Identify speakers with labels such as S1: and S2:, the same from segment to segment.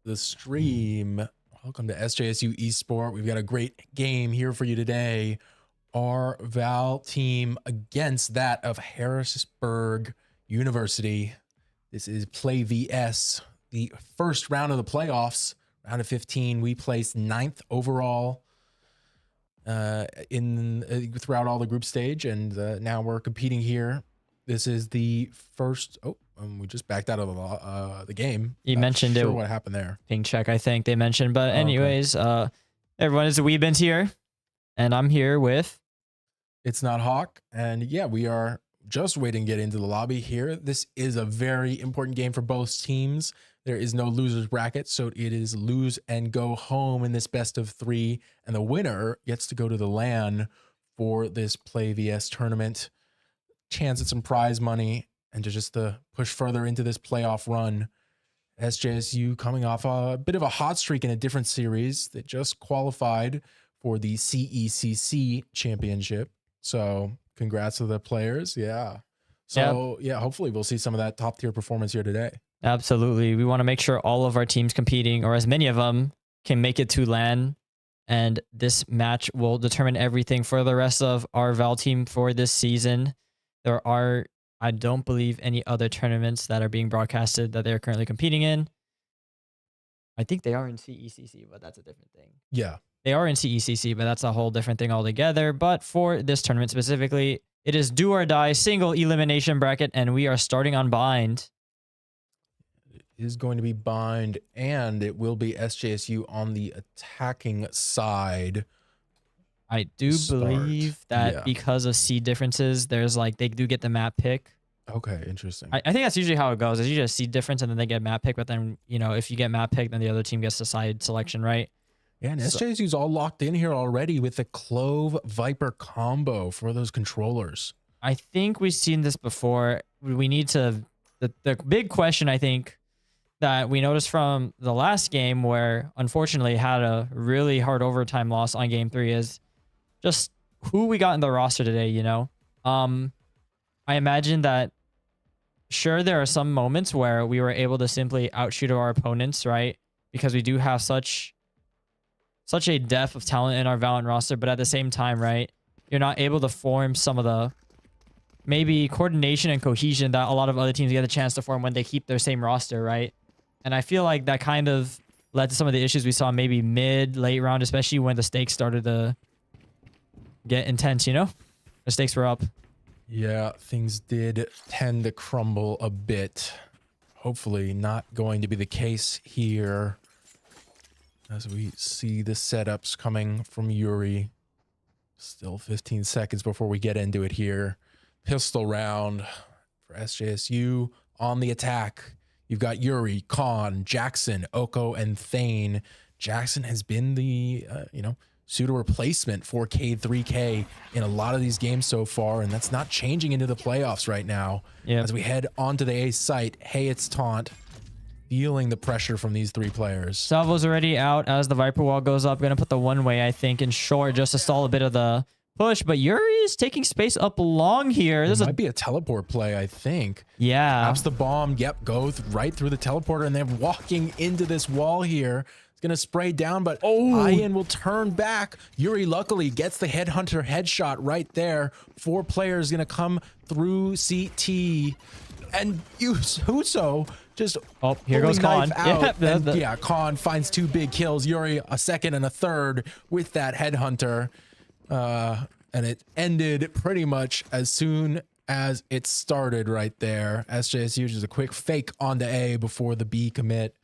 S1: The stream. Welcome to SJSU Esport. We've got a great game here for you today. Our Val team against that of Harrisburg University. This is PlayVS, the first round of the playoffs, round of 15. We placed 9th overall throughout all the group stage, and now we're competing here. This is the first. We just backed out of the game.
S2: You mentioned
S1: sure
S2: it.
S1: What happened there?
S2: Ping check, I think they mentioned. But anyways, everyone, it's Weebins here, and I'm here with.
S1: It's not Hawk, and yeah, we are just waiting to get into the lobby here. This is a very important game for both teams. There is no losers bracket, so it is lose and go home in this best of 3, and the winner gets to go to the LAN for this PlayVS tournament. Chance at some prize money and to push further into this playoff run. SJSU coming off a bit of a hot streak in a different series that just qualified for the CECC championship. So congrats to the players. Yeah. So yeah, hopefully we'll see some of that top tier performance here today.
S2: Absolutely. We want to make sure all of our teams competing, or as many of them, can make it to LAN. And this match will determine everything for the rest of our Val team for this season. There are, I don't believe, any other tournaments that are being broadcasted that they're currently competing in. I think they are in CECC, but that's a different thing.
S1: Yeah.
S2: They are in CECC, but that's a whole different thing altogether. But for this tournament specifically, it is do or die single elimination bracket, and we are starting on bind.
S1: It is going to be bind, and it will be SJSU on the attacking side.
S2: I do believe that because of seed differences, there's they do get the map pick.
S1: Okay, interesting.
S2: I think that's usually how it goes. It's usually a seed difference, and then they get map pick. But then, if you get map pick, then the other team gets the side selection, right?
S1: Yeah, and SJSU's all locked in here already with the Clove Viper combo for those controllers.
S2: I think we've seen this before. We need to... The big question, I think, that we noticed from the last game, where unfortunately had a really hard overtime loss on game 3, is just who we got in the roster today, I imagine that, sure, there are some moments where we were able to simply outshoot our opponents, right? Because we do have such a depth of talent in our Valorant roster, but at the same time, right, you're not able to form some of the maybe coordination and cohesion that a lot of other teams get a chance to form when they keep their same roster, right? And I feel like that kind of led to some of the issues we saw maybe late round, especially when the stakes started to get intense, The stakes were up.
S1: Yeah, things did tend to crumble a bit. Hopefully not going to be the case here, as we see the setups coming from Yuri. Still 15 seconds before we get into it here. Pistol round for SJSU on the attack. You've got Yuri, Khan, Jackson, Oko, and Thane. Jackson has been the, pseudo replacement for K3K in a lot of these games so far, and that's not changing into the playoffs right now.
S2: Yep.
S1: As we head onto the A site, hey, it's Taunt. Feeling the pressure from these 3 players.
S2: Salvo's already out as the Viper wall goes up. Gonna put the one way, I think, in short, just to stall a bit of the push. But Yuri is taking space up long here.
S1: This might be a teleport play, I think.
S2: Yeah.
S1: Taps the bomb. Yep, goes right through the teleporter, and they're walking into this wall here. It's gonna spray down, but Ian will turn back. Yuri luckily gets the headhunter headshot right there. 4 players gonna come through CT. And Huso just
S2: Oh, here goes
S1: pulling
S2: Khan.
S1: knife out.
S2: Yeah,
S1: And yeah, Khan finds 2 big kills. Yuri a second and a third with that headhunter. And it ended pretty much as soon as it started right there. SJSU just a quick fake onto A before the B commit.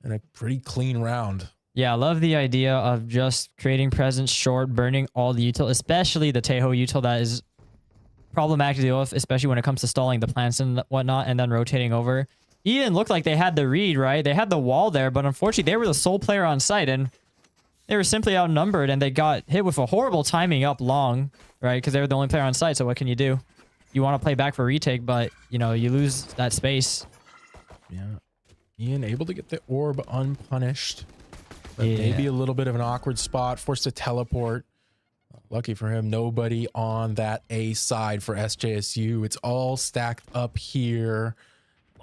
S1: And a pretty clean round.
S2: Yeah, I love the idea of just creating presence short, burning all the util, especially the Teho util that is problematic to deal with, especially when it comes to stalling the plants and whatnot, and then rotating over. Ian looked like they had the read, right? They had the wall there, but unfortunately they were the sole player on site, and they were simply outnumbered, and they got hit with a horrible timing up long, right? Because they were the only player on site, so what can you do? You want to play back for retake, but, you know, you lose that space.
S1: Yeah. Ian able to get the orb unpunished. But
S2: Yeah.
S1: maybe a little bit of an awkward spot, forced to teleport. Lucky for him, nobody on that A side for SJSU. It's all stacked up here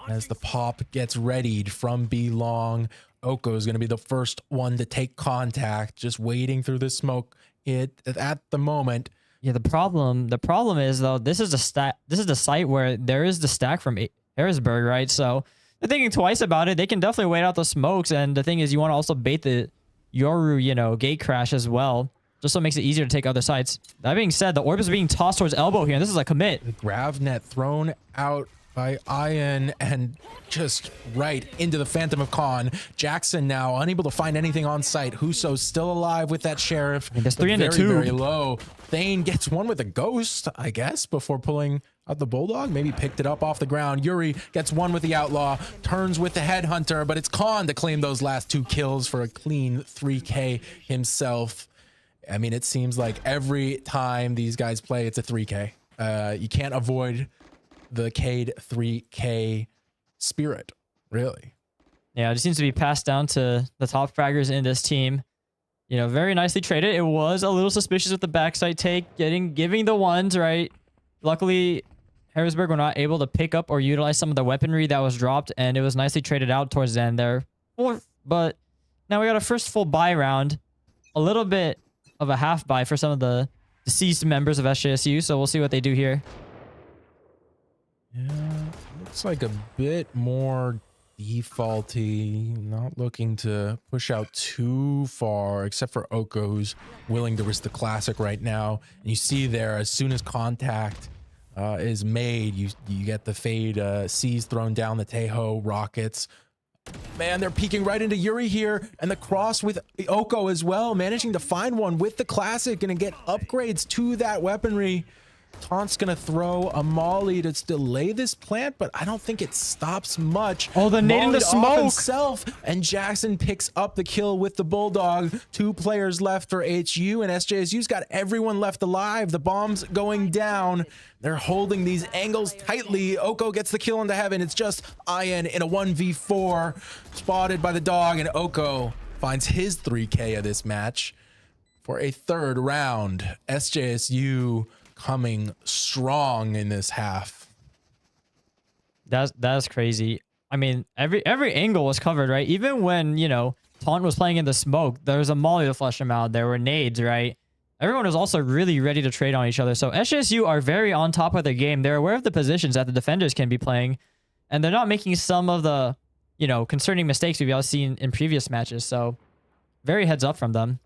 S1: as the pop gets readied from B long. Oko is going to be the first one to take contact, just waiting through the smoke at the moment.
S2: Yeah, the problem is though, this is the site where there is the stack from Harrisburg, right? So they're thinking twice about it. They can definitely wait out the smokes, and the thing is, you want to also bait the Yoru, you know, gate crash as well, just so it makes it easier to take other sites. That being said, the orb is being tossed towards elbow here, and this is a commit.
S1: The grav net thrown out by Ian and just right into the Phantom of Khan. Jackson now unable to find anything on site. Huso's still alive with that sheriff.
S2: There's 3 into
S1: very,
S2: 2.
S1: very low. Thane gets one with a ghost, I guess, before pulling out the bulldog. Maybe picked it up off the ground. Yuri gets one with the outlaw, turns with the headhunter, but it's Khan to claim those last 2 kills for a clean 3K himself. I mean, it seems like every time these guys play, it's a 3K. You can't avoid the Cade 3K spirit, really.
S2: Yeah, it seems to be passed down to the top fraggers in this team. You know, very nicely traded. It was a little suspicious with the backside take, giving the ones, right? Luckily, Harrisburg were not able to pick up or utilize some of the weaponry that was dropped, and it was nicely traded out towards the end there. But now we got a first full buy round. A little bit of a half buy for some of the deceased members of SJSU, so we'll see what they do here.
S1: Yeah, looks like a bit more defaulty, not looking to push out too far, except for Oko, who's willing to risk the classic right now. And you see there, as soon as contact is made, you get the fade C's thrown down the Teho rockets. Man, they're peeking right into Yuri here, and the cross with Oko as well, managing to find one with the classic and get upgrades to that weaponry. Taunt's gonna throw a molly to delay this plant, but I don't think it stops much.
S2: Oh, the nade in the
S1: Mollied off
S2: smoke
S1: himself, and Jackson picks up the kill with the bulldog. 2 players left for HU, and SJSU's got everyone left alive. The bomb's going down. They're holding these angles tightly. Oko gets the kill into heaven. It's just Ian in a 1v4, spotted by the dog, and Oko finds his 3K of this match for a 3rd round. SJSU coming strong in this half.
S2: That's crazy. I mean, every angle was covered, right? Even when, you know, Taunt was playing in the smoke, there was a molly to flush him out. There were nades, right? Everyone was also really ready to trade on each other. So SJSU are very on top of their game. They're aware of the positions that the defenders can be playing, and they're not making some of the, you know, concerning mistakes we've all seen in previous matches. So very heads up from them.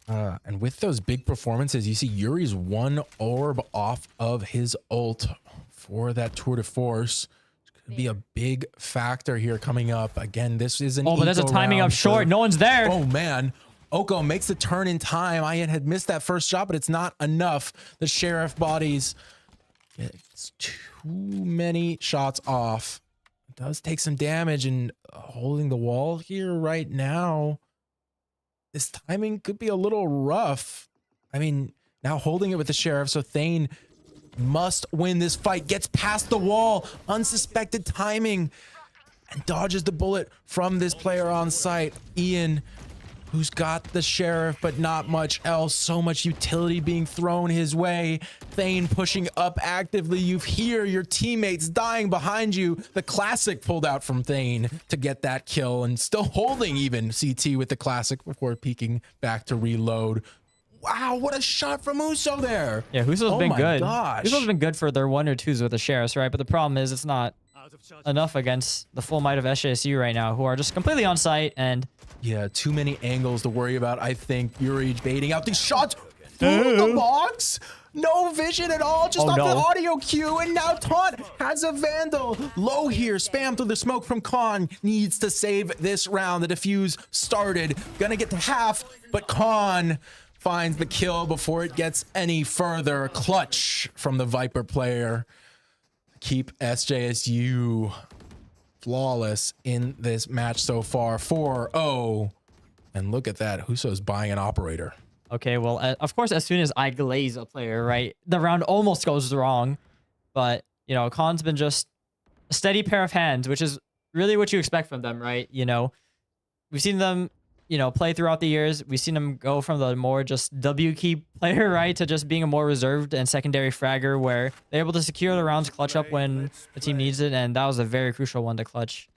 S1: And with those big performances, you see Yuri's 1 orb off of his ult for that tour de force. Could be a big factor here coming up. Again, this is an
S2: but there's a timing up short. No one's there.
S1: Oh, man. Oko makes the turn in time. Ian had missed that first shot, but it's not enough. The sheriff bodies. It's too many shots off. It does take some damage, and holding the wall here right now, this timing could be a little rough. I mean, now holding it with the sheriff, so Thane must win this fight. Gets past the wall, unsuspected timing, and dodges the bullet from this player on site. Ian, who's got the sheriff, but not much else. So much utility being thrown his way. Thane pushing up actively. You hear your teammates dying behind you. The classic pulled out from Thane to get that kill, and still holding even CT with the classic before peeking back to reload. Wow, what a shot from Uso there.
S2: Yeah, Huso's
S1: Oh
S2: been
S1: my
S2: good.
S1: gosh.
S2: Huso's been good for their 1 or 2s with the Sheriffs, right? But the problem is it's not enough against the full might of SJSU right now, who are just completely on site. And
S1: Yeah, too many angles to worry about. I think Yuri baiting out these shots through the box. No vision at all, just off the audio cue. And now Taunt has a Vandal. Low here, spam through the smoke from Khan. Needs to save this round. The defuse started. Gonna get to half, but Khan finds the kill before it gets any further. Clutch from the Viper player. Keep SJSU flawless in this match so far. 4-0. And look at that. Huso's buying an operator.
S2: okay, well, of course, as soon as I glaze a player, right, the round almost goes wrong. But, you know, Khan's been just a steady pair of hands, which is really what you expect from them, right? You know, we've seen them, you know, play throughout the years. We've seen them go from the more just W key player, right, to just being a more reserved and secondary fragger where they're able to secure the rounds, clutch up when the team needs it. And that was a very crucial one to clutch.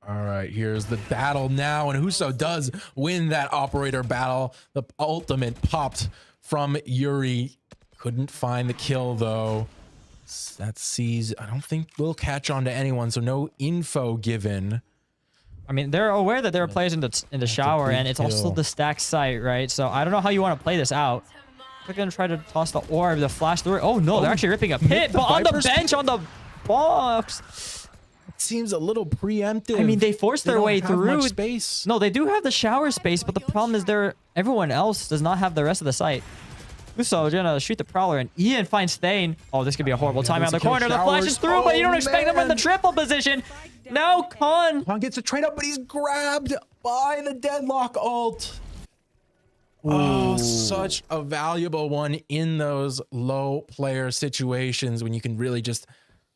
S1: All right, here's the battle now, and Huso does win that operator battle. The ultimate popped from Yuri. Couldn't find the kill, though. That sees, I don't think will catch on to anyone, so no info given.
S2: I mean, they're aware that there are players in the shower, and it's also the stack site, right? So I don't know how you want to play this out. They're going to try to toss the orb, the flash through. Oh, no, they're actually ripping a pit, but on the bench, on the box.
S1: Seems a little preemptive.
S2: I mean, they forced their way through.
S1: Much space.
S2: No, they do have the shower space, but the problem is everyone else does not have the rest of the site. Uso gonna shoot the Prowler, and Ian finds Thane. Oh, this could be a horrible time out of the corner. The flash is through, but you don't expect them in the triple position. Now Khan
S1: gets a trade up, but he's grabbed by the deadlock ult. Oh, such a valuable one in those low player situations when you can really just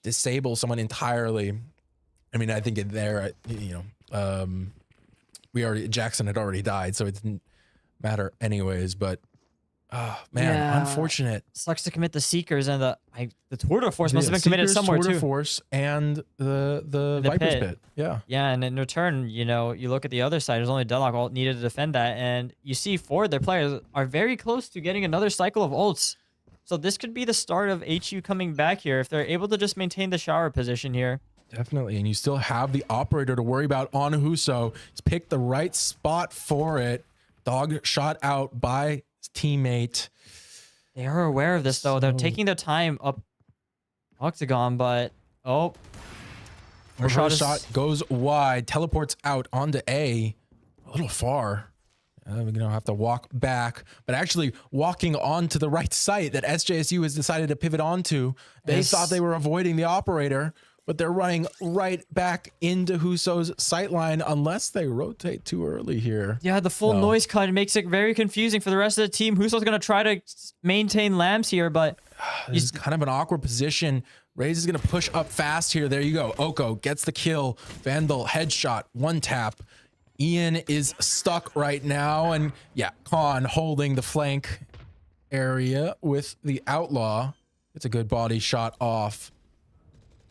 S1: disable someone entirely. I mean, I think in there, you know, Jackson had already died, so it didn't matter anyways. But, oh man,
S2: yeah,
S1: unfortunate.
S2: Sucks to commit the Seekers, and the Tour de Force must have been committed somewhere
S1: Tour
S2: too.
S1: de Force and the Viper's pit. Yeah.
S2: Yeah, and in return, you know, you look at the other side. There's only Deadlock ult needed to defend that, and you see their players are very close to getting another cycle of ults. So this could be the start of HU coming back here if they're able to just maintain the shower position here.
S1: Definitely, and you still have the operator to worry about on Huso. He's picked the right spot for it. Dog shot out by his teammate.
S2: They are aware of this, though. They're taking their time up Octagon, but... Oh.
S1: Shot goes wide. Teleports out onto A. A little far. We're going to have to walk back. But actually, walking onto the right site that SJSU has decided to pivot onto. They thought they were avoiding the operator, but they're running right back into Huso's sightline unless they rotate too early here.
S2: Yeah, the full noise cut makes it very confusing for the rest of the team. Huso's going to try to maintain lamps here, but...
S1: This is kind of an awkward position. Raze is going to push up fast here. There you go. Oko gets the kill. Vandal headshot, one tap. Ian is stuck right now. And yeah, Khan holding the flank area with the Outlaw. It's a good body shot off.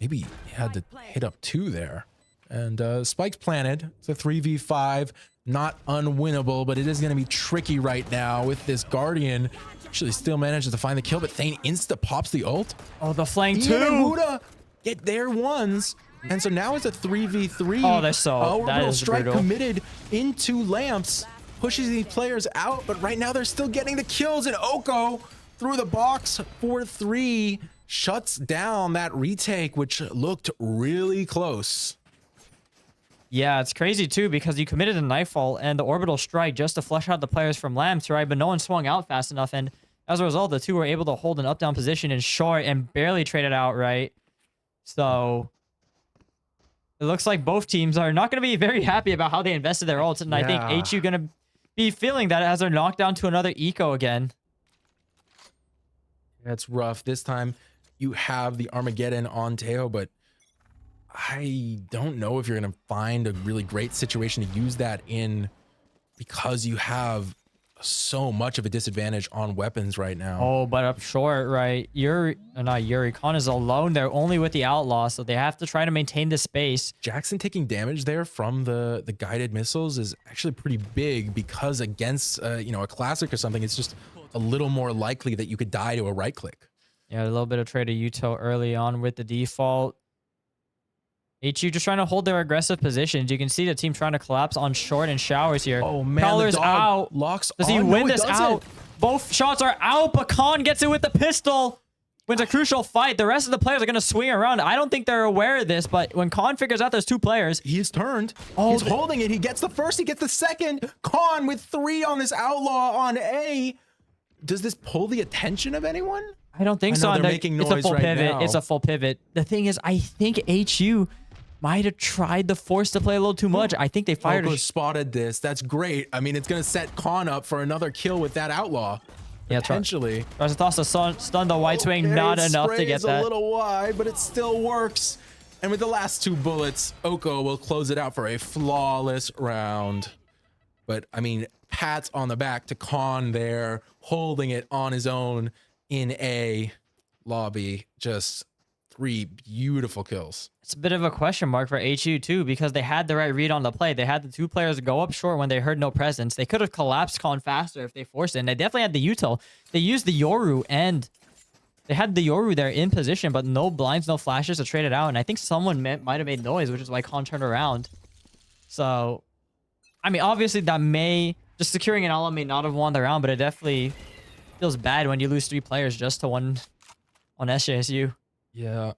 S1: Maybe he had to hit up 2 there. And spikes planted. It's a 3v5. Not unwinnable, but it is going to be tricky right now with this Guardian. Actually still manages to find the kill, but Thane insta pops the ult.
S2: Oh, the flank too.
S1: Ian and Huda get their ones. And so now it's a 3v3.
S2: Oh, that's so... that is
S1: strike
S2: brutal.
S1: committed into lamps. Pushes these players out, but right now they're still getting the kills. And Oko through the box for 3 shuts down that retake, which looked really close.
S2: Yeah, it's crazy too because you committed a Nightfall and the orbital strike just to flush out the players from lamps, right? But no one swung out fast enough, and as a result, the 2 were able to hold an up-down position in short and barely trade it out, right? So it looks like both teams are not going to be very happy about how they invested their ults, and I think HU going to be feeling that as they're knocked down to another eco again.
S1: That's rough. This time you have the Armageddon on Teo, but I don't know if you're going to find a really great situation to use that in, because you have so much of a disadvantage on weapons right now.
S2: Oh, but up short, right? Khan is alone. They're only with the Outlaw, so they have to try to maintain the space.
S1: Jackson taking damage there from the guided missiles is actually pretty big, because against you know, a classic or something, it's just a little more likely that you could die to a right click.
S2: Yeah, a little bit of trade of Uto early on with the default. HU just trying to hold their aggressive positions. You can see the team trying to collapse on short and showers here.
S1: Oh man,
S2: Color's
S1: the dog
S2: out.
S1: locks.
S2: Does he win this out? Both shots are out, but Khan gets it with the pistol. Wins a crucial fight. The rest of the players are going to swing around. I don't think they're aware of this, but when Khan figures out there's 2 players.
S1: He's turned.
S2: Oh,
S1: he's holding it. He gets the first. He gets the second. Khan with 3 on this outlaw on A. Does this pull the attention of anyone?
S2: I don't think so.
S1: They're making noise
S2: it's a full
S1: right
S2: pivot.
S1: now.
S2: It's a full pivot. The thing is, I think HU might have tried the force to play a little too much. I think they fired.
S1: Oko spotted this. That's great. I mean, it's going to set Khan up for another kill with that outlaw.
S2: Yeah,
S1: potentially.
S2: Tries to toss the stun the white swing. Not enough to get that.
S1: A little wide, but it still works. And with the last 2 bullets, Oko will close it out for a flawless round. But I mean, pats on the back to Khan there, holding it on his own in a lobby. Just 3 beautiful kills.
S2: It's a bit of a question mark for HU too, because they had the right read on the play. They had the 2 players go up short when they heard no presence. They could have collapsed Khan faster if they forced it. And they definitely had the util. They used the Yoru, and they had the Yoru there in position, but no blinds, no flashes to trade it out. And I think someone might have made noise, which is why Khan turned around. So, I mean, obviously that just securing an ally may not have won the round, but it definitely feels bad when you lose 3 players just to 1 on SJSU.
S1: Yeah.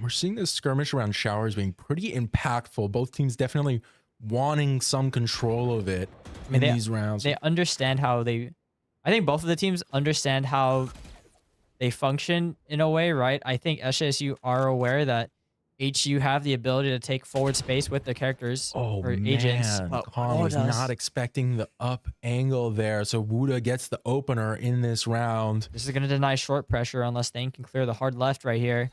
S1: We're seeing this skirmish around showers being pretty impactful. Both teams definitely wanting some control of it in these rounds.
S2: They understand how I think both of the teams understand how they function in a way, right? I think SJSU are aware that HU have the ability to take forward space with the characters or agents.
S1: Khan was not expecting the up angle there. So Wuda gets the opener in this round.
S2: This is going to deny short pressure unless Thane can clear the hard left right here.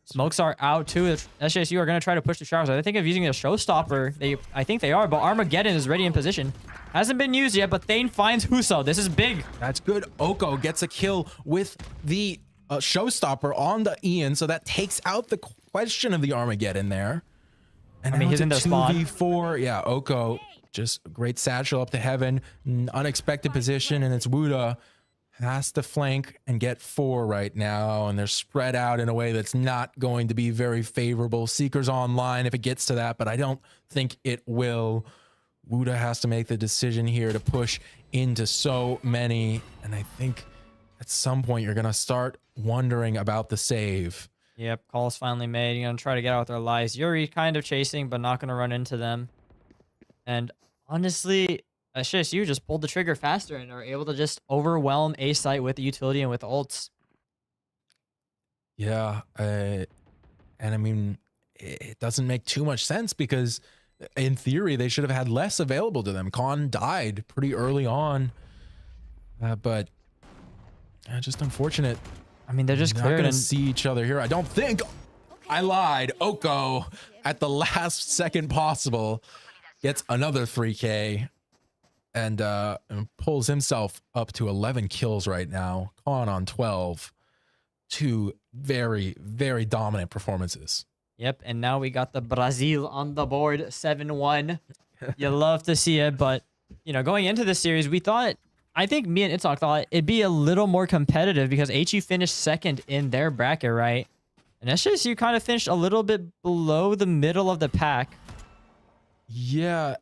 S2: Smokes are out too. SJSU are going to try to push the showers. I think of using a showstopper. I think they are, but Armageddon is ready in position. Hasn't been used yet, but Thane finds Huso. This is big.
S1: That's good. Oko gets a kill with the showstopper on the Ian, so that takes out the question of the Armageddon there. And
S2: I mean, he's in their spawn.
S1: 2v4. Yeah, Oko, just a great satchel up to heaven. Unexpected position, and it's Wuda. Has to flank and get 4 right now, and they're spread out in a way that's not going to be very favorable. Seeker's online if it gets to that, but I don't think it will. Wuda has to make the decision here to push into so many, and I think at some point you're going to start wondering about the save.
S2: Yep, call's finally made. You're going to try to get out with their lives. Yuri kind of chasing, but not going to run into them. And honestly, SJSU just pulled the trigger faster and are able to just overwhelm A site with the utility and with ults.
S1: Yeah, and I mean, it doesn't make too much sense because in theory they should have had less available to them. Khan died pretty early on, but just unfortunate.
S2: I mean, they're just
S1: not
S2: cleared
S1: gonna
S2: and
S1: see each other here. I don't think. I lied. Oko at the last second possible gets another 3K. And pulls himself up to 11 kills right now. Khan on 12. 2 very, very dominant performances.
S2: Yep, and now we got the Brazil on the board, 7-1. You love to see it, but, you know, going into this series, I think me and Itzhak thought it'd be a little more competitive because HU finished 2nd in their bracket, right? And SJSU kind of finished a little bit below the middle of the pack.
S1: Yeah,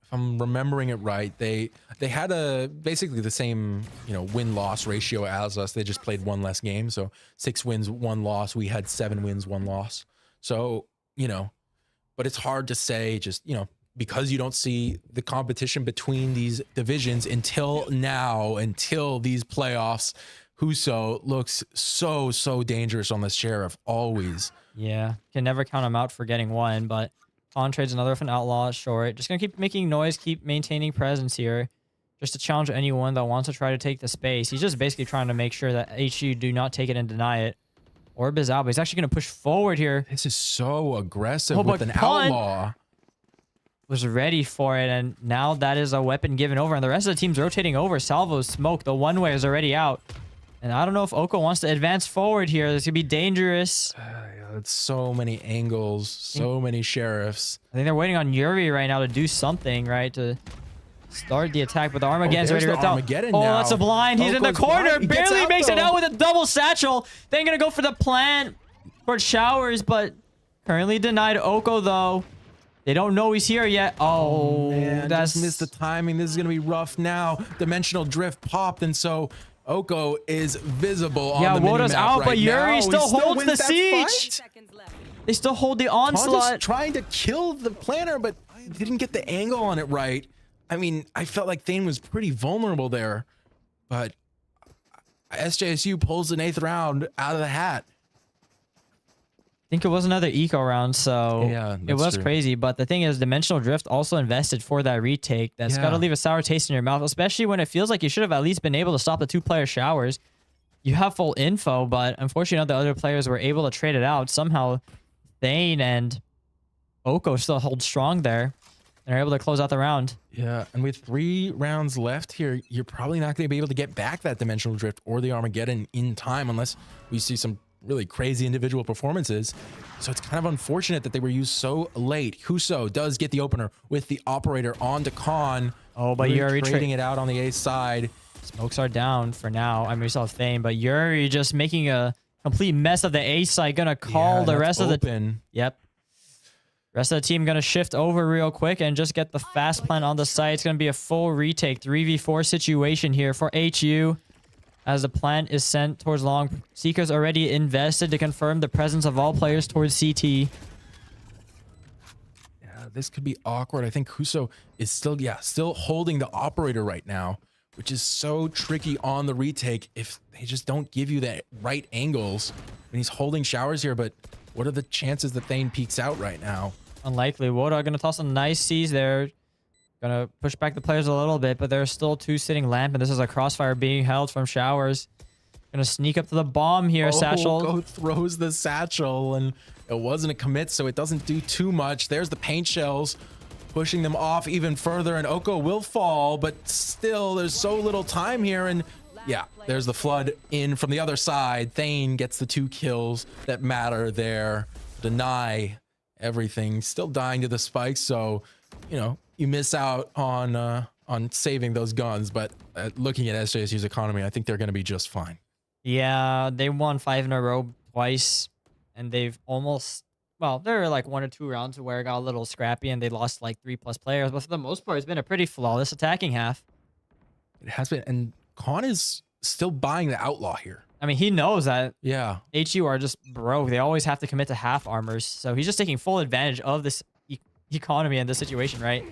S1: if I'm remembering it right, they had basically the same, you know, win-loss ratio as us. They just played 1 less game, so 6 wins, 1 loss. We had 7 wins, 1 loss. So, you know, but it's hard to say just, you know, because you don't see the competition between these divisions until now, until these playoffs. Huso looks so dangerous on the Sheriff, always.
S2: Yeah, can never count him out for getting 1, but Khan trades another with an outlaw short. Just going to keep making noise, keep maintaining presence here. Just to challenge anyone that wants to try to take the space. He's just basically trying to make sure that HU do not take it and deny it. Orb is out, but he's actually going to push forward here.
S1: This is so aggressive with an outlaw.
S2: Was ready for it, and now that is a weapon given over, and the rest of the team's rotating over. Salvo's smoke. The one-way is already out. And I don't know if Oko wants to advance forward here. This could be dangerous.
S1: It's so many angles, so many sheriffs.
S2: I think they're waiting on Yuri right now to do something, right? To start the attack, but the Armageddon's
S1: there's
S2: already
S1: the
S2: ripped out.
S1: Armageddon
S2: Oh,
S1: now.
S2: that's a blind. He's in the
S1: Oko's
S2: corner.
S1: blind. He gets
S2: Barely
S1: out,
S2: makes it
S1: though.
S2: out with a double satchel. They're going to go for the plant towards Showers, but currently denied. Oko, though. They don't know he's here yet. Oh,
S1: Man,
S2: that's
S1: just missed the timing. This is going to be rough now. Dimensional drift popped, and so Oko is visible on the
S2: Woda's
S1: minimap
S2: out,
S1: right
S2: but Yuri
S1: now.
S2: still
S1: He
S2: holds
S1: wins
S2: the
S1: that
S2: siege.
S1: fight.
S2: They still hold the
S1: Honda's
S2: onslaught.
S1: trying to kill the planner, but didn't get the angle on it right. I mean, I felt like Thane was pretty vulnerable there, but SJSU pulls an 8th round out of the hat.
S2: I think it was another eco round, so
S1: Yeah,
S2: it
S1: that's
S2: was
S1: true.
S2: crazy. But the thing is, Dimensional Drift also invested for that retake. That's got to
S1: Yeah.
S2: leave a sour taste in your mouth, especially when it feels like you should have at least been able to stop the 2-player Showers. You have full info, but unfortunately, the other players were able to trade it out. Somehow, Thane and Oko still hold strong there and are able to close out the round.
S1: Yeah, and with 3 rounds left here, you're probably not going to be able to get back that Dimensional Drift or the Armageddon in time unless we see some really crazy individual performances. So it's kind of unfortunate that they were used so late. Huso does get the opener with the operator onto Khan.
S2: Oh, but Yuri
S1: trading it out on the A side.
S2: Smokes are down for now. I mean, we saw Thane, but Yuri just making a complete mess of the A side. Gonna call the rest of the...
S1: open.
S2: Yep. Rest of the team gonna shift over real quick and just get the fast plant on the site. It's gonna be a full retake, 3v4 situation here for HU. As the plant is sent towards long. Seeker's already invested to confirm the presence of all players towards CT.
S1: Yeah, this could be awkward. I think Huso is still holding the operator right now, which is so tricky on the retake if they just don't give you the right angles. And he's holding Showers here, but what are the chances that Thane peeks out right now?
S2: Unlikely. Woda gonna toss a nice seize there. Gonna push back the players a little bit, but there's still 2 sitting lamp, and this is a crossfire being held from Showers. Gonna sneak up to the bomb here, Satchel.
S1: Oko throws the satchel, and it wasn't a commit, so it doesn't do too much. There's the paint shells pushing them off even further, and Oko will fall, but still, there's so little time here, and yeah, there's the flood in from the other side. Thane gets the 2 kills that matter there. Deny everything. Still dying to the spikes, so, you know, you miss out on saving those guns, but looking at SJSU's economy, I think they're going to be just fine.
S2: Yeah, they won 5 in a row twice, and they've almost... Well, there were like 1 or 2 rounds where it got a little scrappy, and they lost like 3+ players, but for the most part, it's been a pretty flawless attacking half.
S1: It has been, and Khan is still buying the outlaw here.
S2: I mean, he knows that
S1: Yeah.
S2: HU are just broke. They always have to commit to half armors, so he's just taking full advantage of this economy and this situation, right?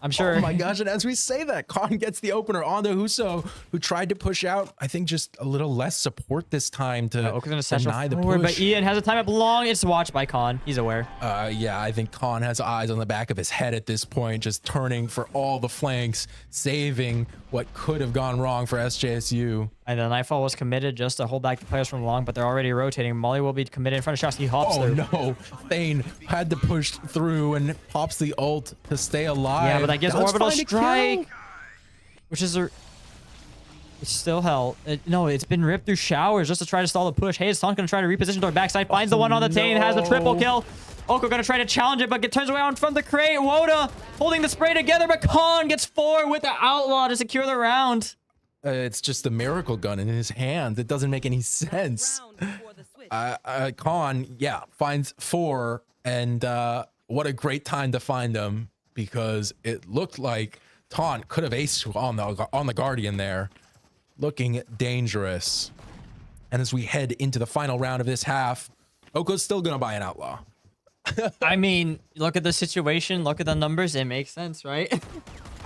S2: I'm sure.
S1: Oh my gosh, and as we say that, Khan gets the opener onto Huso, who tried to push out. I think just a little less support this time to deny the push.
S2: But Ian has a time up long. It's watched by Khan. He's aware.
S1: Yeah, I think Khan has eyes on the back of his head at this point, just turning for all the flanks, saving what could have gone wrong for SJSU.
S2: And then Nightfall was committed just to hold back the players from long, but they're already rotating. Molly will be committed in front of shots. He hops through.
S1: No, Thane had to push through and pops the ult to stay alive.
S2: Yeah, but that gives
S1: Does
S2: Orbital
S1: find a
S2: Strike,
S1: kill.
S2: which is a... It's still hell. No, it's been ripped through Showers just to try to stall the push. Hey, is Taunt going to try to reposition toward backside. Finds the one on the Tane, has the triple kill. Oko going to try to challenge it, but turns away on from the crate. Woda holding the spray together, but Khan gets 4 with the Outlaw to secure the round.
S1: It's just a miracle gun in his hand. It doesn't make any sense. Khan, yeah, finds 4, and what a great time to find them, because it looked like Taunt could have aced on the Guardian there, looking dangerous. And as we head into the final round of this half, Oko's still gonna buy an outlaw.
S2: I mean, look at the situation, look at the numbers, it makes sense, right?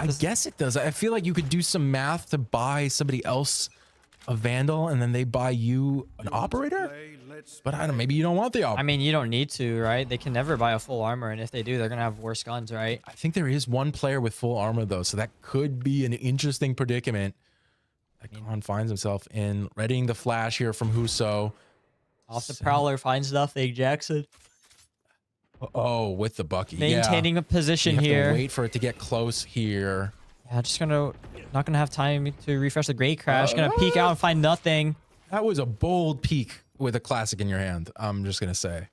S1: I guess it does. I feel like you could do some math to buy somebody else a Vandal, and then they buy you an operator. But I don't. Maybe you don't want the operator.
S2: I mean, you don't need to, right? They can never buy a full armor, and if they do, they're gonna have worse guns, right?
S1: I think there is one player with full armor though, so that could be an interesting predicament that Khan finds himself in. Readying the flash here from Huso.
S2: Off the Prowler finds nothing, Jackson.
S1: Oh, with the Bucky.
S2: Maintaining a position
S1: you have
S2: here.
S1: to wait for it to get close here.
S2: Yeah, just not gonna have time to refresh the Great Crash. Gonna peek out and find nothing.
S1: That was a bold peek with a classic in your hand. I'm just gonna say.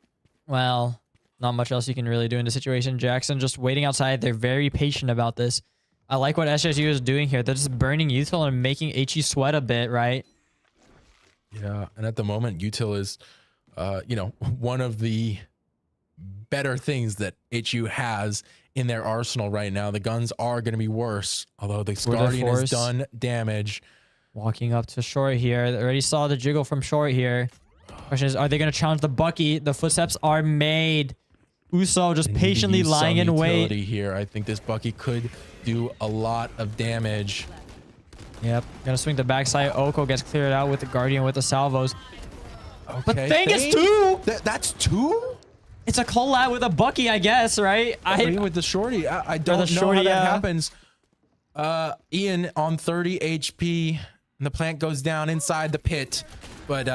S2: Well, not much else you can really do in the situation. Jackson just waiting outside. They're very patient about this. I like what SJSU is doing here. They're just burning Util and making HE sweat a bit, right?
S1: Yeah, and at the moment, Util is, you know, one of the better things that HU has in their arsenal right now. The guns are going to be worse, although the Guardian has done damage.
S2: Walking up to short here. They already saw the jiggle from short here. Question is, are they going to challenge the Bucky? The footsteps are made. Uso just patiently lying in wait.
S1: Here, I think this Bucky could do a lot of damage.
S2: Yep, gonna swing the backside. Oko gets cleared out with the Guardian with the salvos.
S1: Okay,
S2: but Thane gets 2.
S1: That's 2.
S2: It's a collab with a Bucky, I guess, right?
S1: With the shorty, I don't know how that happens. Ian on 30 HP. And the plant goes down inside the pit, but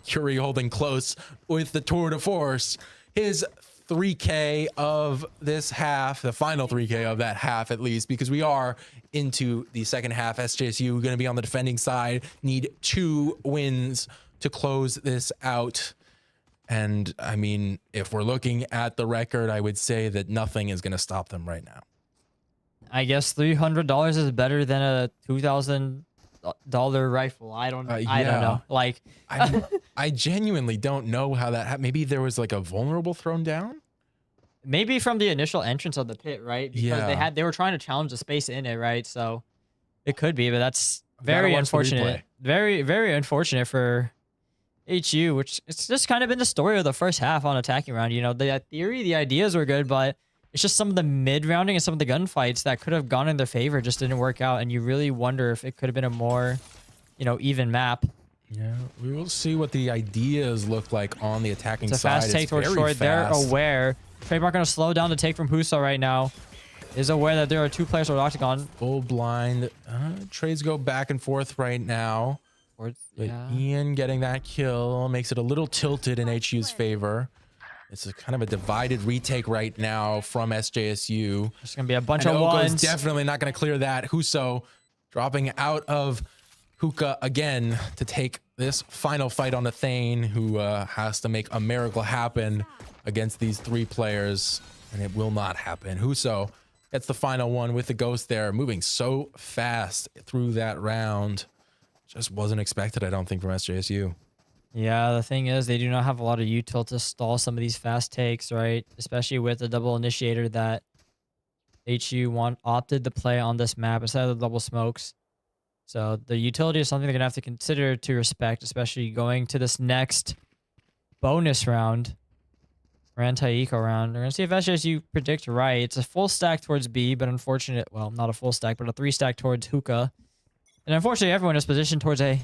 S1: Curie holding close with the tour de force. His 3K of this half, the final 3K of that half at least, because we are into the second half. SJSU going to be on the defending side, need 2 wins to close this out. And I mean, if we're looking at the record, I would say that nothing is going to stop them right now.
S2: I guess $300 is better than a $2,000 rifle. I don't know. Like,
S1: I genuinely don't know how that happened. Maybe there was like a vulnerable thrown down.
S2: Maybe from the initial entrance of the pit, right? Because they were trying to challenge the space in it, right? So it could be, but that's very unfortunate. Very, very unfortunate for HU, which it's just kind of been the story of the first half on attacking round. You know, the theory, the ideas were good, but it's just some of the mid-rounding and some of the gunfights that could have gone in their favor just didn't work out. And you really wonder if it could have been a more, you know, even map.
S1: Yeah, we will see what the ideas look like on the attacking side.
S2: It's a fast take towards short. They're aware. Trademark going to slow down the take from Huso right now. Is aware that there are 2 players on Octagon.
S1: Full blind. Trades go back and forth right now.
S2: Yeah.
S1: Ian getting that kill makes it a little tilted in HU's favor. It's a kind of a divided retake right now from SJSU.
S2: There's going to be a bunch of ones.
S1: Definitely not going to clear that. Huso dropping out of hookah again to take this final fight on the Thane, who has to make a miracle happen against these 3 players, and it will not happen. Huso gets the final one with the ghost there, moving so fast through that round. Just wasn't expected, I don't think, from SJSU.
S2: Yeah, the thing is, they do not have a lot of util to stall some of these fast takes, right? Especially with the double initiator that HU opted to play on this map instead of the double smokes. So the utility is something they're going to have to consider to respect, especially going to this next bonus round, or anti-eco round. We're going to see if SJSU predict right. It's a full stack towards B, but unfortunate, well, not a full stack, but a 3 stack towards hookah. And unfortunately, everyone is positioned towards A.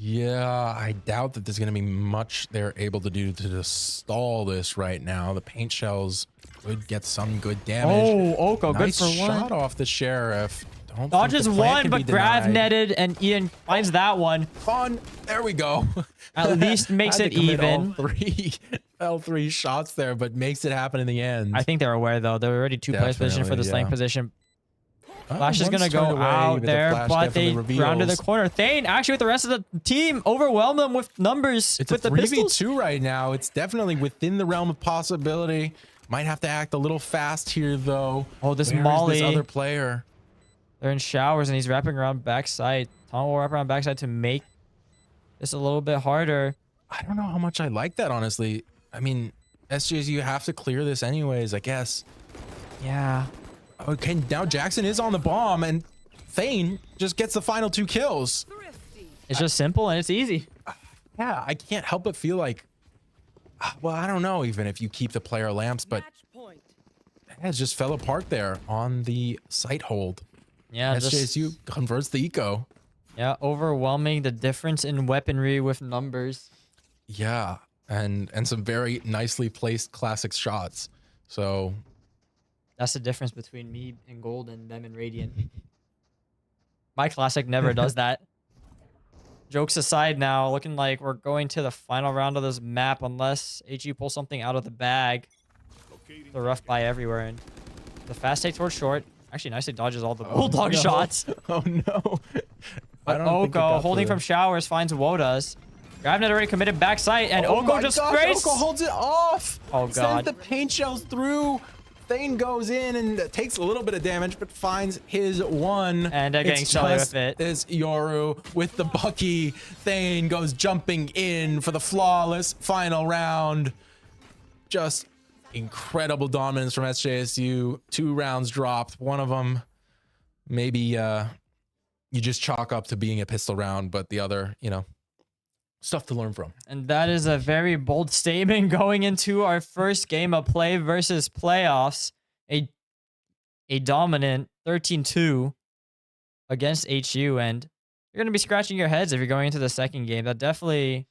S1: Yeah, I doubt that there's going to be much they're able to do to stall this right now. The paint shells would get some good damage.
S2: Oh, Oko,
S1: nice
S2: good for 1.
S1: Shot off the Sheriff.
S2: Dodges 1, but Grav netted, and Ian finds that one.
S1: Fun. There we go.
S2: At least makes it even.
S1: All 3 shots there, but makes it happen in the end.
S2: I think they're aware, though. There were already 2 players positioned for this lane position. Flash is going to go out there, but they rounded the corner. Thane, actually, with the rest of the team, overwhelm them with numbers.
S1: It's
S2: with
S1: a
S2: the pistols.
S1: 3v2 right now. It's definitely within the realm of possibility. Might have to act a little fast here, though.
S2: Oh, this
S1: Where
S2: Molly.
S1: is this other player?
S2: They're in showers, and he's wrapping around backside. Tom will wrap around backside to make this a little bit harder.
S1: I don't know how much I like that, honestly. I mean, SJs, you have to clear this anyways, I guess.
S2: Yeah.
S1: Okay, now Jackson is on the bomb, and Thane just gets the final 2 kills.
S2: It's just simple, and it's easy.
S1: Yeah, I can't help but feel like, well, I don't know even if you keep the player lamps, but it just fell apart there on the site hold.
S2: Yeah,
S1: SJSU converts the eco.
S2: Yeah, overwhelming the difference in weaponry with numbers.
S1: Yeah, and some very nicely placed classic shots. So
S2: that's the difference between me and Gold and them and Radiant. My classic never does that. Jokes aside now, looking like we're going to the final round of this map unless HU pulls something out of the bag. The rough buy everywhere. And the fast take towards short. Actually, nicely dodges all the bulldog shots.
S1: Oh, no.
S2: But Oko, holding from showers, finds Wodas. Gravnet already committed backside, and Oko just sprays.
S1: Oko holds it off.
S2: Oh, God.
S1: Sends the paint shells through. Thane goes in and takes a little bit of damage, but finds his one.
S2: And they're getting silly with it.
S1: This Yoru with the Bucky. Thane goes jumping in for the flawless final round. Just incredible dominance from SJSU. 2 rounds dropped. One of them, maybe you just chalk up to being a pistol round, but the other, you know, stuff to learn from.
S2: And that is a very bold statement going into our first game of play versus playoffs. A dominant 13-2 against HU, and you're going to be scratching your heads if you're going into the second game. That definitely,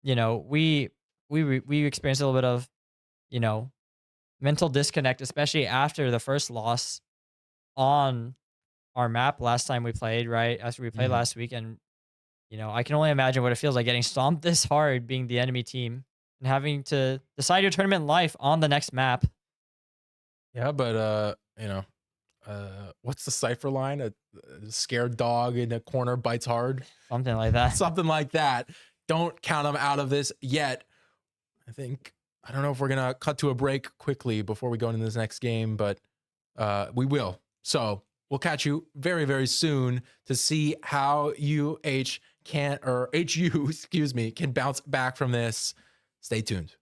S2: you know, we experienced a little bit of, you know, mental disconnect, especially after the first loss on our map last time we played, right? After we played last week. And, you know, I can only imagine what it feels like getting stomped this hard, being the enemy team and having to decide your tournament life on the next map.
S1: Yeah, but, you know, what's the cipher line? A scared dog in a corner bites hard.
S2: Something like that.
S1: Something like that. Don't count them out of this yet. I don't know if we're going to cut to a break quickly before we go into this next game, but we will. So we'll catch you very, very soon to see how HU, excuse me, can bounce back from this. Stay tuned.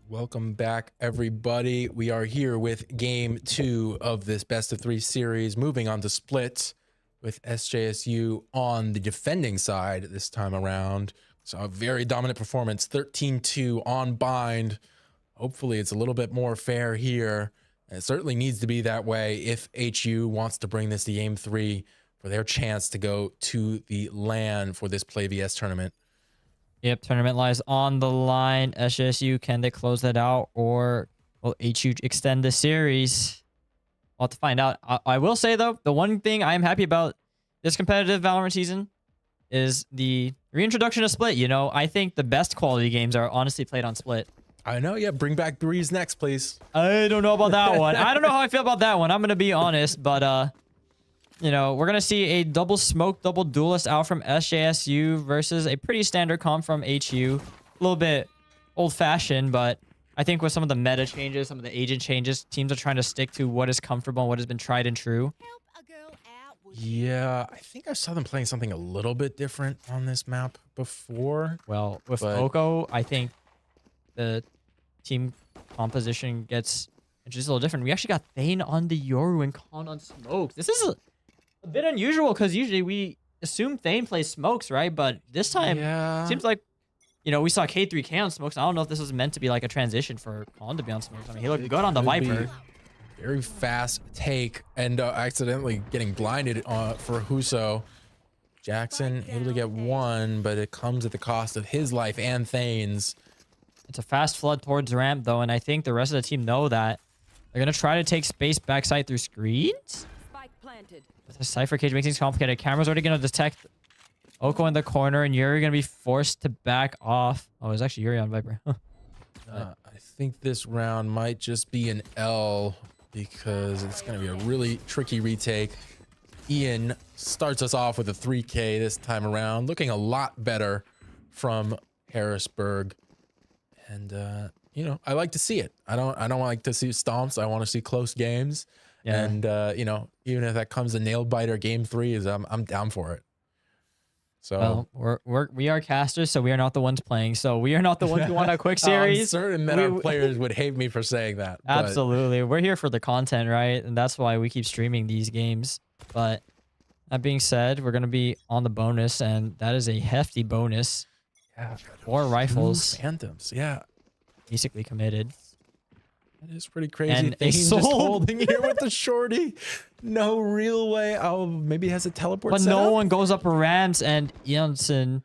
S1: Welcome back, everybody. We are here with game 2 of this best of 3 series, moving on to split with SJSU on the defending side this time around. So a very dominant performance, 13-2 on bind. Hopefully it's a little bit more fair here. And it certainly needs to be that way if HU wants to bring this to game 3 for their chance to go to the LAN for this PlayVS tournament.
S2: Yep, tournament lies on the line. SJSU, can they close that out, or will HU extend the series? We'll have to find out. I will say, though, the one thing I am happy about this competitive Valorant season is the reintroduction of Split. You know, I think the best quality games are honestly played on Split.
S1: I know, yeah. Bring back Breeze next, please.
S2: I don't know about that one. I don't know how I feel about that one. I'm going to be honest, but you know, we're going to see a double smoke, double duelist out from SJSU versus a pretty standard comp from HU. A little bit old-fashioned, but I think with some of the meta changes, some of the agent changes, teams are trying to stick to what is comfortable and what has been tried and true.
S1: Yeah, I think I saw them playing something a little bit different on this map before.
S2: Well, with Oko, I think the team composition gets just a little different. We actually got Thane on the Yoru and Khan on Smokes. This is a bit unusual because usually we assume Thane plays Smokes, right? But this time, seems like, you know, we saw K3K on Smokes. I don't know if this was meant to be like a transition for Khan to be on Smokes. I mean, he looked good on the Viper.
S1: Very fast take and accidentally getting blinded for Huso. Jackson able to get one, but it comes at the cost of his life and Thane's.
S2: It's a fast flood towards ramp, though, and I think the rest of the team know that. They're going to try to take space backside through screens. But the Cypher cage makes things complicated. Camera's already going to detect Oko in the corner, and Yuri going to be forced to back off. Oh, it's actually Yuri on Viper.
S1: I think this round might just be an L because it's going to be a really tricky retake. Ian starts us off with a 3K this time around, looking a lot better from Harrisburg. And you know, I like to see it. I don't like to see stomps. I want to see close games. Yeah. And you know, even if that comes a nail biter game 3, I'm down for it. So
S2: well, we are casters, so we are not the ones playing. So we are not the ones who want a quick series.
S1: I'm certain that our players would hate me for saying that.
S2: Absolutely. We're here for the content, right? And that's why we keep streaming these games. But that being said, we're going to be on the bonus, and that is a hefty bonus.
S1: Yeah.
S2: 4 rifles.
S1: Phantoms, yeah.
S2: Basically committed.
S1: That is pretty crazy.
S2: And
S1: Thane's just holding here with the shorty. No real way. Oh, maybe he has a teleport
S2: But no one goes up ramps, and Janssen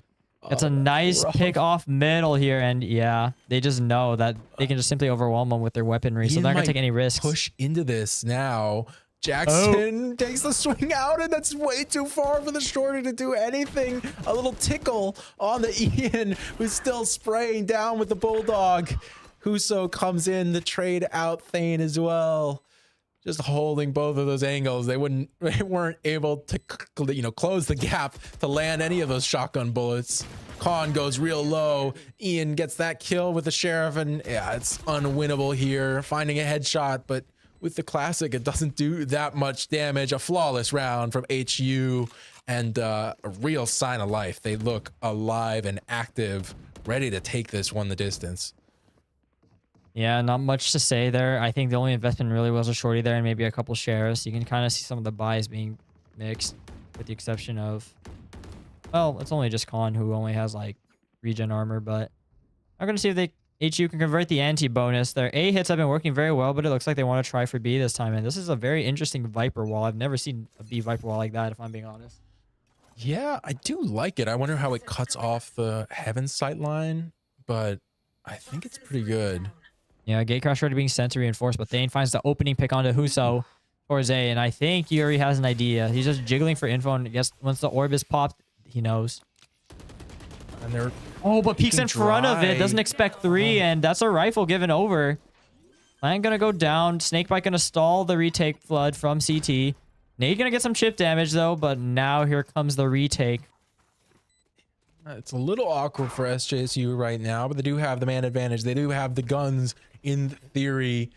S2: gets a nice pick off middle here. And yeah, they just know that they can just simply overwhelm them with their weaponry. So they're not going to take any risks.
S1: Push into this now. Jackson takes the swing out, and that's way too far for the shorty to do anything. A little tickle on the Ian, who's still spraying down with the Bulldog. Huso comes in to trade out Thane as well. Just holding both of those angles. They weren't able to, you know, close the gap to land any of those shotgun bullets. Khan goes real low. Ian gets that kill with the sheriff, and yeah, it's unwinnable here. Finding a headshot, but with the classic, it doesn't do that much damage. A flawless round from HU, and a real sign of life. They look alive and active, ready to take this one the distance.
S2: Yeah, not much to say there. I think the only investment really was a shorty there and maybe a couple sheriffs. You can kind of see some of the buys being mixed, with the exception of, well, it's only just Khan who only has like regen armor, but I'm going to see if HU can convert the anti-bonus. Their A hits have been working very well, but it looks like they want to try for B this time. And this is a very interesting Viper wall. I've never seen a B Viper wall like that, if I'm being honest.
S1: Yeah, I do like it. I wonder how it cuts off the Heaven sight line, but I think it's pretty good.
S2: Yeah, Gatecrash already being sent to reinforce, but Thane finds the opening pick onto Huso towards A, and I think Yuri has an idea. He's just jiggling for info, and I guess once the orb is popped, he knows.
S1: And they're
S2: but peeks in front of it, doesn't expect 3, and that's a rifle given over. Plant gonna go down. Snakebite gonna stall the retake flood from CT. Nade gonna get some chip damage though, but now here comes the retake.
S1: It's a little awkward for SJSU right now, but they do have the man advantage. They do have the guns in theory.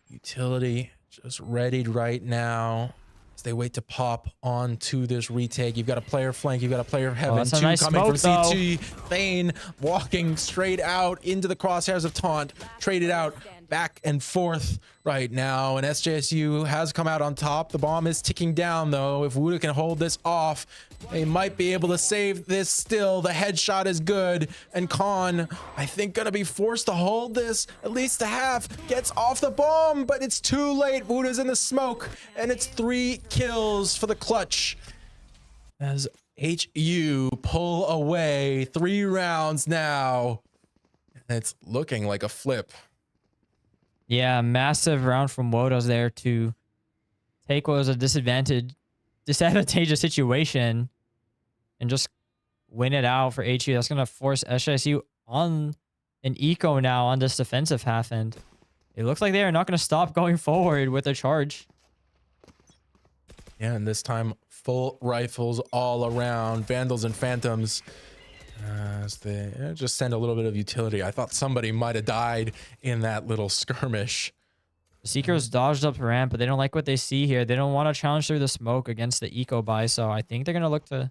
S1: Utility just readied right now. as they wait to pop onto this retake. You've got a player flank, you've got a player heaven,
S2: that's a
S1: two
S2: nice
S1: coming
S2: smoke,
S1: from CT. Thane walking straight out into the crosshairs of Taunt, traded out back and forth right now, and SJSU has come out on top. The bomb is ticking down though. If Wuda can hold this off, they might be able to save this still. The headshot is good, and Khan, I think, gonna be forced to hold this at least a half. Gets off the bomb, but it's too late. Wuda's in the smoke, and it's 3 kills for the clutch as HU pull away 3 rounds now, and it's looking like a flip.
S2: Yeah, massive round from Wodos there to take what was a disadvantageous situation and just win it out for HU. That's going to force SJSU on an eco now on this defensive half, and it looks like they are not going to stop going forward with a charge.
S1: Yeah, and this time full rifles all around, Vandals and Phantoms. As they just send a little bit of utility. I thought somebody might have died in that little skirmish.
S2: The Seekers dodged up the ramp, but they don't like what they see here. They don't want to challenge through the smoke against the eco buy, so I think they're going to look to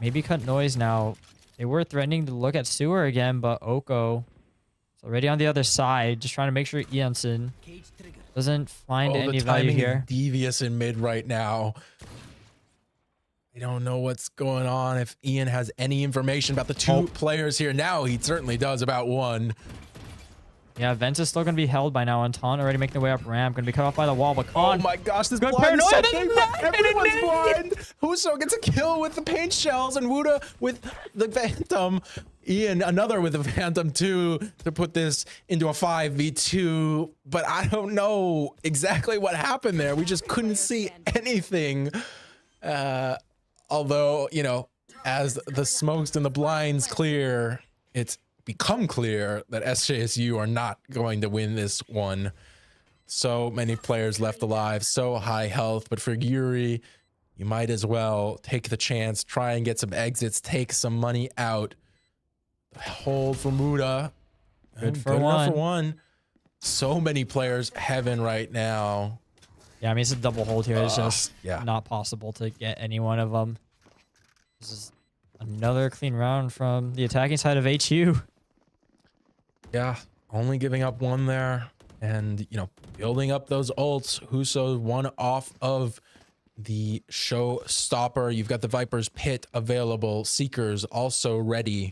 S2: maybe cut noise now. They were threatening to look at sewer again, but Oko is already on the other side, just trying to make sure Ianson doesn't find any value here.
S1: Is devious in mid right now. I don't know what's going on, if Ian has any information about the 2 players here. Now he certainly does about 1.
S2: Yeah, Vents is still going to be held by now, and Taunt already making their way up ramp. Going to be cut off by the wall, but Khan...
S1: Oh my gosh, this
S2: good
S1: blind is so
S2: paranoia.
S1: big, but everyone's blind. Huso gets a kill with the paint shells, and Wuda with the Phantom. Ian, another with the Phantom too, to put this into a 5v2. But I don't know exactly what happened there. We just couldn't see anything. Although, you know, as the smokes and the blinds clear, it's become clear that SJSU are not going to win this one. So many players left alive, so high health, but for Yuri, you might as well take the chance, try and get some exits, take some money out. Hold for Muda.
S2: Good for
S1: enough for one. So many players heaven right now.
S2: Yeah, I mean, it's a double hold here. It's just not possible to get any one of them. This is another clean round from the attacking side of HU.
S1: Yeah, only giving up 1 there. And, you know, building up those ults. Huso 1 off of the showstopper. You've got the Viper's Pit available. Seekers also ready.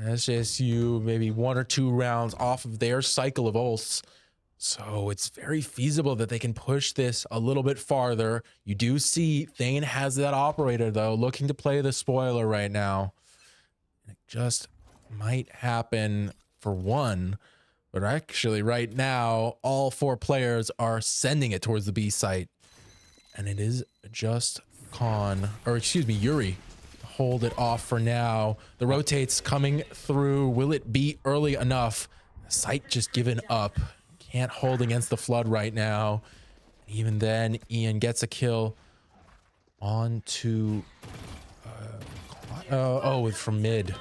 S1: SJSU maybe 1 or 2 rounds off of their cycle of ults. So it's very feasible that they can push this a little bit farther. You do see Thane has that operator, though, looking to play the spoiler right now. It just might happen for 1. But actually, right now, all 4 players are sending it towards the B site. And it is just Yuri. Hold it off for now. The rotates coming through. Will it be early enough? The site just given up. Can't hold against the flood right now. Even then, Ian gets a kill onto from mid.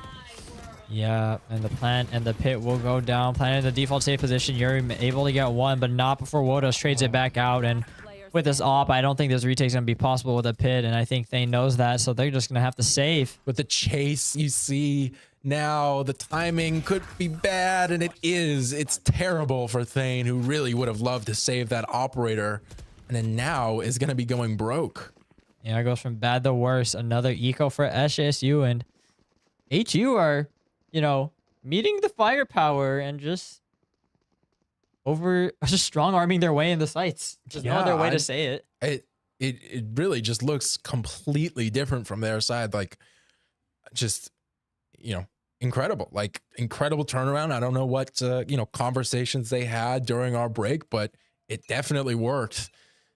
S2: Yeah, and the plant and the pit will go down. Plant in the default safe position. Yuri able to get 1, but not before Wodos trades it back out. And with this op, I don't think this retake's going to be possible with a pit, and I think Thane knows that, so they're just going to have to save.
S1: With the chase, you see now the timing could be bad, and it is. It's terrible for Thane, who really would have loved to save that operator, and then now is going to be going broke.
S2: Yeah, it goes from bad to worse. Another eco for SJSU, and HU are, you know, meeting the firepower and just strong arming their way in the sites. Just no other way to say it.
S1: It really just looks completely different from their side. Like, just, you know, incredible. Like, incredible turnaround. I don't know what you know, conversations they had during our break, but it definitely worked.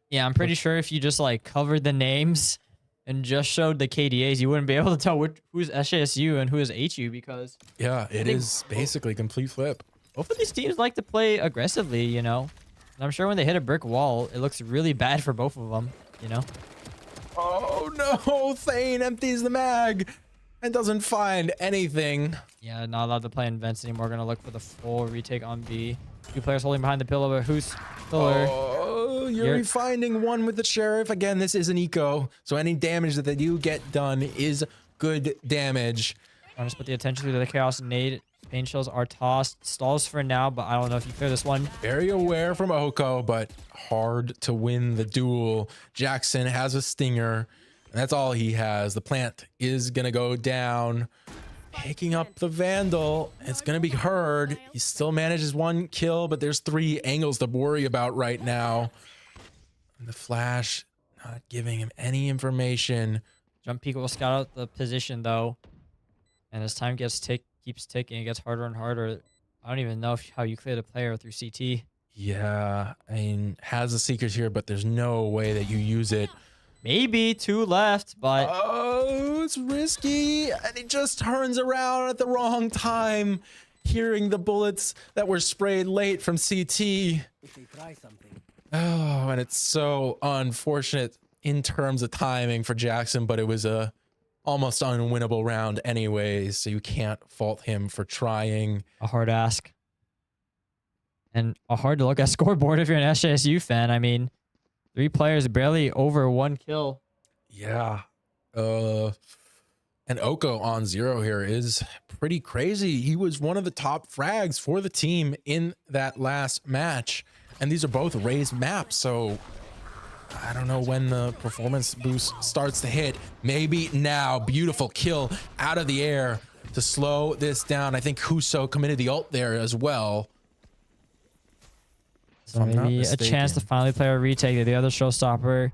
S2: Yeah, I'm pretty sure if you just like covered the names and just showed the KDAs, you wouldn't be able to tell who's SJSU and who is HU, because
S1: yeah, it is basically complete flip.
S2: Both of these teams like to play aggressively, you know. And I'm sure when they hit a brick wall, it looks really bad for both of them, you know.
S1: Oh no, Thane empties the mag and doesn't find anything.
S2: Yeah, not allowed to play in vents anymore. Gonna look for the full retake on B. 2 players holding behind the pillar, but who's pillar?
S1: Oh, Oh, Yuri finding one with the sheriff. Again, this is an eco, so any damage that they do get done is good damage.
S2: I'll just put the attention to the chaos nade. Pain shells are tossed. Stalls for now, but I don't know if you clear this one.
S1: Very aware from Oko, but hard to win the duel. Jackson has a stinger. That's all he has. The plant is going to go down. Picking up the Vandal. It's going to be Heard. He still manages 1 kill, but there's 3 angles to worry about right now. And the Flash not giving him any information.
S2: Jump peek will scout out the position, though. And as time keeps ticking, it gets harder and harder. I don't even know how you clear the player through CT.
S1: Yeah, I mean, has the Seekers here, but there's no way that you use it.
S2: Maybe 2 left, but...
S1: Oh, it's risky. And he just turns around at the wrong time, hearing the bullets that were sprayed late from CT.
S3: If they try something.
S1: Oh, and it's so unfortunate in terms of timing for Jackson, but it was a almost unwinnable round anyways, so you can't fault him for trying.
S2: A hard ask. And a hard to look at scoreboard if you're an SJSU fan. I mean, 3 players barely over 1 kill.
S1: Yeah. And Oko on 0 here is pretty crazy. He was one of the top frags for the team in that last match. And these are both raised maps, so I don't know when the performance boost starts to hit. Maybe now. Beautiful kill out of the air to slow this down. I think Huso committed the ult there as well.
S2: So maybe a chance to finally play a retake. The other showstopper.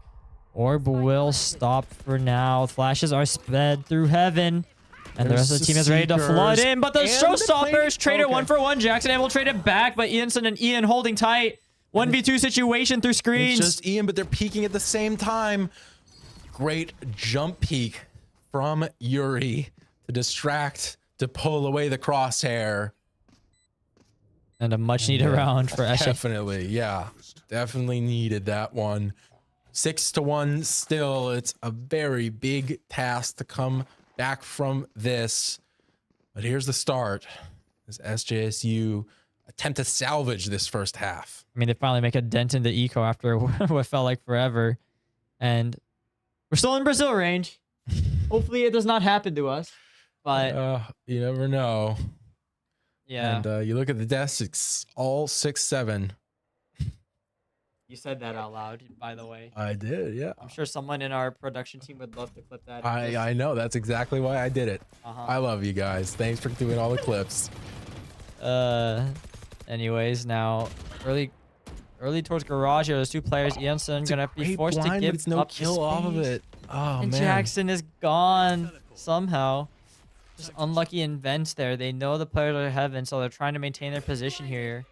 S2: Orb will stop for now. Flashes are sped through heaven. And the rest of the team is ready to flood in. But the showstoppers traded 1 for 1. Jackson able to trade it back, but Ianson and Ian holding tight. 1v2 situation through screens.
S1: It's just Ian, but they're peeking at the same time. Great jump peek from Yuri to distract, to pull away the crosshair.
S2: And a much needed round for Eshe.
S1: Definitely, yeah. Definitely needed that one. 6-1 still. It's a very big task to come back from this. But here's the start. As SJSU attempt to salvage this first half.
S2: I mean, they finally make a dent in the eco after what felt like forever. And we're still in Brazil range. Hopefully it does not happen to us. But
S1: you never know.
S2: yeah.
S1: And you look at the deaths, it's all 6-7.
S2: You said that out loud, by the way.
S1: I did, yeah.
S2: I'm sure someone in our production team would love to clip that.
S1: I know. That's exactly why I did it. I love you guys. Thanks for doing all the clips.
S2: Anyways, now early towards garage here. There's 2 players. Ianson gonna be forced to give
S1: it's no
S2: up
S1: kill off of it. Oh
S2: and
S1: man.
S2: Jackson is gone somehow. Just unlucky in vents there. They know the players are heaven, so they're trying to maintain their position here.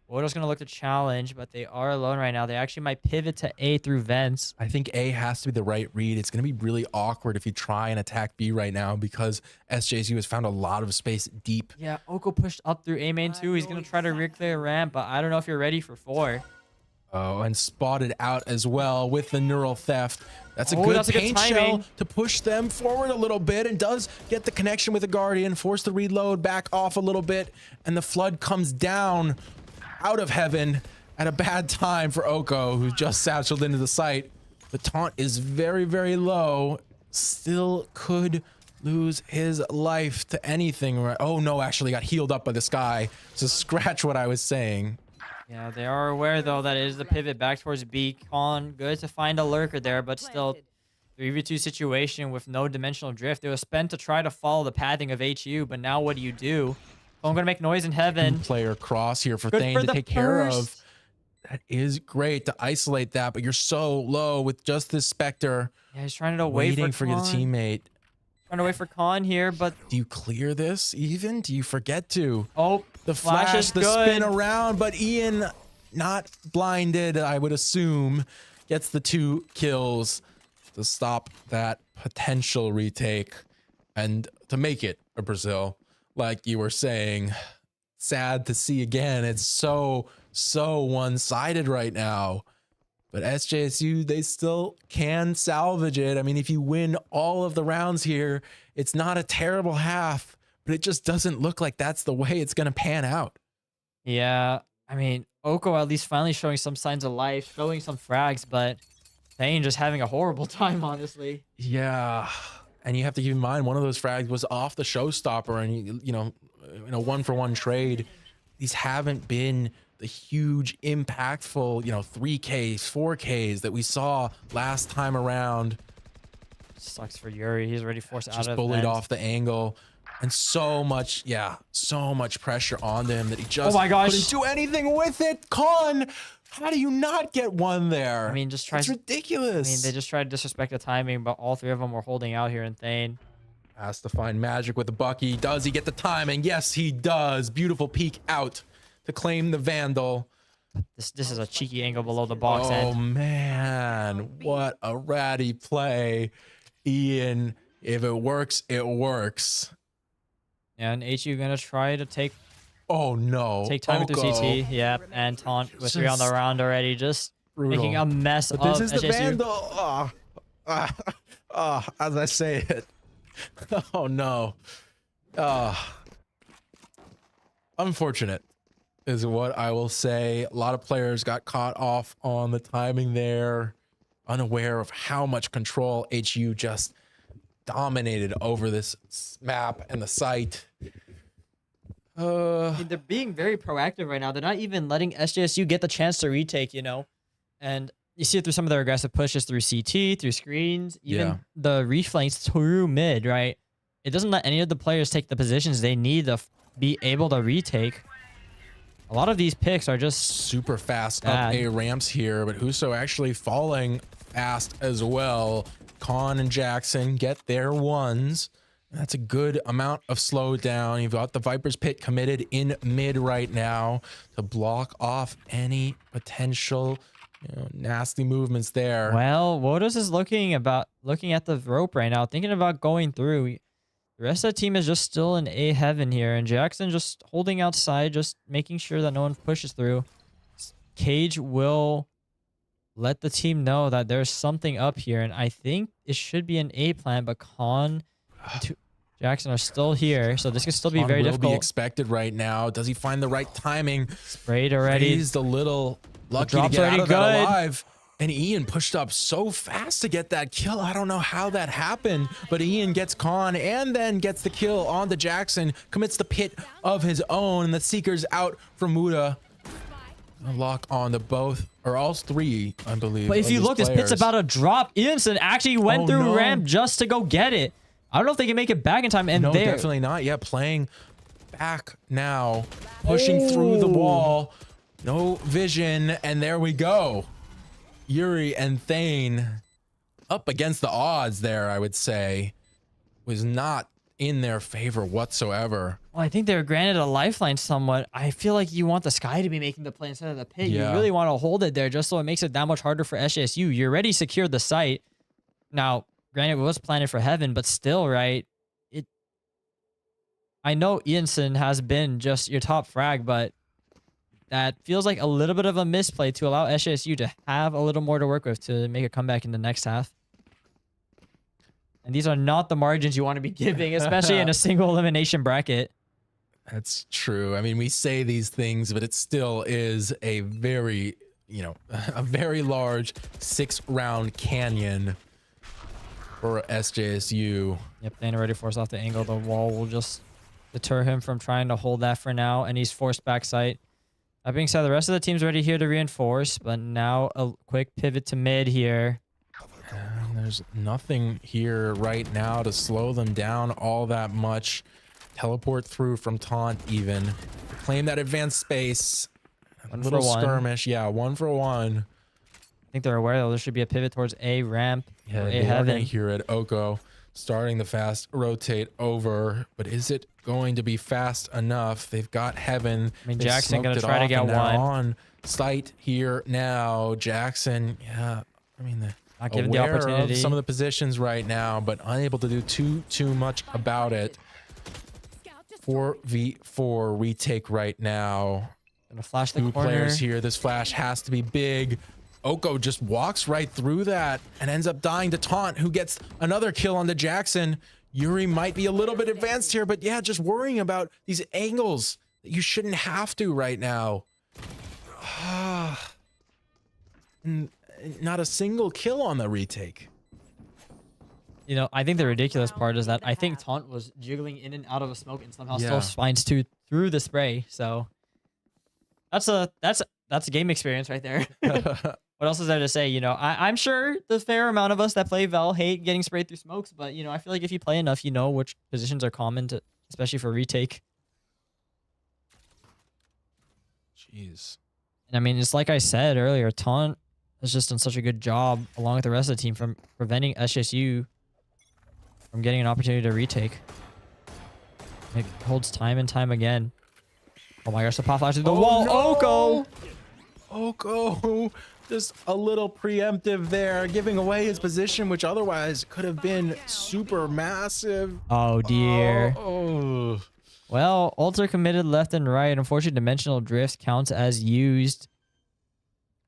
S2: Odo's gonna look to challenge, but they are alone right now. They actually might pivot to A through vents.
S1: I think A has to be the right read. It's going to be really awkward if you try and attack B right now because SJSU has found a lot of space deep.
S2: Yeah, Oko pushed up through A main too. He's gonna try to reclear ramp, but I don't know if you're ready for 4.
S1: Oh, and spotted out as well with the neural theft. That's a good paint shell to push them forward a little bit, and does get the connection with the Guardian, force the reload back off a little bit, and the flood comes down out of heaven at a bad time for Oko, who just satcheled into the site. The taunt is very, very low. Still could lose his life to anything. Oh no, actually got healed up by the sky. So scratch what I was saying.
S2: Yeah, they are aware though that it is the pivot back towards B. Con, good to find a lurker there, but still 3v2 situation with no dimensional drift. It was spent to try to follow the pathing of HU, but now what do you do? I'm gonna make noise in heaven.
S1: Player cross here for Thane to take care of. That is great to isolate that, but you're so low with just this Spectre.
S2: Yeah, he's trying to wait
S1: for your teammate.
S2: Trying to wait for Con here, but
S1: do you clear this even? Do you forget to?
S2: Oh,
S1: the flash, the spin around, but Ian not blinded, I would assume, gets the 2 kills to stop that potential retake and to make it a Brazil. Like you were saying, sad to see again. It's so one-sided right now. But SJSU, they still can salvage it. I mean, if you win all of the rounds here, it's not a terrible half, but it just doesn't look like that's the way it's going to pan out.
S2: Yeah, I mean, Oko at least finally showing some signs of life, showing some frags, but Thane just having a horrible time, honestly.
S1: Yeah. And you have to keep in mind, one of those frags was off the showstopper, and you know, in a 1-for-1 trade, these haven't been the huge, impactful, you know, 3Ks, 4Ks that we saw last time around.
S2: Sucks for Yuri. He's already forced out
S1: Just
S2: of
S1: bullied
S2: vent.
S1: off the angle, and so much, so much pressure on them that he just
S2: Oh my gosh.
S1: couldn't do anything with it. Con, how do you not get one there?
S2: I mean, just try.
S1: It's ridiculous.
S2: I mean, they just tried to disrespect the timing, but all three of them were holding out here in Thane.
S1: Has to find magic with the Bucky. Does he get the timing? Yes, he does. Beautiful peek out to claim the Vandal.
S2: This is a cheeky angle below the box
S1: Oh
S2: end.
S1: man, what a ratty play. Ian, if it works, it works.
S2: And HU gonna try to take
S1: Oh no.
S2: time through
S1: Oko.
S2: CT. Yep, and taunt with 3 on the
S1: Just
S2: round already, just
S1: brutal.
S2: making a mess
S1: But
S2: of
S1: this is the
S2: SJSU.
S1: Vandal. As I say it. Oh no. Unfortunate is what I will say. A lot of players got caught off on the timing there, unaware of how much control HU just dominated over this map and the site.
S2: I mean, they're being very proactive right now. They're not even letting SJSU get the chance to retake, you know? And you see it through some of their aggressive pushes through CT, through screens, even the reflanks through mid, right? It doesn't let any of the players take the positions they need to be able to retake. A lot of these picks are just
S1: super fast
S2: bad.
S1: up A ramps here, but Huso actually falling fast as well. Con and Jackson get their ones. That's a good amount of slowdown. You've got the Viper's Pit committed in mid right now to block off any potential, nasty movements there.
S2: Well, Wodos is looking at the rope right now, thinking about going through. The rest of the team is just still in A heaven here, and Jackson just holding outside, just making sure that no one pushes through. Cage will let the team know that there's something up here, and I think it should be an A plan, but Con and Jackson are still here, so this could still be very difficult.
S1: Will be expected right now. Does he find the right timing?
S2: Sprayed already.
S1: He's a little lucky to
S2: drop's
S1: get out
S2: already
S1: of that
S2: good.
S1: alive. And Ian pushed up so fast to get that kill. I don't know how that happened, but Ian gets Con and then gets the kill on the Jackson, commits the pit of his own, and the Seeker's out for Muda. A lock on the both, or all three, I believe.
S2: But if you look, this pit's about to drop. Ianson actually went through ramp just to go get it. I don't know if they can make it back in time. And
S1: no, definitely not. Yeah, playing back now, pushing through the wall. No vision, and there we go. Yuri and Thane up against the odds there, I would say, was not in their favor whatsoever.
S2: Well, I think they were granted a lifeline somewhat. I feel like you want the Sky to be making the play instead of the pit.
S1: Yeah.
S2: You really want to hold it there just so it makes it that much harder for SJSU. You already secured the site. Now, granted, it was planted for heaven, but still, right? I know Ianson has been just your top frag, but that feels like a little bit of a misplay to allow SJSU to have a little more to work with to make a comeback in the next half. And these are not the margins you want to be giving, especially in a single elimination bracket.
S1: That's true. I mean, we say these things, but it still is a very, a very large 6-round canyon for SJSU.
S2: Yep, Thane already forced off the angle. The wall will just deter him from trying to hold that for now, and he's forced back sight. That being said, the rest of the team's already here to reinforce, but now a quick pivot to mid here.
S1: And there's nothing here right now to slow them down all that much. Teleport through from taunt even. Claim that advanced space. A little skirmish. Yeah, 1 for 1.
S2: I think they're aware though there should be a pivot towards A ramp.
S1: Yeah,
S2: or A
S1: they are
S2: heaven.
S1: going to hear it. Oko starting the fast rotate over, but is it going to be fast enough? They've got heaven.
S2: I mean,
S1: They've
S2: Jackson going to
S1: smoked
S2: try to
S1: it
S2: get
S1: off, and they're
S2: one.
S1: on site here now. Jackson, yeah, I mean, they're
S2: Not given the
S1: aware
S2: opportunity.
S1: of some of the positions right now, but unable to do too much about it. 4v4 retake right now.
S2: Gonna flash the
S1: Two
S2: corner.
S1: players here. This flash has to be big. Oko just walks right through that and ends up dying to taunt, who gets another kill on the Jackson. Yuri might be a little bit advanced here, but yeah, just worrying about these angles that you shouldn't have to right now. not a single kill on the retake.
S2: You know, I think the ridiculous part is that I think Taunt was jiggling in and out of a smoke and somehow
S1: Yeah.
S2: still finds two through the spray. So that's a game experience right there. What else is there to say? You know, I'm sure the fair amount of us that play Val hate getting sprayed through smokes, but you know, I feel like if you play enough, you know which positions are common to, especially for retake.
S1: Jeez.
S2: And I mean, it's like I said earlier, Taunt has just done such a good job along with the rest of the team from preventing SJSU from getting an opportunity to retake. It holds time and time again. Oh my gosh, the pop flash through the wall.
S1: No! Oko, just a little preemptive there, giving away his position, which otherwise could have been super massive.
S2: Oh dear.
S1: Oh.
S2: Well, ults are committed left and right. Unfortunately, dimensional drifts counts as used.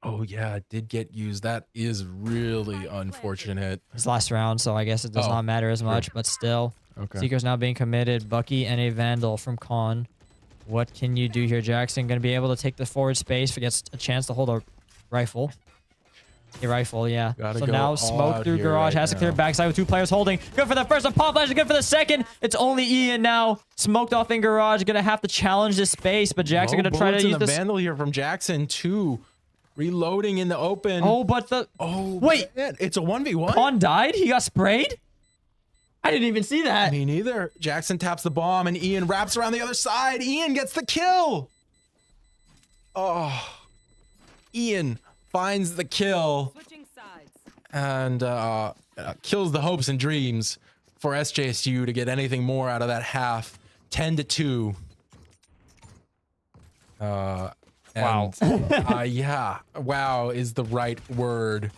S1: Oh yeah, it did get used. That is really unfortunate.
S2: It's last round, so I guess it does not matter as much, but still.
S1: Okay.
S2: Seeker's now being committed. Bucky and a Vandal from Con. What can you do here, Jackson? Going to be able to take the forward space, gets a chance to hold a rifle. A rifle, yeah.
S1: Gotta
S2: So
S1: go
S2: now
S1: all
S2: smoke
S1: out
S2: through
S1: here
S2: garage,
S1: right
S2: has to clear
S1: now.
S2: backside with two players holding. Good for the first, and pop flash is good for the second. It's only Ian now. Smoked off in garage, gonna have to challenge this space, but Jackson
S1: No
S2: gonna try to
S1: bullets in
S2: use
S1: the
S2: this.
S1: Vandal here from Jackson too. Reloading in the open.
S2: Oh, but the wait,
S1: man, it's a 1v1.
S2: Con died? He got sprayed? I didn't even see that.
S1: Me neither. Jackson taps the bomb and Ian wraps around the other side. Ian gets the kill. Oh, Ian finds the kill
S4: Switching sides.
S1: and kills the hopes and dreams for SJSU to get anything more out of that half. 10-2.
S2: Wow.
S1: Yeah, wow is the right word.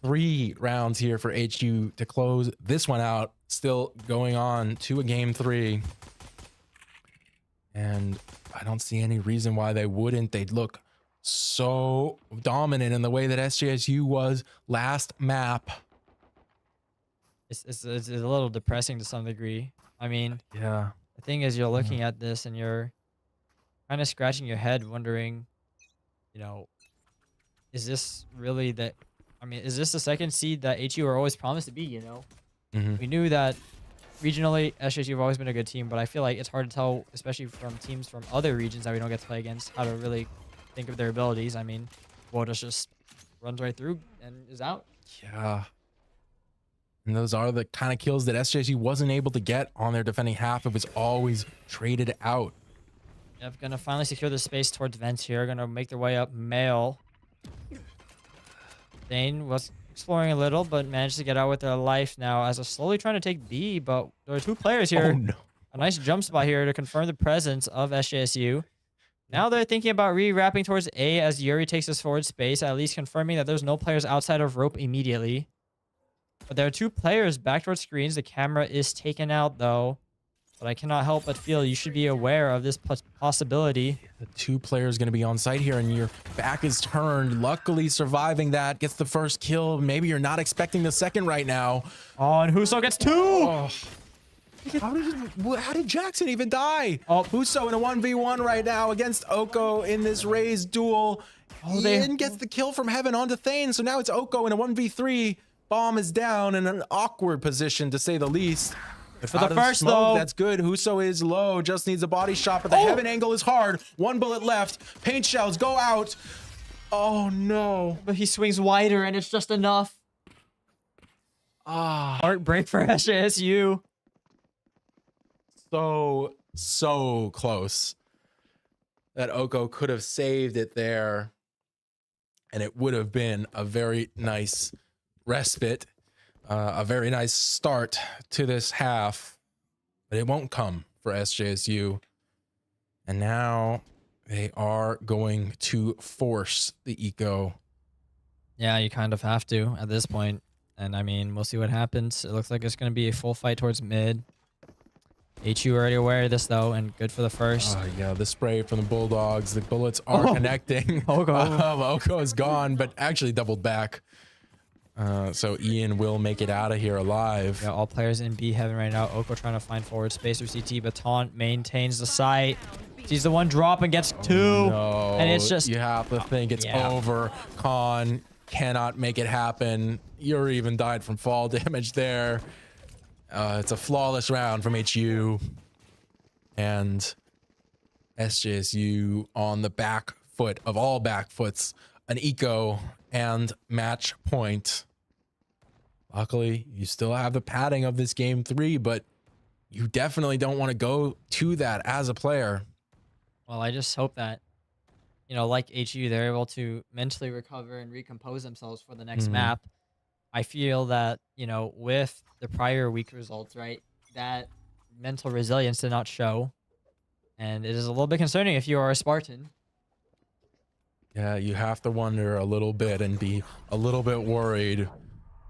S1: 3 rounds here for HU to close this one out. Still going on to a game 3. And I don't see any reason why they wouldn't. They'd look so dominant in the way that SJSU was last map.
S2: It's a little depressing to some degree. I mean,
S1: Yeah.
S2: the thing is, you're looking at this and you're kind of scratching your head, wondering, you know, is this really the? I mean, is this the second seed that HU are always promised to be? You know, we knew that regionally SJSU have always been a good team, but I feel like it's hard to tell, especially from teams from other regions that we don't get to play against, how to really think of their abilities. I mean, Wodas just runs right through and is out.
S1: Yeah. And those are the kind of kills that SJSU wasn't able to get on their defending half. It was always traded out.
S2: Yep, gonna finally secure the space towards vents here. Gonna make their way up male. Dane was exploring a little, but managed to get out with their life now as they're slowly trying to take B, but there are 2 players here.
S1: Oh, no.
S2: A nice jump spot here to confirm the presence of SJSU. Now they're thinking about re-wrapping towards A as Yuri takes this forward space, at least confirming that there's no players outside of rope immediately. But there are 2 players back towards screens. The camera is taken out though. But I cannot help but feel you should be aware of this possibility.
S1: The 2 players going to be on site here and your back is turned. Luckily surviving that gets the first kill. Maybe you're not expecting the second right now.
S2: Oh, and Huso gets 2!
S1: Oh. How did Jackson even die?
S2: Oh.
S1: Huso in a 1v1 right now against Oko in this Raze duel. Ian gets the kill from Heaven onto Thane. So now it's Oko in a 1v3. Bomb is down in an awkward position to say the least.
S2: For
S1: Out
S2: the
S1: of
S2: first
S1: smoke,
S2: though.
S1: that's good. Huso is low, just needs a body shot, but the Heaven angle is hard. 1 bullet left. Paint shells go out. Oh no.
S2: But he swings wider and it's just enough.
S1: Ah,
S2: Heartbreak for SJSU.
S1: so close. That Oko could have saved it there. And it would have been a very nice respite. A very nice start to this half, but it won't come for SJSU. And now they are going to force the eco.
S2: Yeah, you kind of have to at this point. And I mean, we'll see what happens. It looks like it's going to be a full fight towards mid. HU already aware of this though, and good for the first.
S1: Oh yeah, the spray from the Bulldogs. The bullets are connecting.
S2: Oko.
S1: Oko is gone, but actually doubled back. So Ian will make it out of here alive.
S2: Yeah, all players in B heaven right now. Oko trying to find forward space or CT, but Taunt maintains the site. Sees the one drop and gets two.
S1: No,
S2: And it's just...
S1: you have to think it's over. Khan cannot make it happen. Yuri even died from fall damage there. It's a flawless round from HU. And SJSU on the back foot of all back foots. An eco and match point. Luckily, you still have the padding of this game 3, but you definitely don't want to go to that as a player.
S2: Well, I just hope that, you know, like HU, they're able to mentally recover and recompose themselves for the next map. I feel that, you know, with the prior week results, right, that mental resilience did not show. And it is a little bit concerning if you are a Spartan.
S1: Yeah, you have to wonder a little bit and be a little bit worried.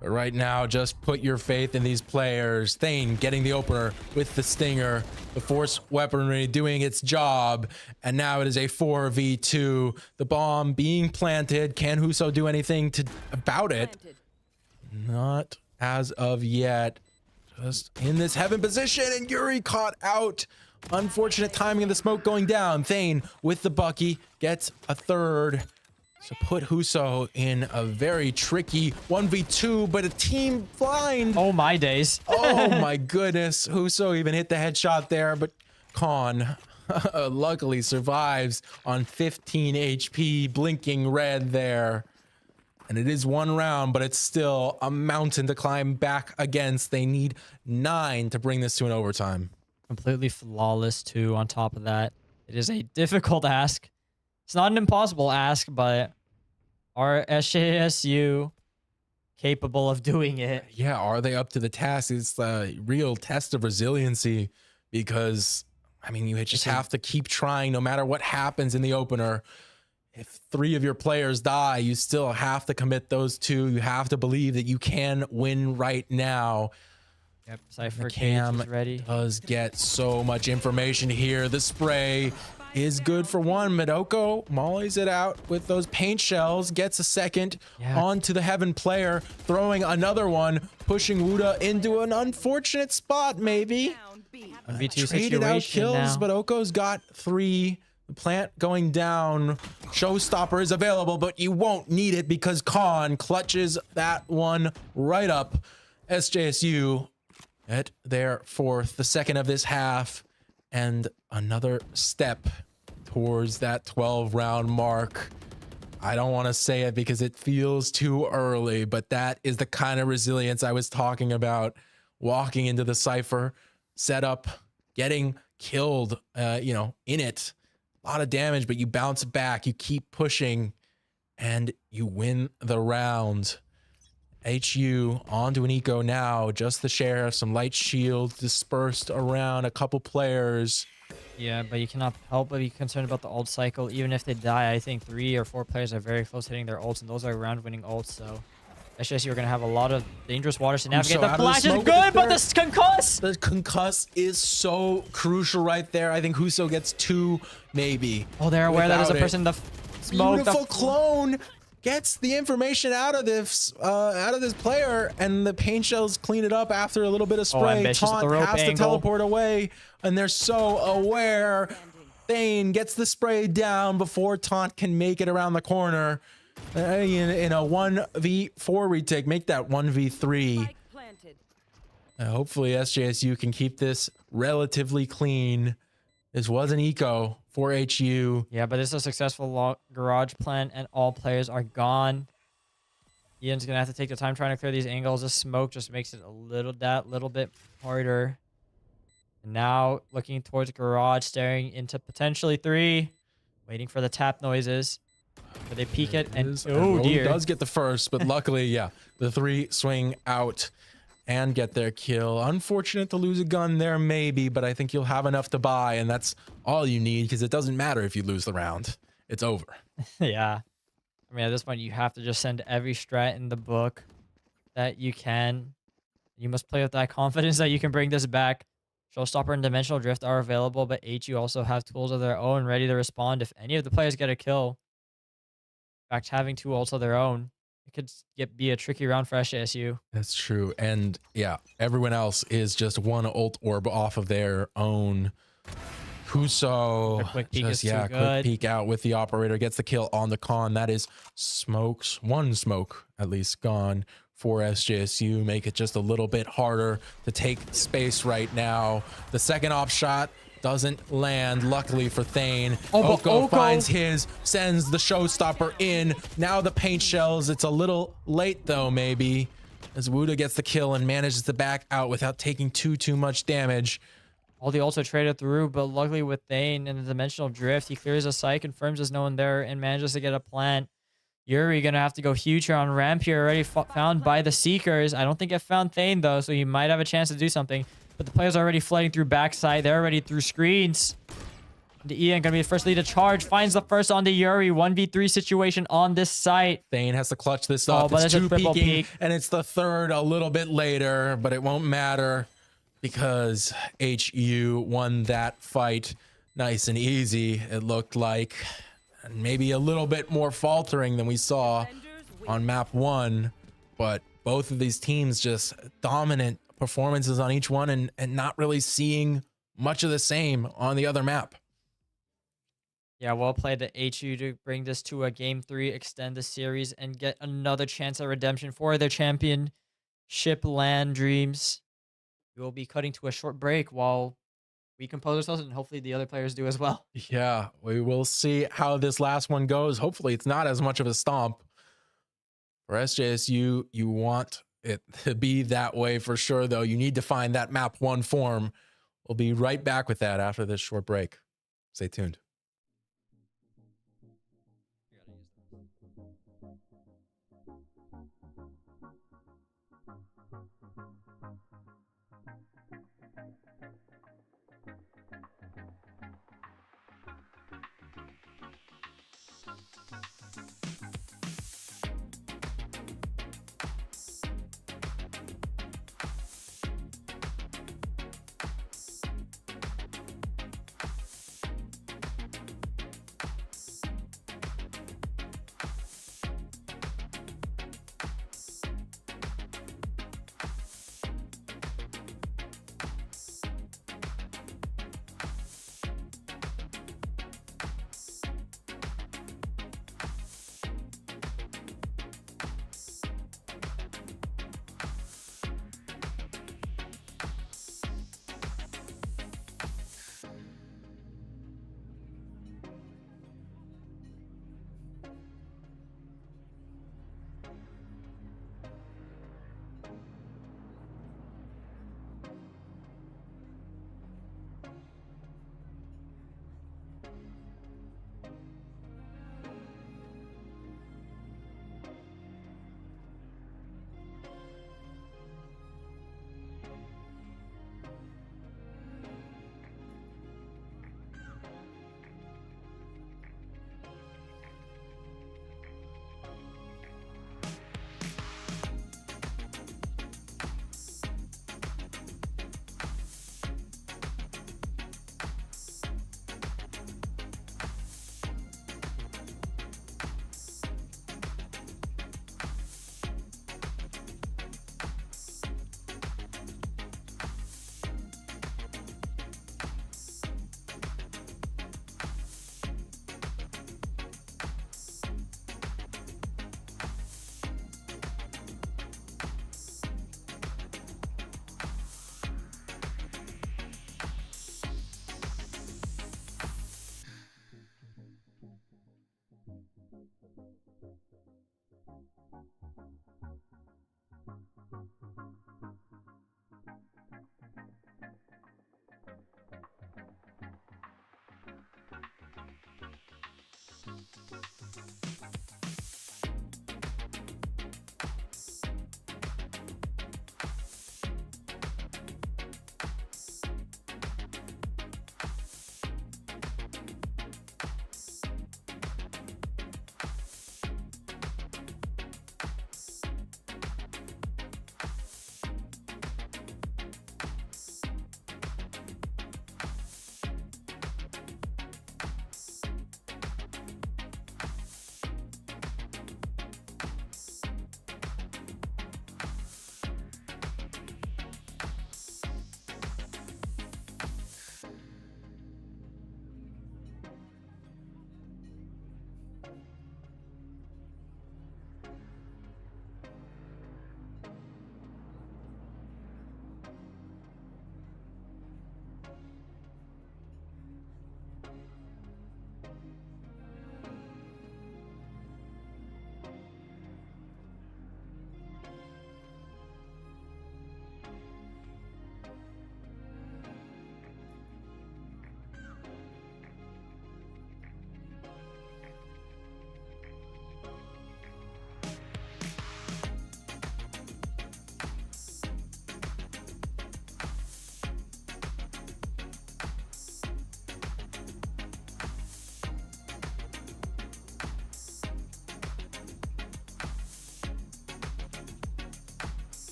S1: But right now, just put your faith in these players. Thane getting the opener with the Stinger. The Force weaponry doing its job. And now it is a 4v2. The bomb being planted. Can Huso do anything about it? Not as of yet. Just in this heaven position, and Yuri caught out. Unfortunate timing of the smoke going down. Thane with the Bucky gets a third. So put Huso in a very tricky 1v2, but a team blind.
S2: Oh my days.
S1: Oh my goodness. Huso even hit the headshot there, but Khan luckily survives on 15 HP, blinking red there. And it is one round, but it's still a mountain to climb back against. They need 9 to bring this to an overtime.
S2: Completely flawless too on top of that. It is a difficult ask. It's not an impossible ask, but are SJSU capable of doing it?
S1: Yeah, are they up to the task? It's a real test of resiliency because, I mean, you just have to keep trying no matter what happens in the opener. If 3 of your players die, you still have to commit those 2. You have to believe that you can win right now.
S2: Yep, Cypher
S1: Cam
S2: is ready.
S1: Does get so much information here. The spray is good for one. Midoko mollies it out with those paint shells, gets a second onto the heaven player, throwing another one, pushing Wuda into an unfortunate spot, maybe. Traded out kills,
S2: now.
S1: but Oko's got 3. The plant going down. Showstopper is available, but you won't need it because Khan clutches that one right up. SJSU at their 4th, the second of this half, and another step towards that 12-round mark. I don't want to say it because it feels too early, but that is the kind of resilience I was talking about. Walking into the Cypher, setup, getting killed, you know, in it. A lot of damage, but you bounce back, you keep pushing, and you win the round. HU onto an eco now, just the sheriff, some light shields dispersed around a couple players.
S2: Yeah, but you cannot help but be concerned about the ult cycle. Even if they die, I think 3 or 4 players are very close to hitting their ults, and those are round-winning ults, so SJSU are going to have a lot of dangerous waters to navigate. The flash is good, but the concuss!
S1: The concuss is so crucial right there. I think Huso gets 2, maybe.
S2: Oh, they're aware that is a person. The smoke.
S1: Beautiful clone gets the information out of this player, and the paint shells clean it up after a little bit of spray. Taunt has to teleport away, and they're so aware. Thane gets the spray down before Taunt can make it around the corner. In a 1v4 retake, make that 1v3. Hopefully SJSU can keep this relatively clean. This was an eco for HU.
S2: Yeah, but this is a successful garage plan, and all players are gone. Ian's gonna have to take the time trying to clear these angles. This smoke just makes it a little bit harder. And now looking towards garage, staring into potentially 3, waiting for the tap noises. But they peek it, and oh dear,
S1: does get the first, but luckily, yeah, the 3 swing out and get their kill. Unfortunate to lose a gun there, maybe, but I think you'll have enough to buy, and that's all you need because it doesn't matter if you lose the round. It's over.
S2: Yeah. I mean, at this point, you have to just send every strat in the book that you can. You must play with that confidence that you can bring this back. Showstopper and Dimensional Drift are available, but HU also have tools of their own ready to respond if any of the players get a kill. In fact, having 2 ults of their own it could be a tricky round for SJSU.
S1: That's true. And yeah, everyone else is just one ult orb off of their own. Huso,
S2: The quick peek
S1: just,
S2: is too
S1: quick
S2: good.
S1: peek out with the operator, gets the kill on the con. That is smokes, one smoke at least gone for SJSU. Make it just a little bit harder to take space right now. The second op shot doesn't land, luckily for Thane.
S2: Oh, but
S1: Oko
S2: Oko
S1: finds his, sends the showstopper in. Now the paint shells. It's a little late though, maybe, as Wuda gets the kill and manages to back out without taking too much damage.
S2: All the ults are traded through, but luckily with Thane and the dimensional drift, he clears a site, confirms there's no one there, and manages to get a plant. Yuri gonna have to go huge here on ramp here, already found by the Seekers. I don't think it found Thane though, so he might have a chance to do something. But the players are already flooding through backside. They're already through screens. The Ian gonna be the first lead to charge. Finds the first on the Yuri. 1v3 situation on this site.
S1: Thane has to clutch this up.
S2: But
S1: it's
S2: it's a
S1: two
S2: triple
S1: peeking,
S2: peek.
S1: and it's the third a little bit later, but it won't matter because HU won that fight nice and easy, it looked like. And maybe a little bit more faltering than we saw on map 1, but both of these teams just dominant performances on each one and not really seeing much of the same on the other map.
S2: Yeah, well played to HU to bring this to a game 3, extend the series, and get another chance at redemption for their championship land dreams. We will be cutting to a short break while we compose ourselves, and hopefully the other players do as well.
S1: Yeah, we will see how this last one goes. Hopefully it's not as much of a stomp. For SJSU, you want it to be that way for sure, though. You need to find that map 1 form. We'll be right back with that after this short break. Stay tuned.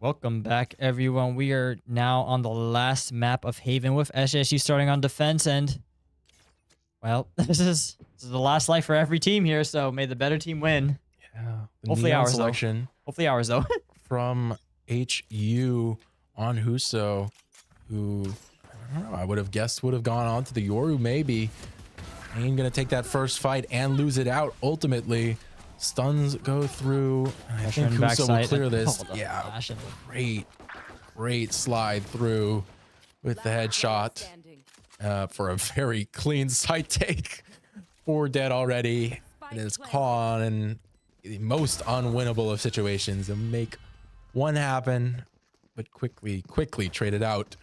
S2: Welcome back, everyone. We are now on the last map of Haven with SJSU starting on defense, and well, this is the last life for every team here. So may the better team win.
S1: Yeah.
S2: Hopefully ours, though.
S1: Selection
S2: Hopefully ours, though.
S1: from HU on Huso, who I don't know, I would have guessed would have gone on to the Yoru maybe. Ain't gonna take that first fight and lose it out ultimately. Stuns go through. I think Huso will clear this. Yeah, great slide through with the headshot for a very clean side take. 4 dead already. It is Khan in the most unwinnable of situations and make one happen, but quickly trade it out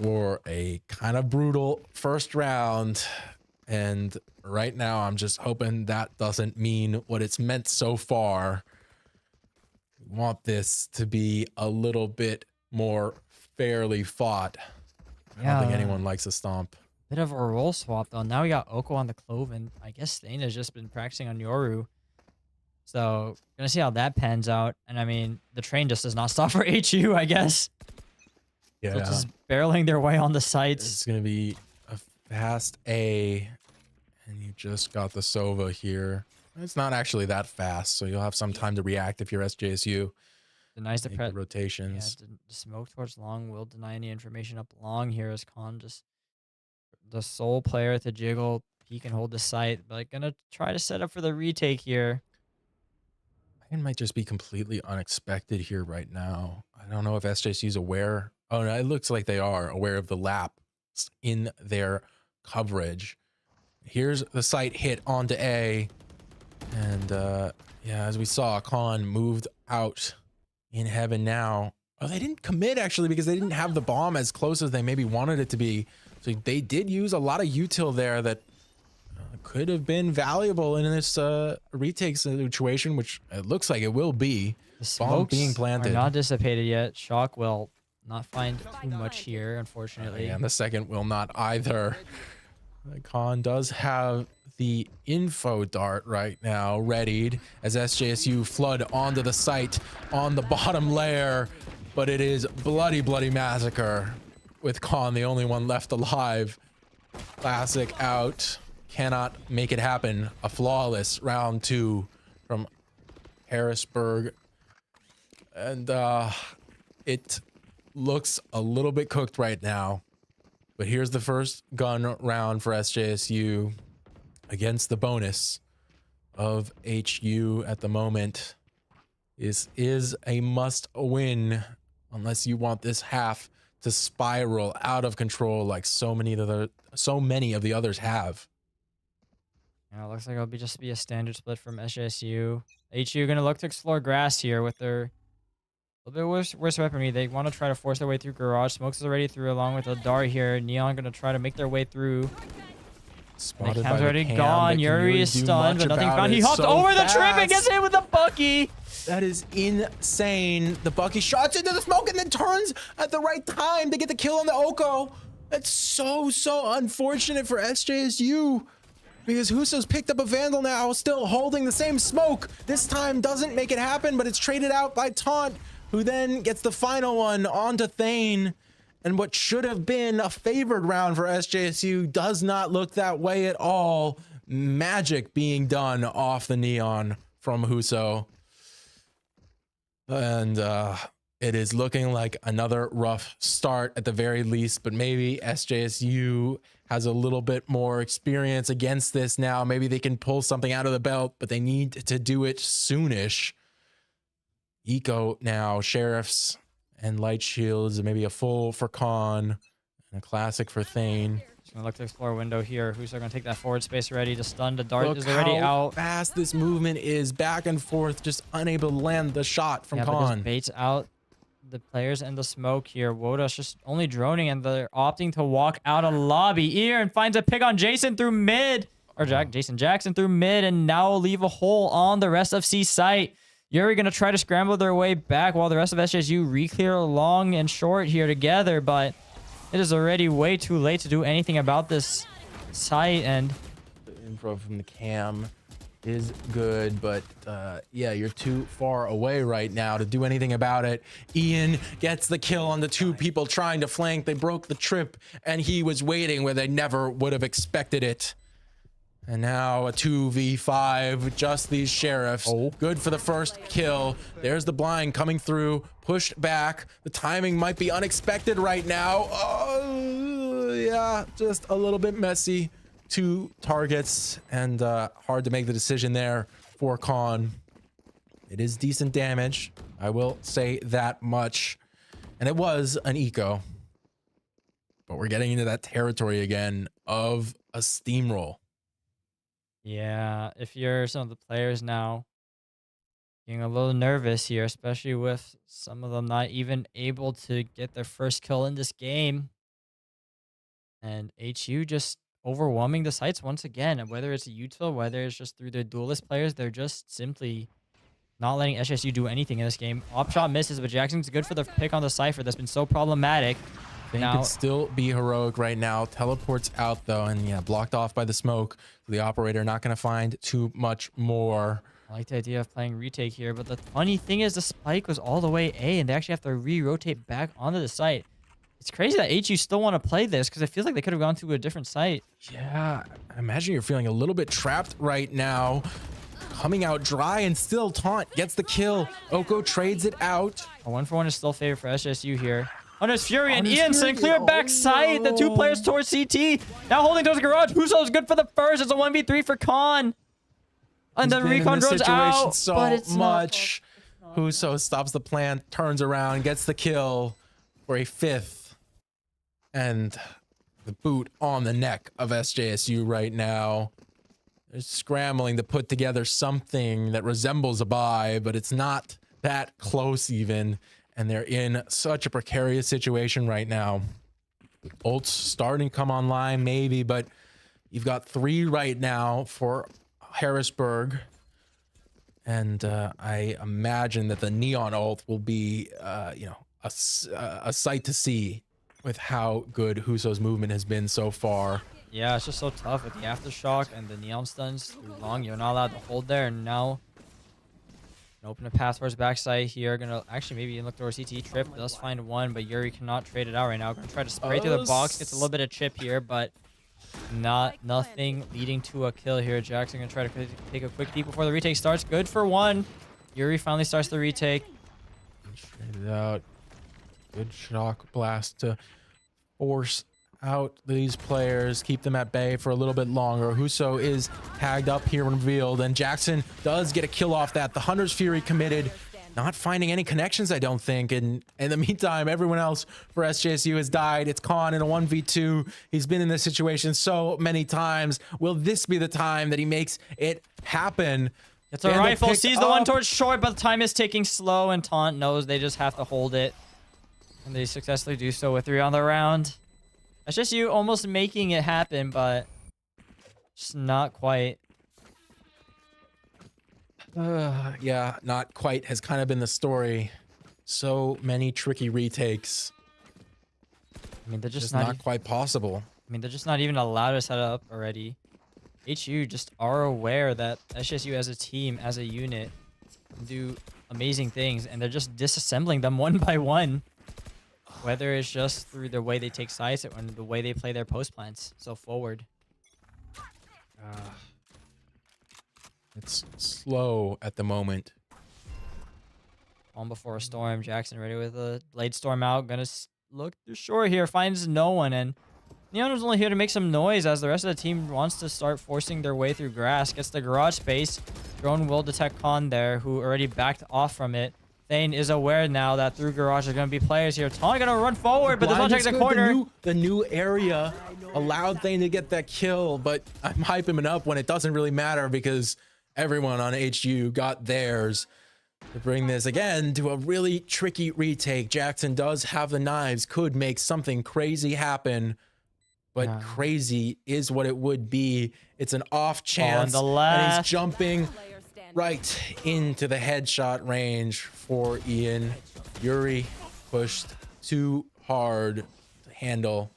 S1: for a kind of brutal first round. And right now, I'm just hoping that doesn't mean what it's meant so far. We want this to be a little bit more fairly fought. I don't think anyone likes a stomp.
S2: Bit of a role swap, though. Now we got Oko on the Clove, and I guess Stain has just been practicing on Yoru. So, gonna see how that pans out. And I mean, the train just does not stop for HU, I guess.
S1: Yeah.
S2: So just barreling their way on the sites.
S1: It's gonna be a fast A, and you just got the Sova here. It's not actually that fast, so you'll have some time to react if you're SJSU.
S2: Denies the
S1: rotations.
S2: Yeah, the smoke towards long will deny any information up long here as Khan just the sole player to jiggle. He can hold the site, but gonna try to set up for the retake here.
S1: It might just be completely unexpected here right now. I don't know if SJSU is aware. Oh no, it looks like they are aware of the lap in their coverage. Here's the site hit onto A. And yeah, as we saw, Khan moved out in heaven now. Oh, they didn't commit actually because they didn't have the bomb as close as they maybe wanted it to be. So they did use a lot of util there that could have been valuable in this retake situation, which it looks like it will be.
S2: The
S1: Bomb being planted.
S2: are not dissipated yet. Shock will not find too much here, unfortunately.
S1: And the second will not either. Khan does have the info dart right now readied as SJSU flood onto the site on the bottom layer, but it is bloody massacre with Khan the only one left alive. Classic out, cannot make it happen. A flawless round 2 from Harrisburg, and it looks a little bit cooked right now. But here's the first gun round for SJSU against the bonus of HU at the moment. This is a must win unless you want this half to spiral out of control like so many of the others have.
S2: Yeah, it looks like it'll just be a standard split from SJSU. HU gonna look to explore grass here with their a little bit worse weaponry. They want to try to force their way through garage. Smokes is already through along with a dart here. Neon gonna try to make their way through.
S1: Spotted
S2: the
S1: by
S2: cam's
S1: the
S2: already
S1: cam,
S2: gone. Yuri is stunned, but nothing found. He hopped over the trip and gets hit with a Bucky.
S1: That is insane. The Bucky shots into the smoke and then turns at the right time to get the kill on the Oko. That's so unfortunate for SJSU. Because Huso's picked up a Vandal now, still holding the same smoke. This time doesn't make it happen, but it's traded out by Taunt, who then gets the final one onto Thane. And what should have been a favored round for SJSU does not look that way at all. Magic being done off the Neon from Huso. And It is looking like another rough start at the very least, but maybe SJSU has a little bit more experience against this now. Maybe they can pull something out of the belt, but they need to do it soonish. Eco now, Sheriffs and Light Shields, maybe a full for Khan and a classic for Thane.
S2: Just gonna look to explore a window here. Who's gonna take that forward space ready to stun? The dart
S1: Look
S2: is already
S1: how
S2: out.
S1: fast this movement is, back and forth, just unable to land the shot from
S2: Yeah, but
S1: Khan.
S2: this baits out the players and the smoke here. Woda's just only droning, and they're opting to walk out of lobby. Ian finds a pick on Jason through mid. Or Jason Jackson through mid, and now leave a hole on the rest of C site. Yuri gonna try to scramble their way back while the rest of SJSU re-clear long and short here together, but it is already way too late to do anything about this site. And
S1: The info from the cam is good, but yeah, you're too far away right now to do anything about it. Ian gets the kill on the two people trying to flank. They broke the trip, and he was waiting where they never would have expected it. And now a 2v5, just these Sheriffs. Good for the first kill. There's the blind coming through, pushed back. The timing might be unexpected right now. Oh, yeah, just a little bit messy. 2 targets, and hard to make the decision there for Khan. It is decent damage, I will say that much. And it was an eco. But we're getting into that territory again of a steamroll.
S2: yeah, if you're some of the players now, getting a little nervous here, especially with some of them not even able to get their first kill in this game. And HU just overwhelming the sites once again. And whether it's a util, whether it's just through their duelist players, they're just simply not letting SJSU do anything in this game. Op shot misses, but Jackson's good for the pick on the Cypher that's been so problematic.
S1: They
S2: Now-
S1: could still be heroic right now. Teleports out though, and yeah, blocked off by the smoke. The operator not going to find too much more.
S2: I like the idea of playing retake here, but the funny thing is the spike was all the way A, and they actually have to re-rotate back onto the site. It's crazy that HU still want to play this, because it feels like they could have gone to a different site.
S1: Yeah, I imagine you're feeling a little bit trapped right now. Coming out dry, and still Taunt gets the kill. Oko trades it out.
S2: A 1-for-1 is still favored for SJSU here. Hunter's Fury and
S1: Hunter's
S2: Ianson
S1: Fury,
S2: clear
S1: oh
S2: back side. The 2
S1: no.
S2: players towards CT. Now holding towards the garage. Huso's good for the first. It's a 1v3 for Khan. And
S1: He's
S2: the
S1: been in
S2: recon
S1: this
S2: drones
S1: situation
S2: out.
S1: so
S2: but it's
S1: much. Huso stops the plan, turns around, gets the kill for a 5th. And the boot on the neck of SJSU right now. They're scrambling to put together something that resembles a buy, but it's not that close even. And they're in such a precarious situation right now. Ult's starting to come online, maybe, but you've got 3 right now for Harrisburg. And I imagine that the Neon ult will be, you know, a sight to see with how good Huso's movement has been so far.
S2: Yeah, it's just so tough with the aftershock and the neon stuns through long. You're not allowed to hold there, and now open a path towards backside here. Gonna actually maybe look towards CT. Trip does find one, but Yuri cannot trade it out right now. Gonna try to spray through the box. Gets a little bit of chip here, but nothing leading to a kill here. Jackson gonna try to take a quick peek before the retake starts. Good for 1. Yuri finally starts the retake.
S1: Trade it out. Good shock blast to force out these players, keep them at bay for a little bit longer. Huso is tagged up here and revealed, and Jackson does get a kill off that. The Hunter's Fury committed, not finding any connections, I don't think. And in the meantime, everyone else for SJSU has died. It's Khan in a 1v2. He's been in this situation so many times. Will this be the time that he makes it happen?
S2: It's a rifle, sees the one towards short, but the time is ticking slow, and Taunt knows they just have to hold it. And they successfully do so with 3 on the round. It's just you almost making it happen, but just not quite.
S1: Yeah, not quite has kind of been the story. So many tricky retakes.
S2: I mean, they're just
S1: Not quite possible.
S2: I mean, they're just not even allowed to set it up already. HU just are aware that SJSU as a team, as a unit, can do amazing things, and they're just disassembling them one by one. Whether it's just through the way they take sides or the way they play their post plants. So forward.
S1: It's slow at the moment.
S2: calm before a storm. Jackson ready with a late storm out. Gonna look through shore here. Finds no one. And Neon was only here to make some noise as the rest of the team wants to start forcing their way through grass. Gets the garage space. Drone will detect Khan there, who already backed off from it. Thane is aware now that through garage there's going to be players here. Taunt going to run forward, but does not take the corner.
S1: The new area allowed Thane to get that kill, but I'm hyping him up when it doesn't really matter because everyone on HU got theirs. To bring this again to a really tricky retake. Jackson does have the knives, could make something crazy happen, but crazy is what it would be. It's an off chance,
S2: on the left.
S1: And he's jumping right into the headshot range for Ian. Yuri pushed too hard to handle,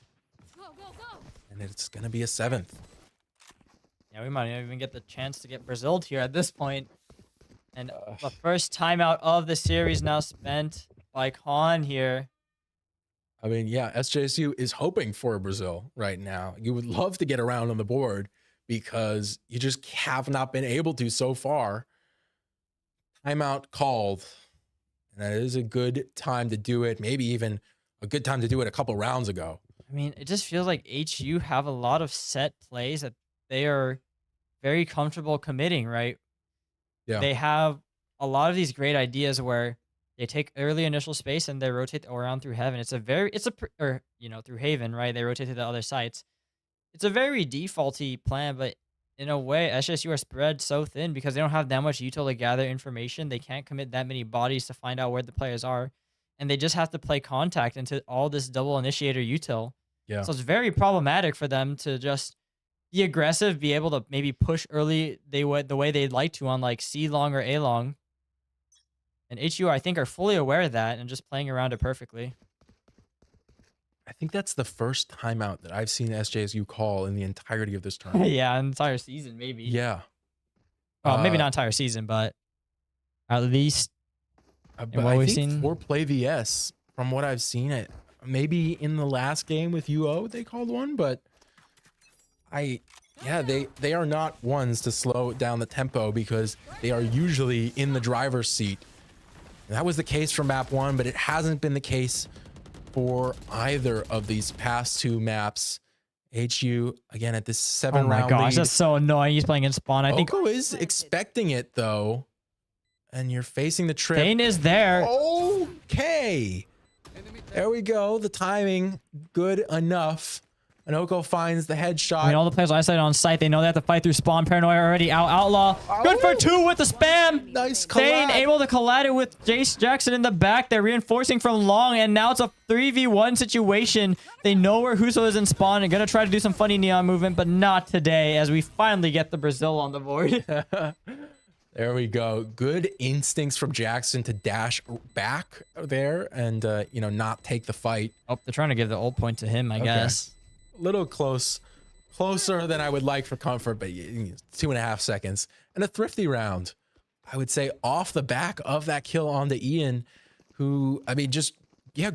S1: and it's gonna be a 7th.
S2: Yeah, we might not even get the chance to get Brazil here at this point. And the first timeout of the series now spent by Khan here.
S1: I mean, yeah, SJSU is hoping for Brazil right now. You would love to get around on the board because you just have not been able to so far. Timeout called, and that is a good time to do it. Maybe even a good time to do it a couple rounds ago.
S2: I mean, it just feels like HU have a lot of set plays that they are very comfortable committing, right?
S1: Yeah.
S2: They have a lot of these great ideas where they take early initial space and they rotate around through heaven. Through Haven, right? They rotate to the other sites. It's a very defaulty plan, but in a way, SJSU are spread so thin because they don't have that much util to gather information. They can't commit that many bodies to find out where the players are, and they just have to play contact into all this double initiator util.
S1: Yeah.
S2: So it's very problematic for them to just be aggressive, be able to maybe push early the way they'd like to on like C long or A long. And HU, I think, are fully aware of that and just playing around it perfectly.
S1: I think that's the first timeout that I've seen SJSU call in the entirety of this tournament.
S2: Yeah, entire season, maybe.
S1: Yeah.
S2: Well, maybe not entire season, but at least
S1: But
S2: what
S1: I
S2: we've
S1: think
S2: seen.
S1: for PlayVS, from what I've seen, it maybe in the last game with UO they called one, but they are not ones to slow down the tempo because they are usually in the driver's seat. And that was the case for map 1, but it hasn't been the case for either of these past 2 maps. HU again at this 7 round
S2: Oh my gosh,
S1: lead.
S2: that's so annoying. He's playing in spawn. I think
S1: Oko is expecting it though, and you're facing the trip.
S2: Thane is there.
S1: Okay, there we go. The timing good enough. And Oko finds the headshot.
S2: I mean, all the players isolated on site. They know they have to fight through spawn. Paranoia already out. Outlaw. Good for 2 with the spam.
S1: Nice
S2: Thane
S1: collab.
S2: able to collide it with Jace Jackson in the back. They're reinforcing from long, and now it's a 3v1 situation. They know where Huso is in spawn and gonna try to do some funny neon movement, but not today as we finally get the Brazil on the board.
S1: There we go. Good instincts from Jackson to dash back there and not take the fight.
S2: Oh, they're trying to give the ult point to him, I guess.
S1: Little closer than I would like for comfort, but 2.5 seconds and a thrifty round. I would say off the back of that kill onto Ian, who, I mean,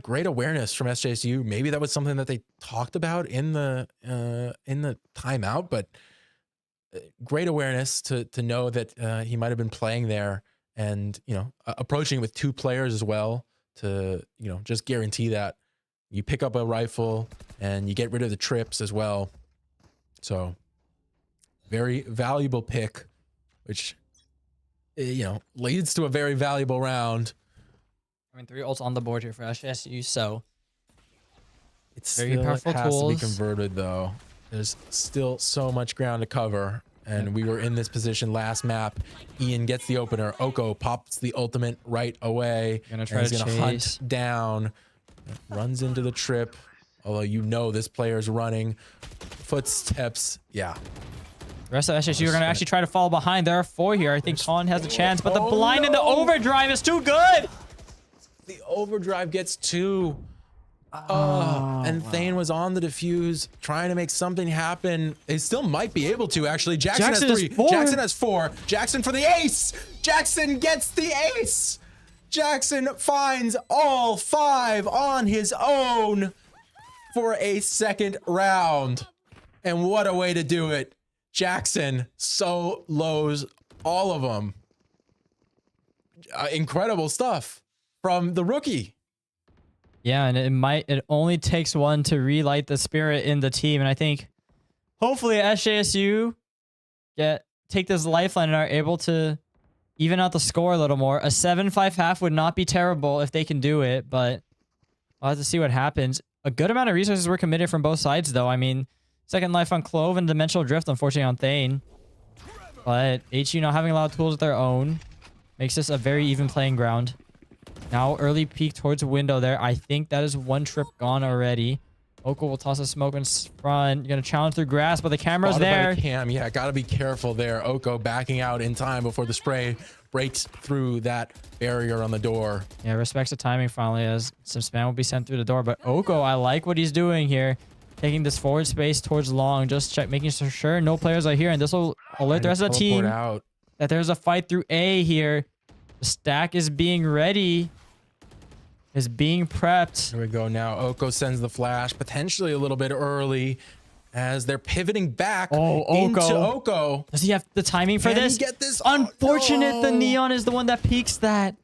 S1: great awareness from SJSU. Maybe that was something that they talked about in the timeout, but great awareness to know that he might have been playing there and, approaching with 2 players as well to, just guarantee that you pick up a rifle and you get rid of the trips as well. So very valuable pick, which, leads to a very valuable round.
S2: I mean, 3 ults on the board here for SJSU, so
S1: It's
S2: very
S1: still
S2: powerful
S1: has to be
S2: tools.
S1: converted though. There's still so much ground to cover. And we were in this position last map. Ian gets the opener. Oko pops the ultimate right away.
S2: Gonna try
S1: and
S2: to
S1: he's gonna
S2: chase.
S1: hunt down. Runs into the trip. Although this player's running. Footsteps. Yeah.
S2: The rest of SJSU are going to actually try to fall behind. There are 4 here. I think Khan has a chance, but the blind and the overdrive is too good.
S1: The overdrive gets 2. And Thane was on the defuse, trying to make something happen. They still might be able to, actually. Jackson has 3.
S2: has 4.
S1: Jackson has 4. Jackson for the ace. Jackson gets the ace. Jackson finds all 5 on his own for a 2nd round. And what a way to do it. Jackson solos all of them. Incredible stuff. from the rookie.
S2: Yeah, and it only takes one to relight the spirit in the team. And I think hopefully SJSU take this lifeline and are able to even out the score a little more. A 7-5 half would not be terrible if they can do it, but we'll have to see what happens. A good amount of resources were committed from both sides, though. I mean, second life on Clove and Dimensional Drift, unfortunately, on Thane. But HU not having a lot of tools of their own makes this a very even playing ground. Now, early peek towards window there. I think that is one trip gone already. Oko will toss a smoke in front. You're going to challenge through grass, but the camera's
S1: Spotted by
S2: there.
S1: the cam. Yeah, got to be careful there. Oko backing out in time before the spray breaks through that barrier on the door.
S2: Yeah, respects the timing finally as some spam will be sent through the door. But Oko, I like what he's doing here. Taking this forward space towards long. Just making sure no players are here. And this will alert the rest of the team that there's a fight through A here. The stack is being ready. Is being prepped.
S1: Here we go now. Oko sends the flash, potentially a little bit early, as they're pivoting back into Oko.
S2: Does he have the timing for
S1: Can
S2: this?
S1: he get this?
S2: Unfortunate,
S1: Oh,
S2: the
S1: no.
S2: Neon is the one that peaks that.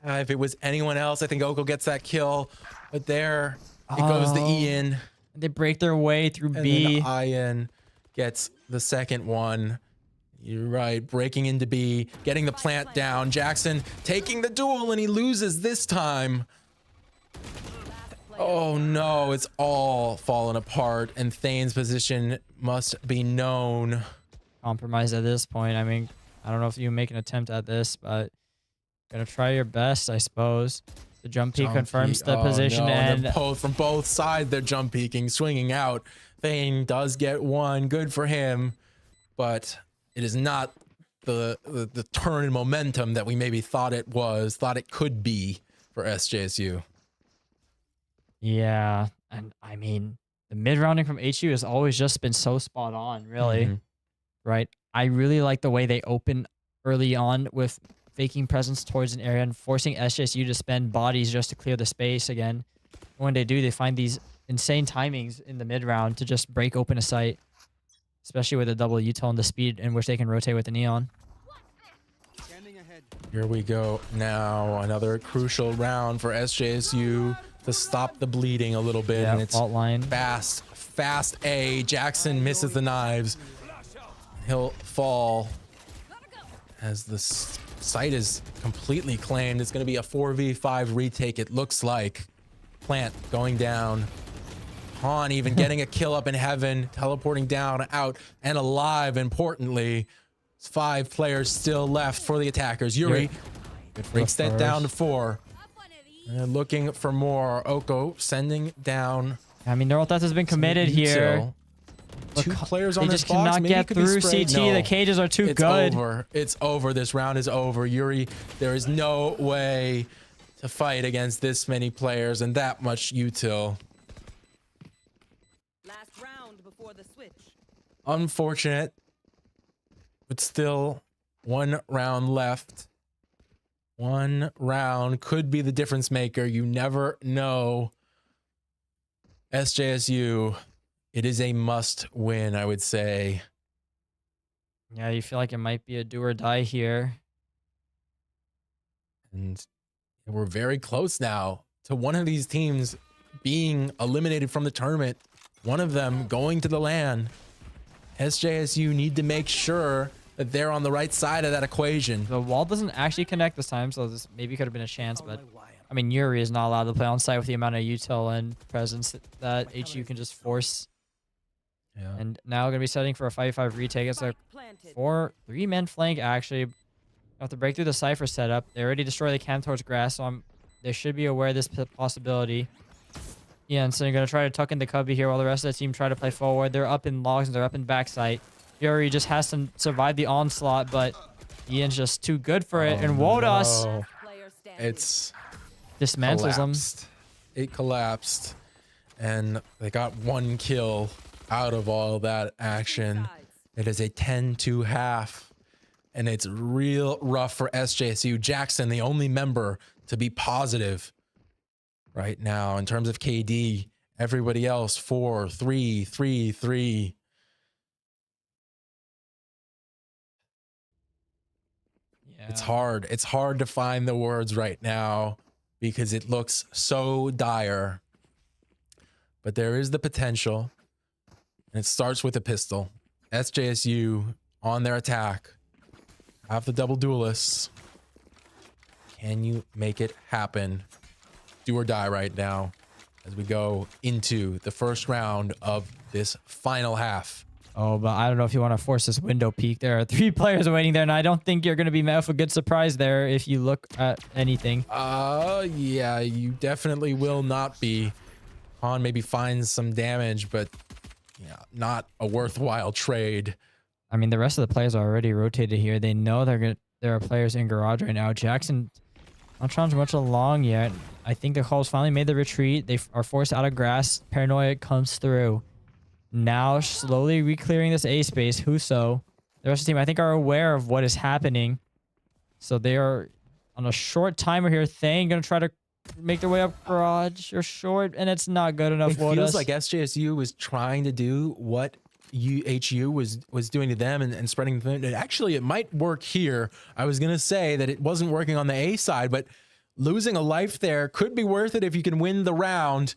S1: If it was anyone else, I think Oko gets that kill. But there it goes to Ian.
S2: They break their way through
S1: And
S2: B.
S1: then Ian gets the second one. You're right. Breaking into B, getting the plant down. Jackson taking the duel, and he loses this time. Oh no, it's all fallen apart, and Thane's position must be known.
S2: Compromised at this point. I mean, I don't know if you make an attempt at this, but gonna try your best, I suppose. The jump peek confirms the position,
S1: no,
S2: and
S1: they're from both sides they're jump peeking, swinging out. Thane does get one, good for him, but it is not the turn in momentum that we maybe thought it could be for SJSU.
S2: yeah, and I mean, the mid rounding from HU has always just been so spot on, really. Right? I really like the way they open early on with faking presence towards an area and forcing SJSU to spend bodies just to clear the space again. When they do, they find these insane timings in the mid round to just break open a site, especially with a double util and the speed in which they can rotate with the Neon.
S1: Here we go now, another crucial round for SJSU to stop the bleeding a little bit.
S2: Yeah,
S1: And it's
S2: fault line.
S1: fast A. Jackson misses the knives. He'll fall as the site is completely claimed. It's going to be a 4v5 retake, it looks like. Plant going down. Han even getting a kill up in heaven, teleporting down, out, and alive, importantly. 5 players still left for the attackers. Yuri breaks that down to 4. And looking for more. Oko sending down.
S2: I mean, neural theft has been committed here.
S1: 2 players on
S2: They
S1: this
S2: just
S1: box.
S2: cannot
S1: Maybe
S2: get
S1: it could be
S2: through
S1: sprayed.
S2: CT.
S1: No.
S2: The cages are too
S1: It's
S2: good.
S1: over. It's over. This round is over. Yuri, there is no way to fight against this many players and that much util.
S4: Last round before the switch.
S1: Unfortunate, but still 1 round left. 1 round could be the difference maker. You never know. SJSU, it is a must win, I would say.
S2: Yeah, you feel like it might be a do or die here.
S1: And we're very close now to one of these teams being eliminated from the tournament. One of them going to the LAN. SJSU need to make sure that they're on the right side of that equation.
S2: The wall doesn't actually connect this time, so this maybe could have been a chance, but I mean, Yuri is not allowed to play on site with the amount of util and presence that HU can just force.
S1: Yeah.
S2: And now going to be setting for a 5v5 retake. It's a 3-man flank, actually. Have to break through the Cypher setup. They already destroyed the cam towards grass, so they should be aware of this possibility. Yeah, and so you're going to try to tuck in the cubby here while the rest of the team try to play forward. They're up in logs and they're up in backside. Yuri just has to survive the onslaught, but Ian's just too good for it. And Wodas
S1: It's
S2: dismantles them.
S1: It collapsed. And they got 1 kill out of all that action. It is a 10-2 half. And it's real rough for SJSU. Jackson, the only member to be positive right now in terms of KD. Everybody else 4, 3, 3, 3.
S2: Yeah.
S1: It's hard. It's hard to find the words right now. because it looks so dire. But there is the potential, and it starts with a pistol. SJSU on their attack. Have the double duelists. Can you make it happen? Do or die right now as we go into the first round of this final half.
S2: Oh, but I don't know if you want to force this window peek. There are 3 players waiting there, and I don't think you're going to be met with a good surprise there if you look at anything.
S1: Yeah, you definitely will not be. Han maybe finds some damage, but yeah, not a worthwhile trade.
S2: I mean, the rest of the players are already rotated here. They know there are players in garage right now. Jackson not challenged much along yet. I think the calls finally made the retreat. They are forced out of grass. Paranoia comes through. Now slowly re-clearing this A space. Huso, the rest of the team, I think, are aware of what is happening. So they are on a short timer here. Thane gonna try to make their way up garage. You're short, and it's not good enough.
S1: It feels like SJSU was trying to do what HU was doing to them and spreading them. And actually, it might work here. I was gonna say that it wasn't working on the A side, but losing a life there could be worth it if you can win the round.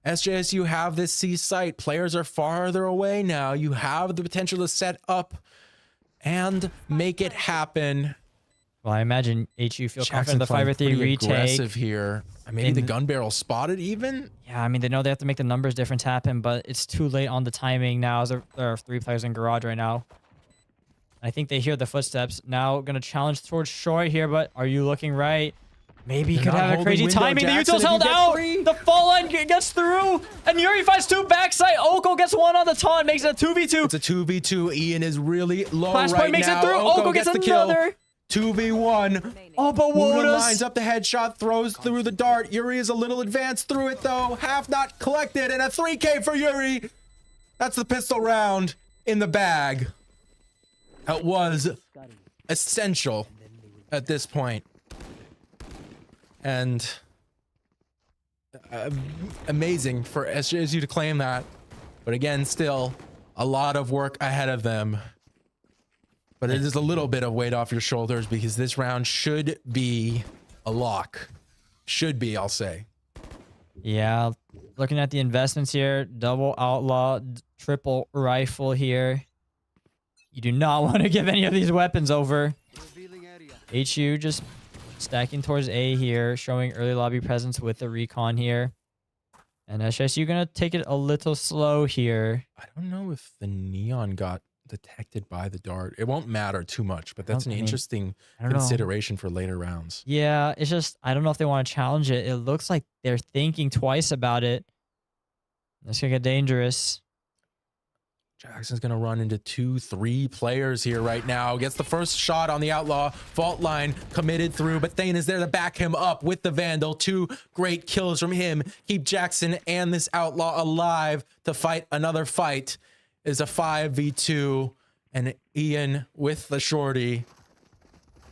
S1: SJSU have this C site. Players are farther away now. You have the potential to set up and make it happen.
S2: Well, I imagine HU feel
S1: Jackson
S2: confident the 5-3 retake.
S1: Aggressive here. I mean, the gun barrel spotted even.
S2: Yeah, I mean, they know they have to make the numbers difference happen, but it's too late on the timing now. As there are 3 players in garage right now. I think they hear the footsteps. Now going to challenge towards short here, but are you looking right? Maybe he could have a crazy timing. The Utils held out. The fall line gets through. And Yuri finds 2 backside. Oko gets 1 on the taunt. Makes it a 2v2.
S1: It's a 2v2. Ian is really low
S2: Flashpoint
S1: right
S2: makes
S1: now.
S2: it through. Oko gets
S1: the kill.
S2: another.
S1: 2v1.
S2: Oh, but
S1: Wuda
S2: Wodas.
S1: lines up the headshot, throws through the dart. Yuri is a little advanced through it, though. Half not collected, and a 3K for Yuri. That's the pistol round in the bag. It was essential at this point. And amazing for SJSU to claim that. But again, still a lot of work ahead of them. But it is a little bit of weight off your shoulders because this round should be a lock. Should be, I'll say.
S2: Yeah, looking at the investments here, double outlaw, triple rifle here. You do not want to give any of these weapons over. HU just stacking towards A here, showing early lobby presence with the recon here. And SJSU gonna take it a little slow here.
S1: I don't know if the neon got detected by the dart. It won't matter too much, but that's an interesting consideration for later rounds.
S2: Yeah, it's just, I don't know if they want to challenge it. It looks like they're thinking twice about it. That's gonna get dangerous.
S1: Jackson's going to run into 2-3 players here right now. Gets the first shot on the outlaw. Fault line committed through, but Thane is there to back him up with the Vandal. 2 great kills from him. Keep Jackson and this outlaw alive to fight another fight. Is a 5v2, and Ian with the shorty.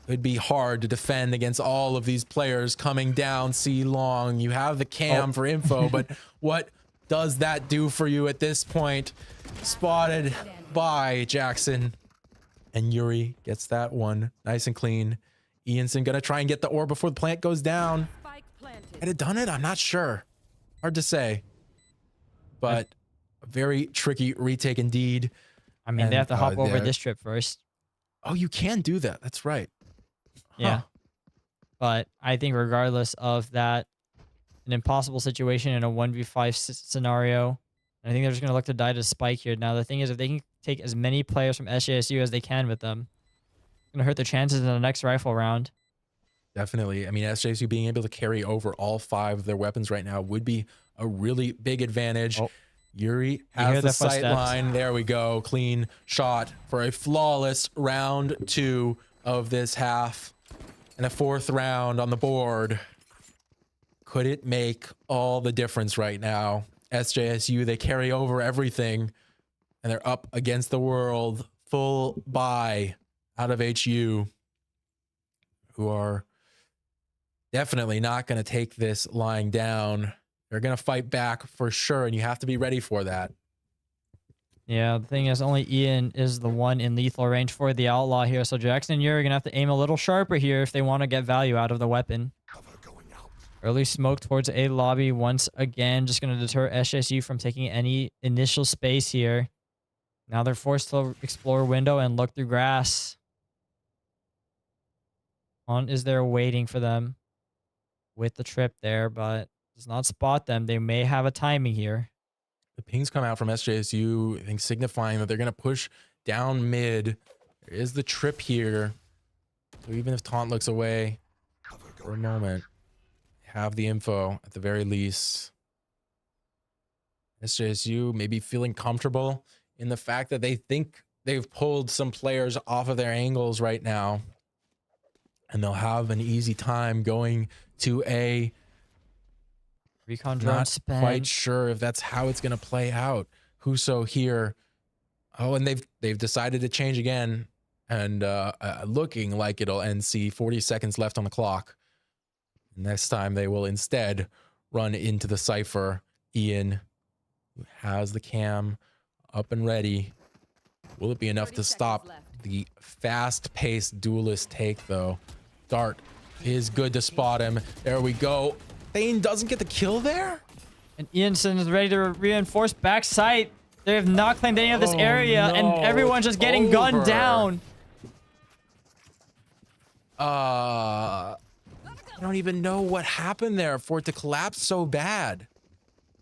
S1: It'd be hard to defend against all of these players coming down C long. You have the cam for info, but what does that do for you at this point? Spotted by Jackson, and Yuri gets that one nice and clean. Ianson gonna try and get the ore before the plant goes down. Had it done it? I'm not sure. Hard to say, but a very tricky retake indeed.
S2: I mean, they have to hop over this trip first.
S1: Oh, you can do that. That's right.
S2: Yeah. But I think regardless of that, an impossible situation in a 1v5 scenario, I think they're just going to look to die to spike here. Now, the thing is, if they can take as many players from SJSU as they can with them, it's going to hurt their chances in the next rifle round.
S1: Definitely. I mean, SJSU being able to carry over all 5 of their weapons right now would be a really big advantage. Oh. Yuri has the sight line. There we go. Clean shot for a flawless round 2 of this half. And a 4th round on the board. Could it make all the difference right now? SJSU, they carry over everything, and they're up against the world. Full buy out of HU, who are definitely not going to take this lying down. They're going to fight back for sure, and you have to be ready for that.
S2: Yeah, the thing is, only Ian is the one in lethal range for the outlaw here, so Jackson and Yuri are going to have to aim a little sharper here if they want to get value out of the weapon. Early smoke towards A lobby once again. Just going to deter SJSU from taking any initial space here. Now they're forced to explore window and look through grass. On is there waiting for them with the trip there, but does not spot them. They may have a timing here.
S1: The pings come out from SJSU, I think signifying that they're going to push down mid. There is the trip here. So even if Taunt looks away for a moment, have the info at the very least. SJSU maybe feeling comfortable in the fact that they think they've pulled some players off of their angles right now. And they'll have an easy time going to A.
S2: Recon drone
S1: Not
S2: spend.
S1: quite sure if that's how it's going to play out. Huso here. Oh, and they've decided to change again. And looking like it'll NC 40 seconds left on the clock. Next time they will instead run into the Cypher. Ian, who has the cam up and ready. Will it be enough
S4: 30
S1: to
S4: seconds
S1: stop
S4: left.
S1: the fast-paced duelist take, though? Dart is good to spot him. There we go. Thane doesn't get the kill there?
S2: And Ianson is ready to reinforce backside. They have not claimed any of this
S1: Oh,
S2: area, and
S1: no,
S2: everyone's just getting gunned
S1: over.
S2: down.
S1: I don't even know what happened there for it to collapse so bad.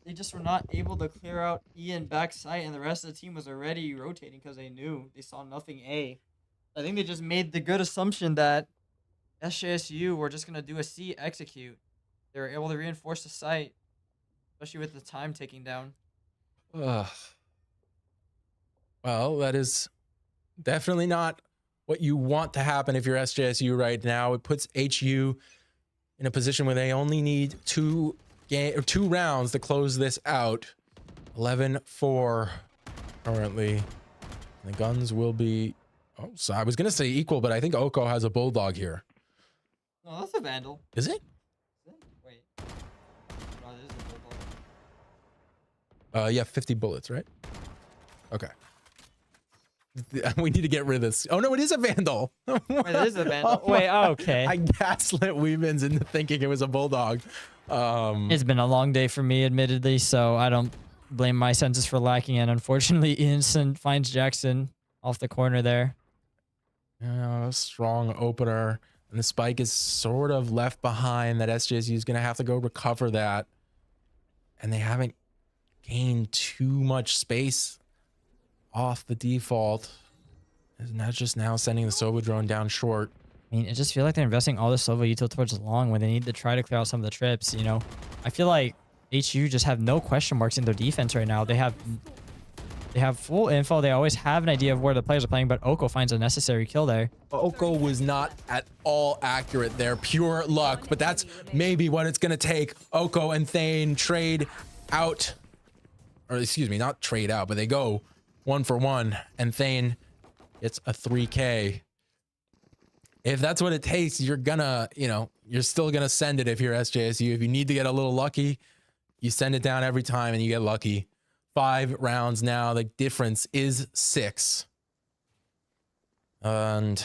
S2: They just were not able to clear out Ian backside, and the rest of the team was already rotating because they knew they saw nothing A. I think they just made the good assumption that SJSU were just going to do a C execute. They were able to reinforce the site, especially with the time ticking down.
S1: Ugh. Well, that is definitely not what you want to happen if you're SJSU right now. It puts HU in a position where they only need two rounds to close this out. 11-4 currently. And the guns will be... Oh, so I was going to say equal, but I think Oko has a bulldog here.
S2: No, that's a Vandal.
S1: Is it?
S2: Wait. No, this is a Bulldog.
S1: Yeah, 50 bullets, right? Okay. We need to get rid of this. Oh, no, it is a Vandal.
S2: Wait, it is a Vandal. Wait, okay.
S1: I gaslit Weemans into thinking it was a bulldog.
S2: It's been a long day for me, admittedly, so I don't blame my senses for lacking. And unfortunately, Innocent finds Jackson off the corner there.
S1: Yeah, strong opener. And the spike is sort of left behind that SJSU is going to have to go recover that. And they haven't gained too much space off the default. And that's just now sending the Sova drone down short.
S2: I mean, it just feels like they're investing all the Sova util towards long when they need to try to clear out some of the trips, you know? I feel like HU just have no question marks in their defense right now. They have full info. They always have an idea of where the players are playing, but Oko finds a necessary kill there.
S1: Oko was not at all accurate there. Pure luck, but that's maybe what it's going to take. Oko and Thane trade out, or excuse me, not trade out, but they go 1-for-1, and Thane gets a 3K. If that's what it takes, you're gonna, you're still gonna send it if you're SJSU. If you need to get a little lucky, you send it down every time and you get lucky. 5 rounds now. The difference is 6. And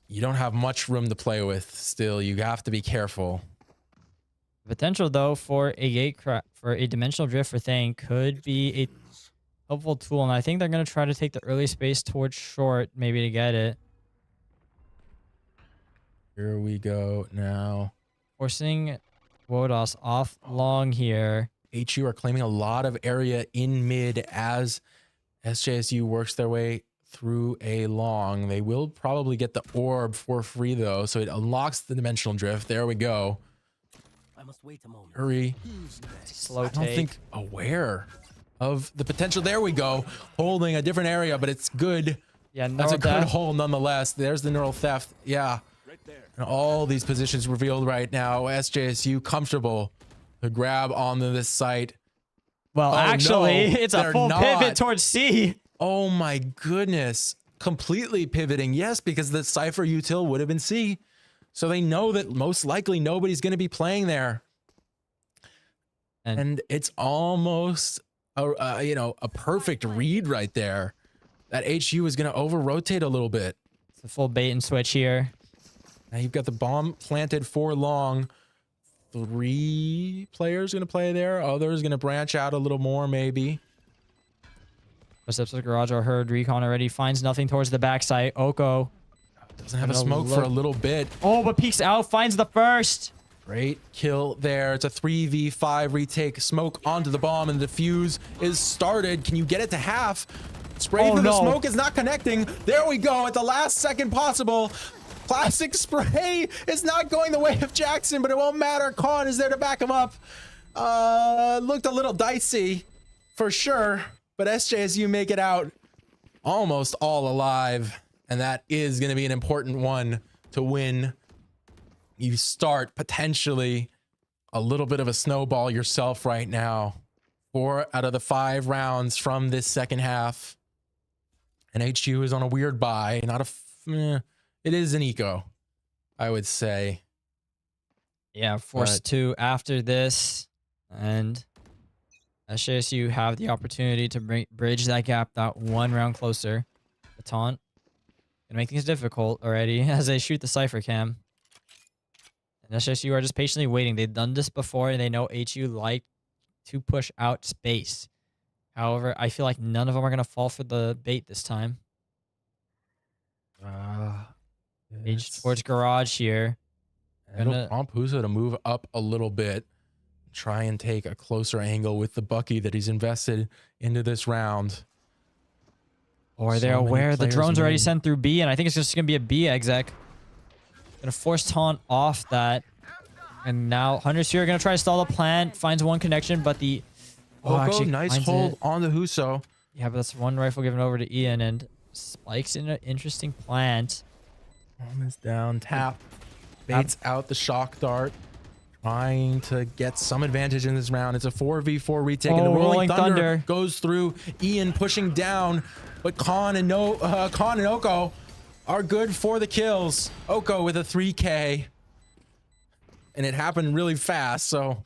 S1: you don't have much room to play with still. You have to be careful.
S2: Potential, though, for a dimensional drift for Thane could be a helpful tool, and I think they're going to try to take the early space towards short, maybe to get it.
S1: Here we go now.
S2: Forcing Wodos off long here.
S1: HU are claiming a lot of area in mid as SJSU works their way through a long. They will probably get the orb for free, though, so it unlocks the dimensional drift. There we go.
S3: I must wait a moment.
S1: Hurry.
S2: Slow
S1: I don't
S2: take.
S1: think aware of the potential. There we go. Holding a different area, but it's good.
S2: Yeah,
S1: That's a good
S2: death.
S1: hole nonetheless. There's the neural theft. Yeah. And all these positions revealed right now. SJSU comfortable to grab onto this site.
S2: Well,
S1: Oh,
S2: actually,
S1: no,
S2: it's a
S1: they're
S2: full
S1: not.
S2: pivot towards C.
S1: Oh my goodness. Completely pivoting. Yes, because the Cypher util would have been C. So they know that most likely nobody's going to be playing there. And it's almost a perfect read right there. That HU is going to over-rotate a little bit.
S2: It's a full bait and switch here.
S1: Now you've got the bomb planted for long. 3 players going to play there. Others going to branch out a little more, maybe.
S2: Footsteps of the garage are heard. Recon already finds nothing towards the backside. Oko
S1: Doesn't have a smoke for a little bit.
S2: Oh, but peeks out, finds the first.
S1: Great kill there. It's a 3v5 retake. Smoke onto the bomb, and the defuse is started. Can you get it to half? Spray through the smoke is not connecting. There we go at the last second possible. Classic spray is not going the way of Jackson, but it won't matter. Khan is there to back him up. Looked a little dicey for sure, but SJSU make it out almost all alive, and that is going to be an important one to win. You start potentially a little bit of a snowball yourself right now. 4 out of the 5 rounds from this second half. And HU is on a weird bye. It is an eco, I would say.
S2: Yeah, forced to after this. And SJSU have the opportunity to bridge that gap that 1 round closer. The taunt. Gonna make things difficult already as they shoot the Cypher cam. And SJSU are just patiently waiting. They've done this before, and they know HU like to push out space. However, I feel like none of them are going to fall for the bait this time. H towards garage here.
S1: It'll prompt Huso to move up a little bit. Try and take a closer angle with the Bucky that he's invested into this round.
S2: Or they're aware the drone's already sent through B, and I think it's just going to be a B exec. Gonna force taunt off that. And now Hunter's here gonna try to stall the plant. Finds one connection, but the
S1: actually nice hold on the Huso.
S2: Yeah, but that's 1 rifle given over to Ian, and spikes in an interesting plant.
S1: Bomb is down. Tap baits out the shock dart. Trying to get some advantage in this round. It's a 4v4 retake, and the Rolling Thunder goes through. Ian pushing down, but Khan and Oko are good for the kills. Oko with a 3K. And it happened really fast, so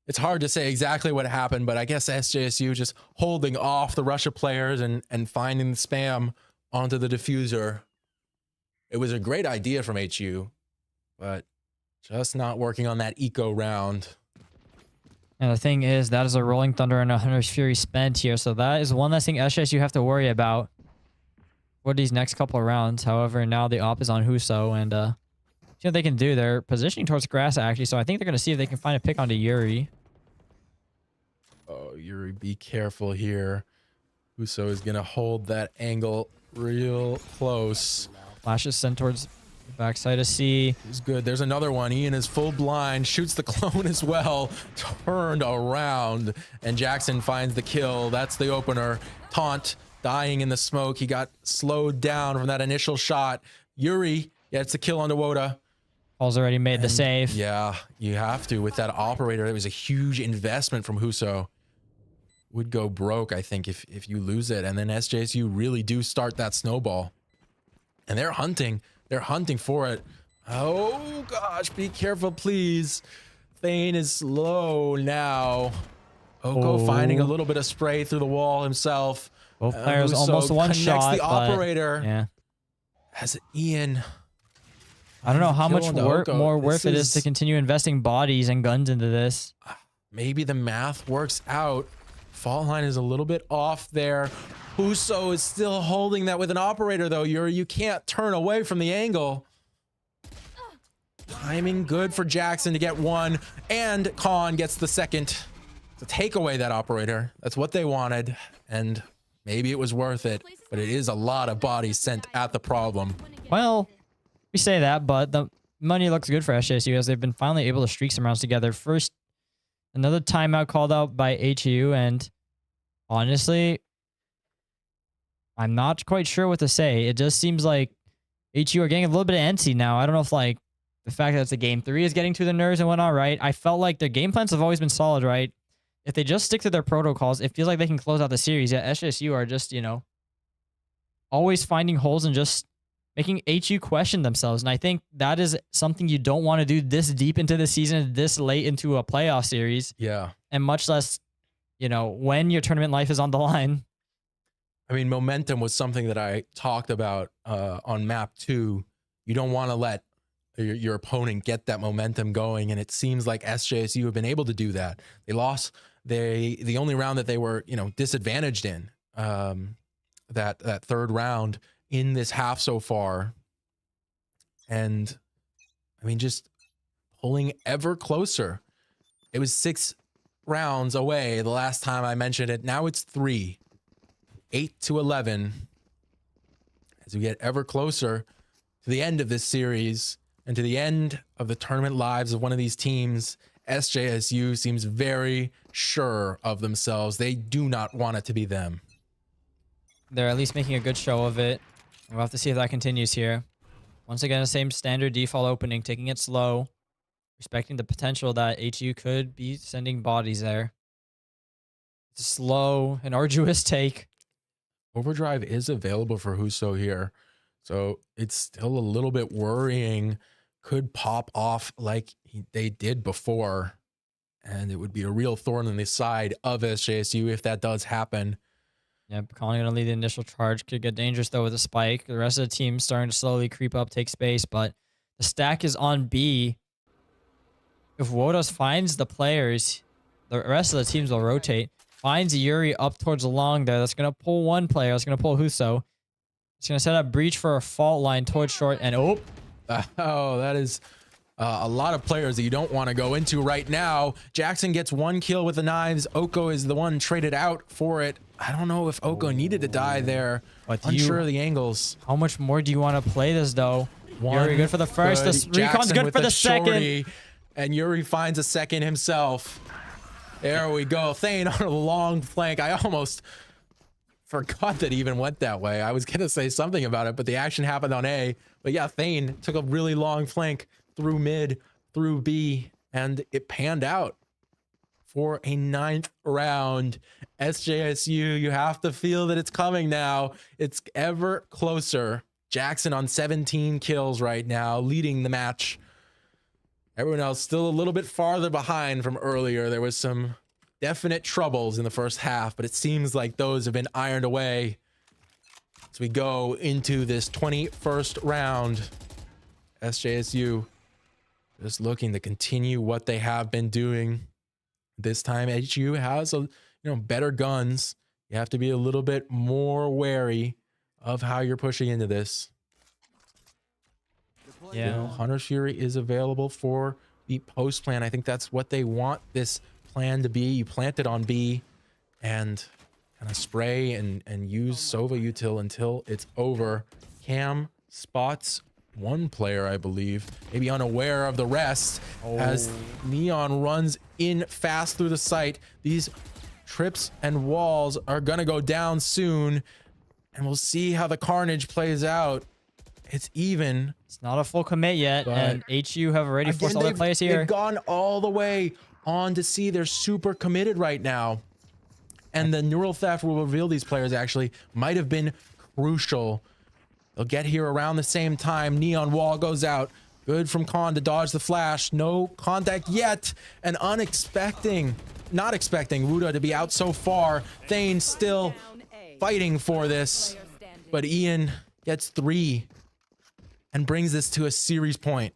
S1: it's hard to say exactly what happened, but I guess SJSU just holding off the Russia players and finding the spam onto the diffuser. It was a great idea from HU, but just not working on that eco round.
S2: And the thing is, that is a Rolling Thunder and a Hunter's Fury spent here, so that is one less thing SJSU have to worry about for these next couple of rounds. However, now the op is on Huso, and see what they can do. They're positioning towards grass, actually, so I think they're going to see if they can find a pick onto Yuri.
S1: Oh, Yuri, be careful here. Huso is going to hold that angle real close.
S2: Flash is sent towards the backside of C.
S1: He's good. There's another one. Ian is full blind, shoots the clone as well, turned around, and Jackson finds the kill. That's the opener. Taunt dying in the smoke. He got slowed down from that initial shot. Yuri gets the kill on Woda.
S2: Paul's already made the save.
S1: Yeah, you have to with that operator. It was a huge investment from Huso. Would go broke, I think, if you lose it. And then SJSU really do start that snowball. And they're hunting. They're hunting for it. Oh, gosh, be careful, please. Thane is low now. Oko finding a little bit of spray through the wall himself.
S2: Both players almost one shot.
S1: The operator.
S2: Yeah.
S1: Has Ian.
S2: I don't know how much more worth it is to continue investing bodies and guns into this.
S1: Maybe the math works out. Fault line is a little bit off there. Huso is still holding that with an operator, though. You can't turn away from the angle. Timing good for Jackson to get one, and Khan gets the second to take away that operator. That's what they wanted, and maybe it was worth it, but it is a lot of bodies sent at the problem.
S2: Well, we say that, but the money looks good for SJSU as they've been finally able to streak some rounds together. First, another timeout called out by HU, and honestly, I'm not quite sure what to say. It just seems like HU are getting a little bit antsy now. I don't know if like the fact that it's a game 3 is getting to the nerves and whatnot, right? I felt like their game plans have always been solid, right? If they just stick to their protocols, it feels like they can close out the series. Yet SJSU are just, you know, always finding holes and just making HU question themselves. And I think that is something you don't want to do this deep into the season, this late into a playoff series.
S1: Yeah.
S2: And much less, you know, when your tournament life is on the line.
S1: I mean, momentum was something that I talked about on map 2. You don't want to let your opponent get that momentum going, and it seems like SJSU have been able to do that. They lost the only round that they were, you know, disadvantaged in, that third round in this half so far. And I mean, just pulling ever closer. It was 6 rounds away the last time I mentioned it. Now it's 3, 8-11, as we get ever closer to the end of this series and to the end of the tournament lives of one of these teams. SJSU seems very sure of themselves. They do not want it to be them.
S2: They're at least making a good show of it. We'll have to see if that continues here. Once again, the same standard default opening, taking it slow, respecting the potential that HU could be sending bodies there. It's a slow and arduous take.
S1: Overdrive is available for Huso here, so it's still a little bit worrying. Could pop off like they did before, and it would be a real thorn in the side of SJSU if that does happen.
S2: Yep, Colin gonna lead the initial charge. Could get dangerous though with a spike. The rest of the team starting to slowly creep up, take space, but the stack is on B. If Wodos finds the players, the rest of the teams will rotate. Finds Yuri up towards the long there. That's gonna pull one player. That's gonna pull Huso. It's gonna set up breach for a fault line towards short, and oh,
S1: that is a lot of players that you don't want to go into right now. Jackson gets 1 kill with the knives. Oko is the one traded out for it. I don't know if Oko needed to die there. Unsure of the angles.
S2: How much more do you want to play this though? Yuri good for the first. The recon's good for the second.
S1: And Yuri finds a second himself. There we go. Thane on a long flank. I almost forgot that he even went that way. I was going to say something about it, but the action happened on A. But yeah, Thane took a really long flank through mid, through B, and it panned out for a 9th round. SJSU, you have to feel that it's coming now. It's ever closer. Jackson on 17 kills right now, leading the match. Everyone else still a little bit farther behind from earlier. There was some definite troubles in the first half, but it seems like those have been ironed away as we go into this 21st round. SJSU just looking to continue what they have been doing. This time HU has better guns. You have to be a little bit more wary of how you're pushing into this.
S2: Yeah,
S1: Hunter's Fury is available for the post plan. I think that's what they want this plan to be. You plant it on B and kind of spray and use Sova util until it's over. Cam spots one player, I believe, maybe unaware of the rest, as Neon runs in fast through the site. These trips and walls are gonna go down soon, and we'll see how the carnage plays out. It's even.
S2: It's not a full commit yet, and HU have already forced all their players here.
S1: They've gone all the way on to C. They're super committed right now. And the neural theft will reveal these players actually might have been crucial. They'll get here around the same time. Neon wall goes out. Good from Khan to dodge the flash. No contact yet. And not expecting Wuda to be out so far. Thane still fighting for this. But Ian gets 3 and brings this to a series point.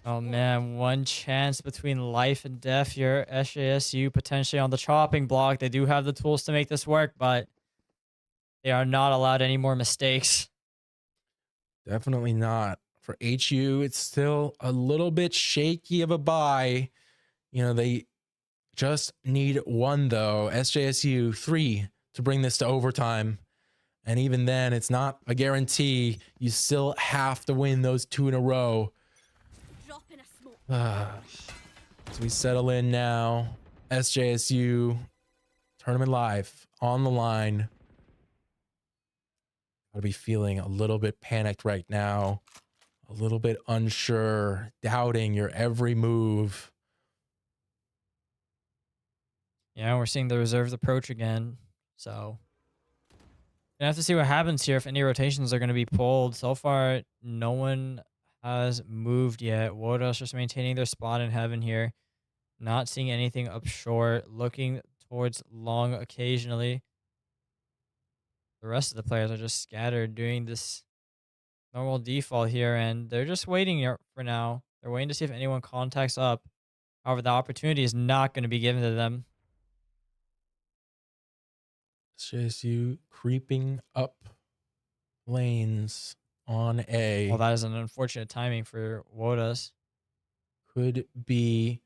S2: Oh man, one chance between life and death here. SJSU potentially on the chopping block. They do have the tools to make this work, but they are not allowed any more mistakes.
S1: Definitely not. For HU, it's still a little bit shaky of a buy. They just need 1 though. SJSU 3 to bring this to overtime. And even then, it's not a guarantee. You still have to win those 2 in a row. As we settle in now, SJSU tournament live on the line. I'll be feeling a little bit panicked right now, a little bit unsure, doubting your every move.
S2: Yeah, we're seeing the reserves approach again, so gonna have to see what happens here if any rotations are gonna be pulled. So far, no one has moved yet. Wodos just maintaining their spot in heaven here. Not seeing anything up short. Looking towards long occasionally. The rest of the players are just scattered doing this normal default here, and they're just waiting here for now. They're waiting to see if anyone contacts up. However, the opportunity is not going to be given to them.
S1: SJSU creeping up lanes on A.
S2: Well, that is an unfortunate timing for Wodas.
S1: Could be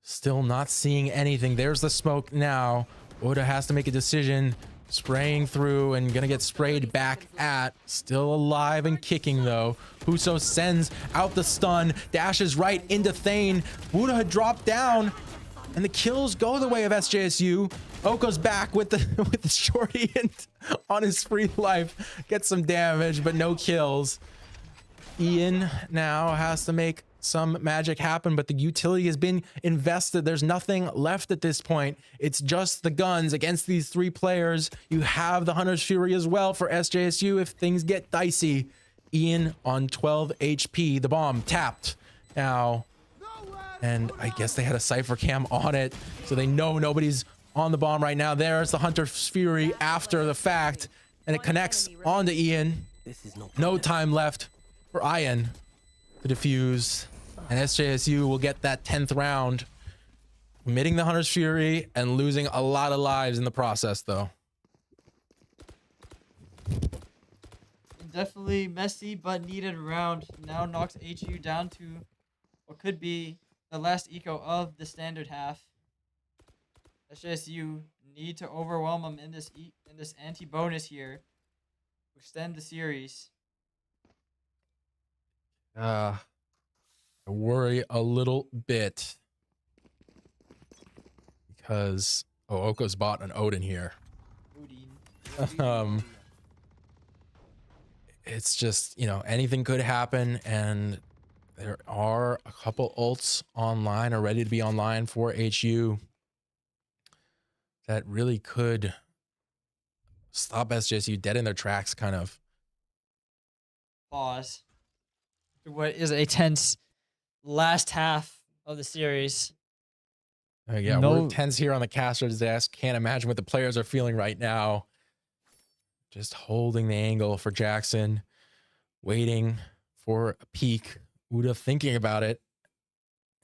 S1: still not seeing anything. There's the smoke now. Oda has to make a decision. Spraying through and gonna get sprayed back at. Still alive and kicking though. Huso sends out the stun. Dashes right into Thane. Buddha had dropped down. And the kills go the way of SJSU. Oko's back with the with the shorty and on his free life. Gets some damage, but no kills. Ian now has to make some magic happen, but the utility has been invested. There's nothing left at this point. It's just the guns against these three players. You have the Hunter's Fury as well for SJSU if things get dicey. Ian on 12 HP. The bomb tapped now. And I guess they had a Cypher cam on it, so they know nobody's on the bomb right now. There's the Hunter's Fury after the fact, and it connects onto Ian.
S3: This is
S1: No time left for Ian to defuse, and SJSU will get that 10th round, committing the Hunter's Fury and losing a lot of lives in the process, though.
S2: Definitely messy but needed round. Now knocks HU down to what could be the last eco of the standard half. SJSU need to overwhelm them in this anti-bonus here to extend the series.
S1: I worry a little bit because Oko's bought an Odin here. It's just, you know, anything could happen, and there are a couple ults online or ready to be online for HU that really could stop SJSU dead in their tracks, kind of.
S2: Pause. What is a tense last half of the series.
S1: Yeah,
S2: No-
S1: we're tense here on the caster's desk. Can't imagine what the players are feeling right now. Just holding the angle for Jackson, waiting for a peek. Uda thinking about it.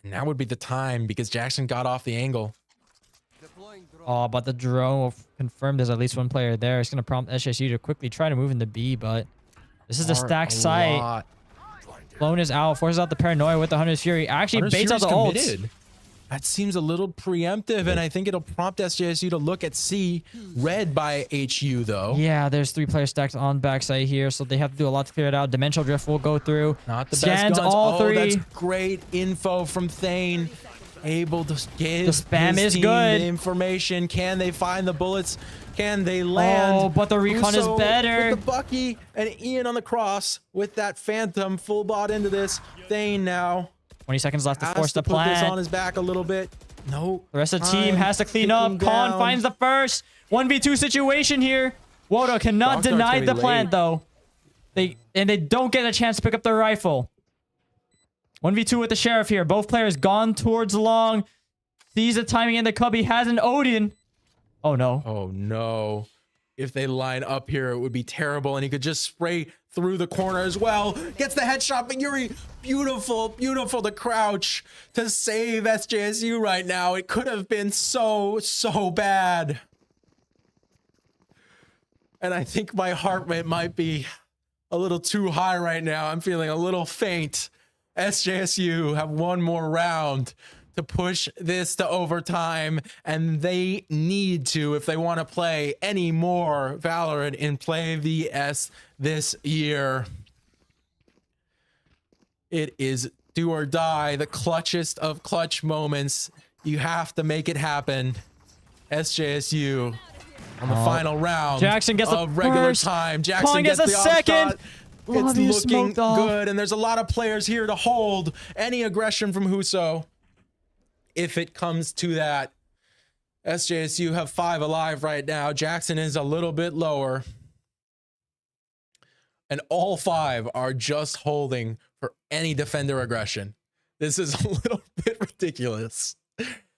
S1: And now would be the time because Jackson got off the angle.
S2: Oh, but the drone confirmed there's at least one player there. It's going to prompt SJSU to quickly try to move into B, but this is a stacked site. Clone is out, forces out the paranoia with the Hunter's Fury. Actually baits out the ult.
S1: That seems a little preemptive, and I think it'll prompt SJSU to look at C. Read by HU, though.
S2: Yeah, there's 3 players stacked on backside here, so they have to do a lot to clear it out. Dimensional Drift will go through.
S1: Not the
S2: Scans
S1: best guns.
S2: all 3.
S1: That's great info from Thane. Able to give
S2: The spam
S1: his
S2: is
S1: team
S2: good.
S1: the information. Can they find the bullets? Can they land?
S2: Oh, but the recon is
S1: Uso
S2: better.
S1: With the Bucky and Ian on the cross with that Phantom full bot into this. Thane now
S2: 20 seconds left to
S1: has
S2: force
S1: to
S2: the
S1: put this on
S2: plant.
S1: his back a little bit. No.
S2: The rest of the team
S1: time
S2: has to clean
S1: ticking
S2: up. Khan
S1: down.
S2: finds the first 1v2 situation here. Wodo cannot
S1: Rockstar's
S2: deny
S1: gonna
S2: the
S1: be
S2: plant
S1: late.
S2: though. They don't get a chance to pick up their rifle. 1v2 with the Sheriff here. Both players gone towards long. Sees the timing in the cubby. Has an Odin. Oh no.
S1: Oh no. If they line up here, it would be terrible. And he could just spray through the corner as well. Gets the headshot, but Yuri, beautiful, beautiful to crouch to save SJSU right now. It could have been so bad. And I think my heart rate might be a little too high right now. I'm feeling a little faint. SJSU have one more round to push this to overtime, and they need to if they want to play any more Valorant in PlayVS this year. It is do or die, the clutchest of clutch moments. You have to make it happen. SJSU on the final round
S2: Jackson gets the
S1: of regular
S2: first.
S1: time. Jackson
S2: Khan
S1: gets
S2: gets
S1: the
S2: a
S1: off
S2: second.
S1: shot. It's
S2: Lobby is
S1: looking
S2: smoked off.
S1: good, and there's a lot of players here to hold any aggression from Huso. If it comes to that, SJSU have 5 alive right now. Jackson is a little bit lower. And all 5 are just holding for any defender aggression. This is a little bit ridiculous.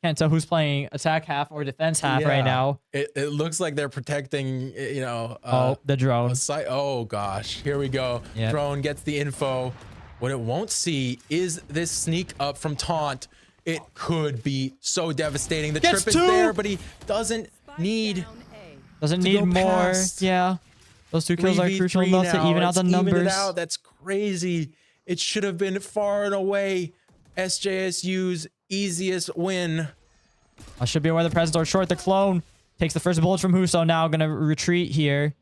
S2: Can't tell who's playing attack half or defense half
S1: Yeah.
S2: right now.
S1: It looks like they're protecting,
S2: Oh, the drone.
S1: a site. Oh gosh, here we go.
S2: Yep.
S1: Drone gets the info. What it won't see is this sneak up from Taunt. It could be so devastating. The
S2: Gets
S1: trip is
S2: two.
S1: there, but he doesn't
S4: Spike
S1: need
S4: down A.
S2: Doesn't
S1: to
S2: need
S1: go
S2: more.
S1: past.
S2: Yeah. Those 2 kills are
S1: 3v3
S2: crucial enough to
S1: now.
S2: even out the
S1: It's evened
S2: numbers.
S1: it out. That's crazy. It should have been far and away SJSU's easiest win.
S2: I should be aware the presence or short. The clone takes the first bullet from Huso. Now gonna retreat here.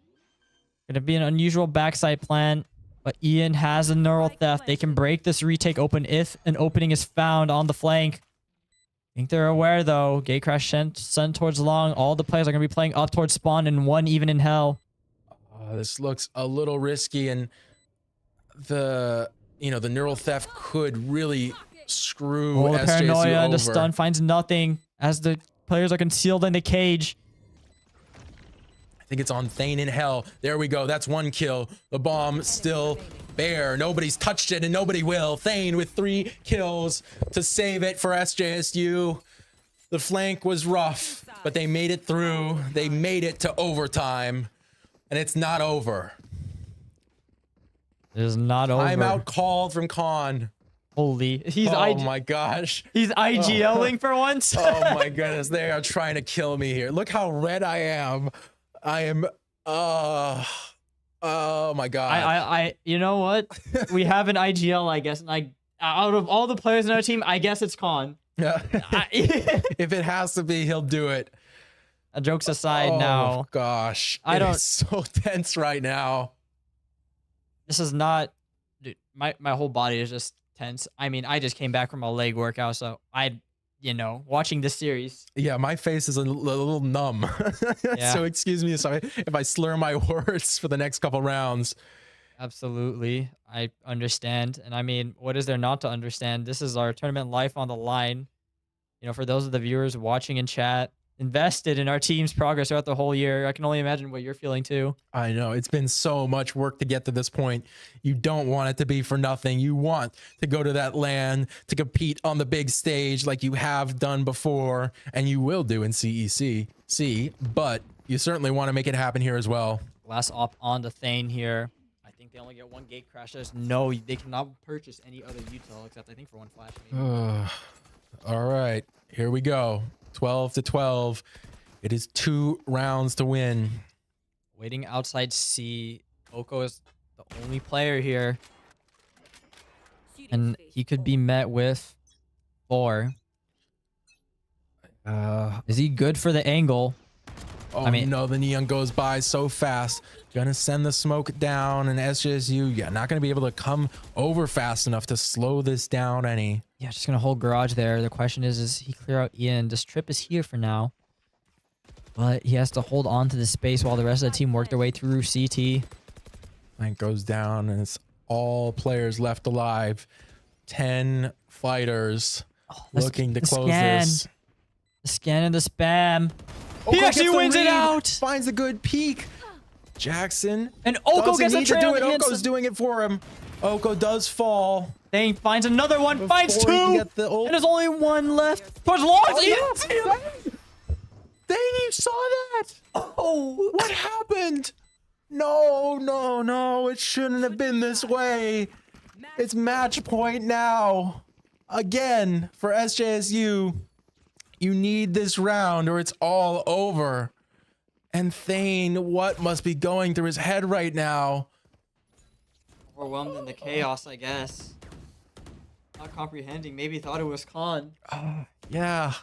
S2: Gonna be an unusual backside plan, but Ian has a neural theft. They can break this retake open if an opening is found on the flank. I think they're aware though. Gate crash sent towards long. All the players are gonna be playing up towards spawn and one even in hell.
S1: This looks a little risky, and the neural theft could really screw
S2: Oh, the
S1: SJSU
S2: paranoia and the
S1: over.
S2: stun finds nothing as the players are concealed in the cage.
S1: I think it's on Thane in hell. There we go. That's 1 kill. The bomb still bare. Nobody's touched it, and nobody will. Thane with 3 kills to save it for SJSU. The flank was rough, but they made it through. They made it to overtime, and it's not over.
S2: It is not over.
S1: Timeout called from Khan.
S2: Holy. He's
S1: Oh my gosh.
S2: He's IGLing for once.
S1: Oh my goodness. They are trying to kill me here. Look how red I am. I am oh my god.
S2: I you know what? We have an IGL, I guess, and out of all the players in our team, I guess it's Khan.
S1: Yeah. If it has to be, he'll do it.
S2: Jokes aside
S1: Oh
S2: now.
S1: gosh.
S2: I
S1: It
S2: don't-
S1: is so tense right now.
S2: This is not dude, my whole body is just tense. I mean, I just came back from a leg workout, so watching this series.
S1: Yeah, my face is a little numb.
S2: Yeah.
S1: So excuse me if I slur my words for the next couple rounds.
S2: Absolutely. I understand. And I mean, what is there not to understand? This is our tournament life on the line. For those of the viewers watching in chat, invested in our team's progress throughout the whole year. I can only imagine what you're feeling too.
S1: I know it's been so much work to get to this point. You don't want it to be for nothing. You want to go to that LAN to compete on the big stage like you have done before, and you will do in CEC. But you certainly want to make it happen here as well.
S2: Last op on the Thane here. I think they only get 1 gate crash. No, they cannot purchase any other util except I think for 1 flash. Maybe.
S1: All right, here we go. 12-12. It is 2 rounds to win.
S2: Waiting outside C. Oko is the only player here. And he could be met with 4. Is he good for the angle?
S1: Oh,
S2: I mean-
S1: no, the neon goes by so fast. Gonna send the smoke down, and SJSU, not gonna be able to come over fast enough to slow this down any.
S2: Yeah, just gonna hold garage there. The question is he clear out Ian? This trip is here for now. But he has to hold on to the space while the rest of the team work their way through CT.
S1: Flank goes down, and it's all players left alive. 10 fighters looking to
S2: the
S1: close
S2: scan.
S1: this.
S2: The scan and the spam.
S1: Oko
S2: He actually
S1: gets the
S2: wins it
S1: read,
S2: out.
S1: Finds a good peek. Jackson
S2: And Oko
S1: doesn't
S2: gets a
S1: need to
S2: trade.
S1: do it. Oko's doing it for him. Oko does fall.
S2: Thane finds another one. Finds
S1: Before he can
S2: 2.
S1: get the ult.
S2: And there's only 1 left. Towards Lawrence.
S1: Oh, Dang, you saw that? Oh, what happened? No. It shouldn't have been this way. It's match point now. Again, for SJSU. You need this round or it's all over. And Thane, what must be going through his head right now?
S2: Overwhelmed in the chaos, I guess. Not comprehending. Maybe thought it was Khan.
S1: Yeah.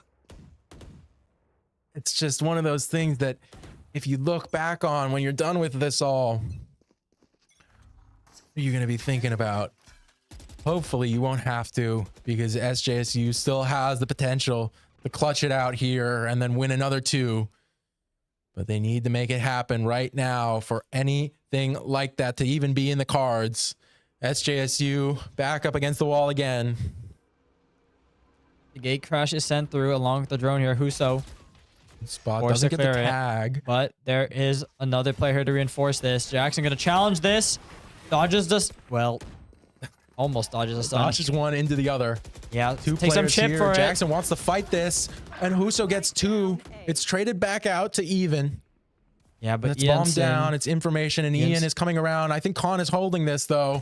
S1: It's just one of those things that if you look back on when you're done with this all, what are you going to be thinking about? Hopefully you won't have to, because SJSU still has the potential to clutch it out here and then win another 2. But they need to make it happen right now for anything like that to even be in the cards. SJSU back up against the wall again.
S2: The gate crash is sent through along with the drone here. Huso.
S1: Spot
S2: Forced
S1: doesn't
S2: to
S1: get the
S2: clear it.
S1: tag.
S2: But there is another player here to reinforce this. Jackson going to challenge this. Dodges this. Well, almost dodges a stun.
S1: Dodges one into the other.
S2: Yeah,
S1: Two
S2: take some
S1: players
S2: chip
S1: here.
S2: for
S1: Jackson wants to fight this, and Huso gets 2. It's traded back out to even.
S2: Yeah, but
S1: It's bombed down. It's information, and
S2: Ian's-
S1: Ian is coming around. I think Khan is holding this, though.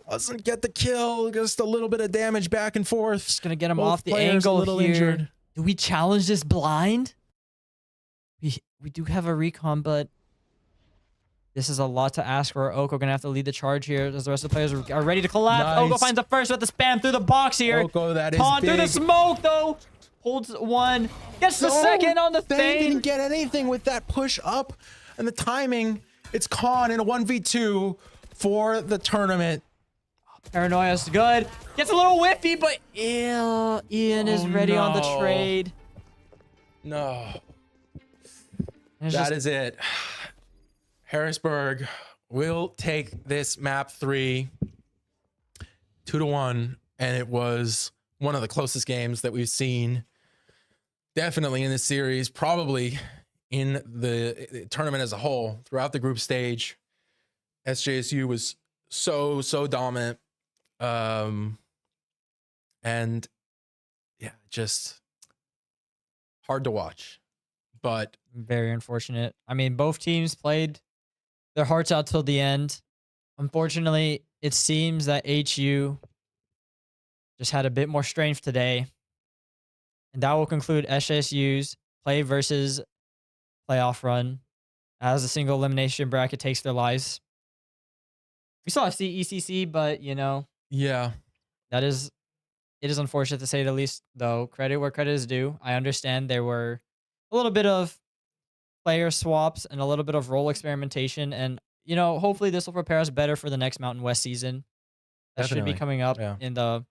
S1: Doesn't get the kill. Just a little bit of damage back and forth.
S2: Just gonna get him
S1: Both
S2: off the
S1: players a
S2: angle
S1: little
S2: here.
S1: injured.
S2: Do we challenge this blind? We do have a recon, but this is a lot to ask for. Oko gonna have to lead the charge here as the rest of the players are ready to collapse.
S1: Nice.
S2: Oko finds the first with the spam through the box here.
S1: Oko, that is
S2: Khan through the
S1: big.
S2: smoke though. Holds one. Gets the
S1: Oh,
S2: second on the
S1: they
S2: thing.
S1: didn't get anything with that push up and the timing. It's Khan in a 1v2 for the tournament.
S2: Paranoia's good. Gets a little whiffy, but Ian is ready on the
S1: no.
S2: trade.
S1: No.
S2: And it's
S1: That
S2: just-
S1: is it. Harrisburg will take this map 3 2-1, and it was one of the closest games that we've seen. Definitely in this series, probably in the tournament as a whole. Throughout the group stage, SJSU was so dominant, and yeah, just hard to watch. But
S2: Very unfortunate. I mean, both teams played their hearts out till the end. Unfortunately, it seems that HU just had a bit more strength today. And that will conclude SJSU's play versus playoff run as the single elimination bracket takes their lives. We still have CECC, but you know,
S1: yeah,
S2: it is unfortunate to say the least, though. Credit where credit is due. I understand there were a little bit of player swaps and a little bit of role experimentation. And, you know, hopefully this will prepare us better for the next Mountain West season. That should be
S1: Definitely.
S2: coming up
S1: Yeah.
S2: in the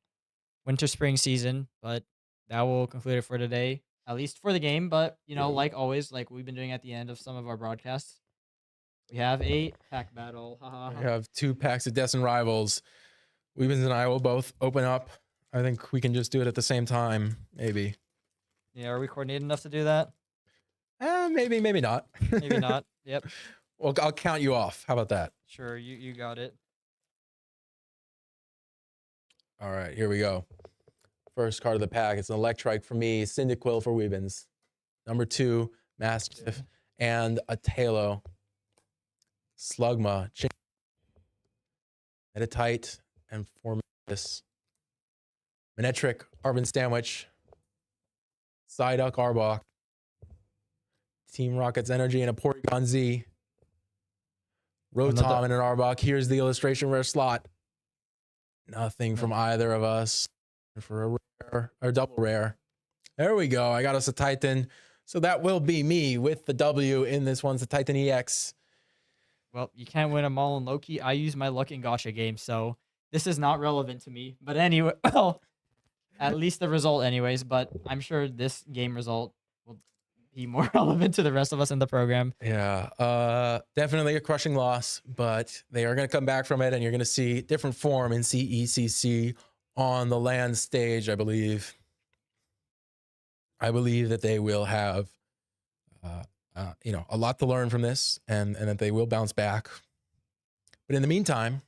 S2: winter spring season. But that will conclude it for today, at least for the game. But, you know, like always, like we've been doing at the end of some of our broadcasts, we have a pack battle. Ha, ha,
S1: we
S2: ha.
S1: have 2 packs of Destin rivals. Weebens and I will both open up. I think we can just do it at the same time, maybe.
S2: Yeah, are we coordinated enough to do that?
S1: Maybe not.
S2: Maybe not. Yep.
S1: Well, I'll count you off. How about that?
S2: Sure, you got it.
S1: All right, here we go. First card of the pack. It's an Electrike for me, Cyndaquil for Weebens. Number 2, Mastiff, and a Talo. Slugma, Meditite, and Formis. Manetric, Arbin Sandwich, Psyduck, Arbok, Team Rocket's Energy, and a Porygon Z. Rotom and an Arbok. Here's the illustration rare slot. Nothing from either of us for a rare or double rare. There we go. I got us a Titan. So that will be me with the W in this one's the Titan EX.
S2: Well, you can't win them all in Loki. I use my luck in Gacha games, so this is not relevant to me. But anyway, well, at least the result anyways. But I'm sure this game result will be more relevant to the rest of us in the program.
S1: Yeah, definitely a crushing loss, but they are going to come back from it, and you're going to see different form in CECC on the land stage, I believe. I believe that they will have, a lot to learn from this, and that they will bounce back. But in the meantime,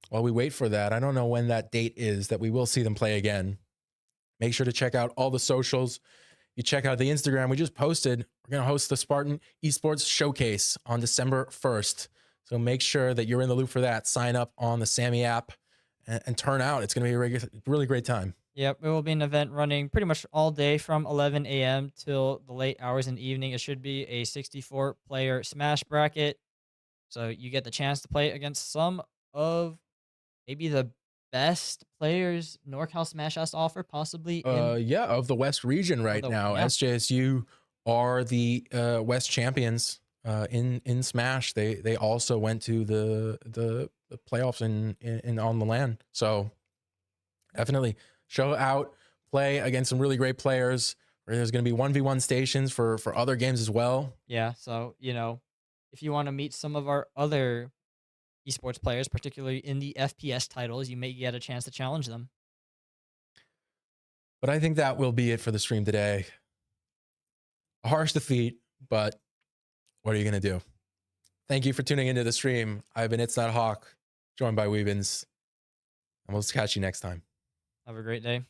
S1: while we wait for that, I don't know when that date is that we will see them play again. Make sure to check out all the socials. You check out the Instagram we just posted. We're going to host the Spartan Esports Showcase on December 1st. So make sure that you're in the loop for that. Sign up on the Sammy app and turn out. It's going to be a really great time.
S2: Yep, it will be an event running pretty much all day from 11 a.m. till the late hours in the evening. It should be a 64-player Smash bracket. So you get the chance to play against some of maybe the best players NorCal Smash has to offer, possibly.
S1: Of the West region right now.
S2: Yeah.
S1: SJSU are the West champions in Smash. They also went to the playoffs in on the LAN. So definitely show out, play against some really great players. There's going to be 1v1 stations for other games as well.
S2: Yeah, so, if you want to meet some of our other esports players, particularly in the FPS titles, you may get a chance to challenge them.
S1: But I think that will be it for the stream today. A harsh defeat, but what are you going to do? Thank you for tuning into the stream. I've been It's Not Hawk, joined by Weebens. And we'll catch you next time.
S2: Have a great day.